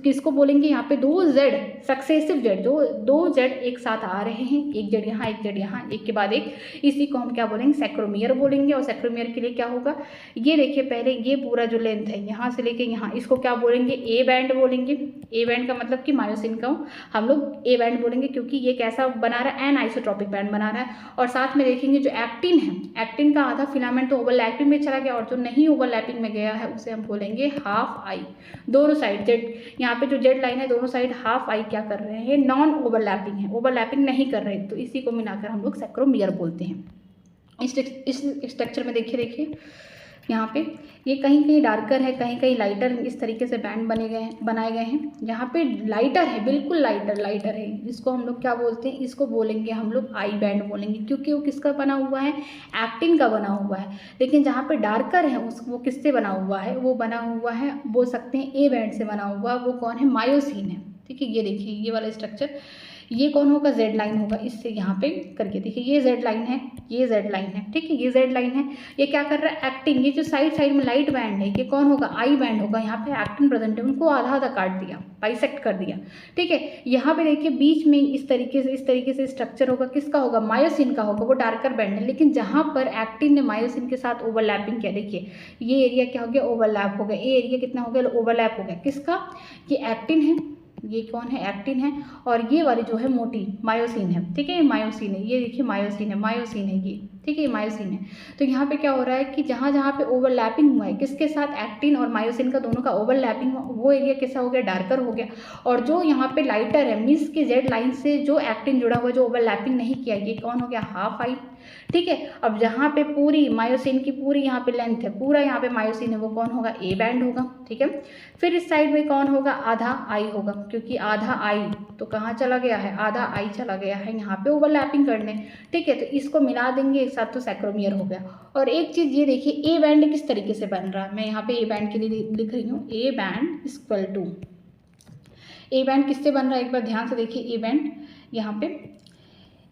किसको बोलेंगे, यहाँ पे दो जेड सक्सेसिव जेड, जो दो जेड एक साथ आ रहे हैं, एक जेड यहाँ एक जेड यहाँ, एक के बाद एक, इसी को हम क्या बोलेंगे, सैक्रोमियर बोलेंगे। और सैक्रोमियर के लिए क्या होगा, ये देखिए पहले ये पूरा जो लेंथ है यहाँ से लेके यहाँ, इसको क्या बोलेंगे, ए बैंड बोलेंगे। ए बैंड का मतलब कि मायोसिन का हम लोग ए बैंड बोलेंगे, क्योंकि ये कैसा बना रहा है, एन आइसोट्रॉपिक बैंड बना रहा है। और साथ में देखेंगे जो एक्टिन है, एक्टिन का आधा फिलामेंट तो ओवरलैपिंग में चला गया, और जो नहीं ओवरलैपिंग में गया है उसे हम बोलेंगे हाफ आई। दोनों साइड जेड, यहाँ पे जो जेड लाइन है दोनों साइड हाफ आई क्या कर रहे हैं, नॉन ओवरलैपिंग है, ओवरलैपिंग नहीं कर रहे, तो इसी को मिलाकर हम लोग सैक्रोमियर बोलते हैं। इस स्ट्रक्चर में देखिए यहाँ पे ये कहीं कहीं डार्कर है, कहीं कहीं लाइटर, इस तरीके से बैंड बनाए गए हैं। यहाँ पे लाइटर है, बिल्कुल लाइटर है, इसको हम लोग क्या बोलते हैं, इसको बोलेंगे हम लोग आई बैंड बोलेंगे, क्योंकि वो किसका बना हुआ है, एक्टिन का बना हुआ है। लेकिन जहाँ पे डार्कर है वो किससे बना हुआ है, वो बना हुआ है बोल सकते हैं ए बैंड से बना हुआ, वो कौन है, मायोसिन है, ठीक है। ये देखिए ये वाला स्ट्रक्चर, ये कौन होगा, जेड लाइन होगा, इससे यहाँ पे करके देखिए, ये जेड लाइन है, ये जेड लाइन है, ठीक है, ये जेड लाइन है। ये क्या कर रहा है, एक्टिन, ये जो साइड में लाइट बैंड है ये कौन होगा, आई बैंड होगा। यहाँ पे एक्टिन प्रेजेंट है, उनको आधा आधा काट दिया, बाइसेक्ट कर दिया, ठीक है। यहाँ पे देखिए बीच में इस तरीके से स्ट्रक्चर होगा, किसका होगा, मायोसिन का होगा, वो डार्कर बैंड है। लेकिन जहाँ पर एक्टिन ने मायोसिन के साथ ओवरलैपिंग किया, देखिए ये एरिया क्या हो गया, ओवरलैप हो गया, ये एरिया कितना हो गया, ओवरलैप हो गया, किसका, ये एक्टिन है, ये कौन है, एक्टिन है, और ये वाली जो है मोटी मायोसिन है, ठीक है, मायोसिन है, ये देखिए मायोसिन है ये, ठीक है, मायोसिन है। तो यहाँ पे क्या हो रहा है कि जहाँ जहाँ पे ओवरलैपिंग हुआ है, किसके साथ, एक्टिन और मायोसिन का दोनों का ओवरलैपिंग हुआ, वो एरिया कैसा हो गया, डार्कर हो गया। और जो यहाँ पे लाइटर है, मीन्स की जेड लाइन से जो एक्टिन जुड़ा हुआ, जो ओवरलैपिंग नहीं किया, ये कौन हो गया, हाफ आई, ठीक है। अब जहाँ पे पूरी मायोसिन की पूरी यहाँ पे लेंथ है, पूरा यहाँ पे मायोसिन है, वो कौन होगा, ए बैंड होगा, ठीक है। फिर इस साइड में कौन होगा, आधा आई होगा, क्योंकि आधा आई तो कहाँ चला गया है, आधा आई चला गया है यहाँ पे ओवरलैपिंग करने, ठीक है। तो इसको मिला देंगे एक साथ, तो सैक्रोमियर हो गया। और एक चीज़ ये देखिए, ए बैंड किस तरीके से बन रहा है, मैं यहाँ पे ए बैंड के लिए लिख रही हूँ, A band equal to, A band किससे बन रहा है, एक बार ध्यान से देखिए, ए बैंड यहाँ पे,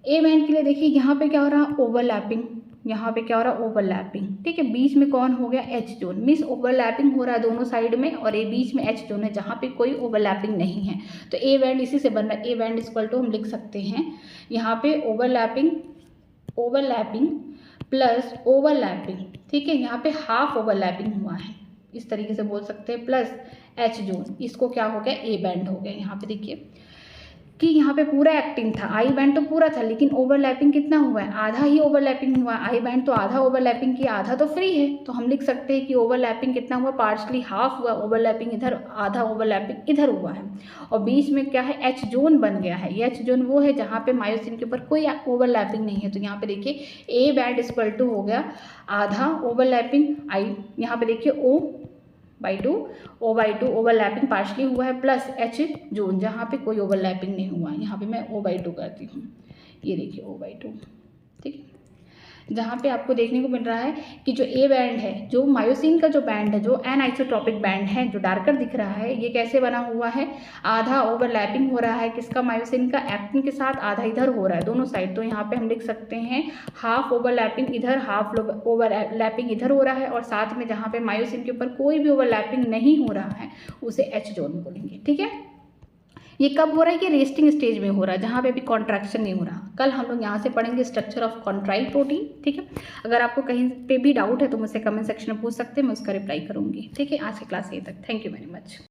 ए बैंड के लिए देखिए यहाँ पे क्या हो रहा है, ओवरलैपिंग, यहाँ पे क्या हो रहा है, ओवरलैपिंग, ठीक है। बीच में कौन हो गया, एच जोन, मीन्स ओवरलैपिंग हो रहा है दोनों साइड में, और ये बीच में एच जोन है जहाँ पे कोई ओवरलैपिंग नहीं है, तो ए बैंड इसी से बन रहा है। ए बैंड इक्वल टू हम लिख सकते हैं यहाँ पे ओवरलैपिंग प्लस ओवरलैपिंग, ठीक है, यहाँ पे हाफ ओवरलैपिंग हुआ है, इस तरीके से बोल सकते हैं, प्लस एच जोन, इसको क्या हो गया, ए बैंड हो गया। यहाँ पे देखिए कि यहाँ पे पूरा एक्टिन था, आई बैंड तो पूरा था, लेकिन ओवरलैपिंग कितना हुआ है, आधा ही ओवरलैपिंग हुआ है। आई बैंड तो आधा ओवरलैपिंग किया, आधा तो फ्री है, तो हम लिख सकते हैं कि ओवरलैपिंग कितना हुआ, पार्शली हाफ हुआ, ओवरलैपिंग इधर, आधा ओवरलैपिंग इधर हुआ है। और बीच में क्या है, एच जोन बन गया है। ये एच जोन वो है जहाँ पे मायोसिन के ऊपर कोई ओवरलैपिंग नहीं है। तो यहाँ पे देखिए ए बैंड इक्वल टू हो गया आधा ओवरलैपिंग आई, यहाँ पे देखिए O/2, O/2 ओवरलैपिंग पार्शली हुआ है, प्लस एच जोन जहाँ पे कोई ओवरलैपिंग नहीं हुआ है। यहाँ पे मैं O/2 करती हूँ, ये देखिए O/2, ठीक है। जहाँ पे आपको देखने को मिल रहा है कि जो ए बैंड है, जो मायोसिन का जो बैंड है, जो एनआइसोट्रॉपिक बैंड है, जो डार्कर दिख रहा है, ये कैसे बना हुआ है, आधा ओवरलैपिंग हो रहा है किसका, मायोसिन का, एक्टिन के साथ, आधा इधर हो रहा है दोनों साइड। तो यहाँ पे हम लिख सकते हैं हाफ ओवरलैपिंग इधर, हाफ ओवरलैपिंग इधर हो रहा है, और साथ में जहाँ पे मायोसिन के ऊपर कोई भी ओवरलैपिंग नहीं हो रहा है उसे एच जोन बोलेंगे, ठीक है। ये कब हो रहा है कि रेस्टिंग स्टेज में हो रहा है, जहाँ पे अभी कॉन्ट्रैक्शन नहीं हो रहा। कल हम लोग यहाँ से पढ़ेंगे स्ट्रक्चर ऑफ कॉन्ट्राइल प्रोटीन, ठीक है। अगर आपको कहीं पे भी डाउट है तो मुझसे कमेंट सेक्शन में पूछ सकते हैं, मैं उसका रिप्लाई करूँगी, ठीक है। आज की क्लास ये तक, थैंक यू वेरी मच।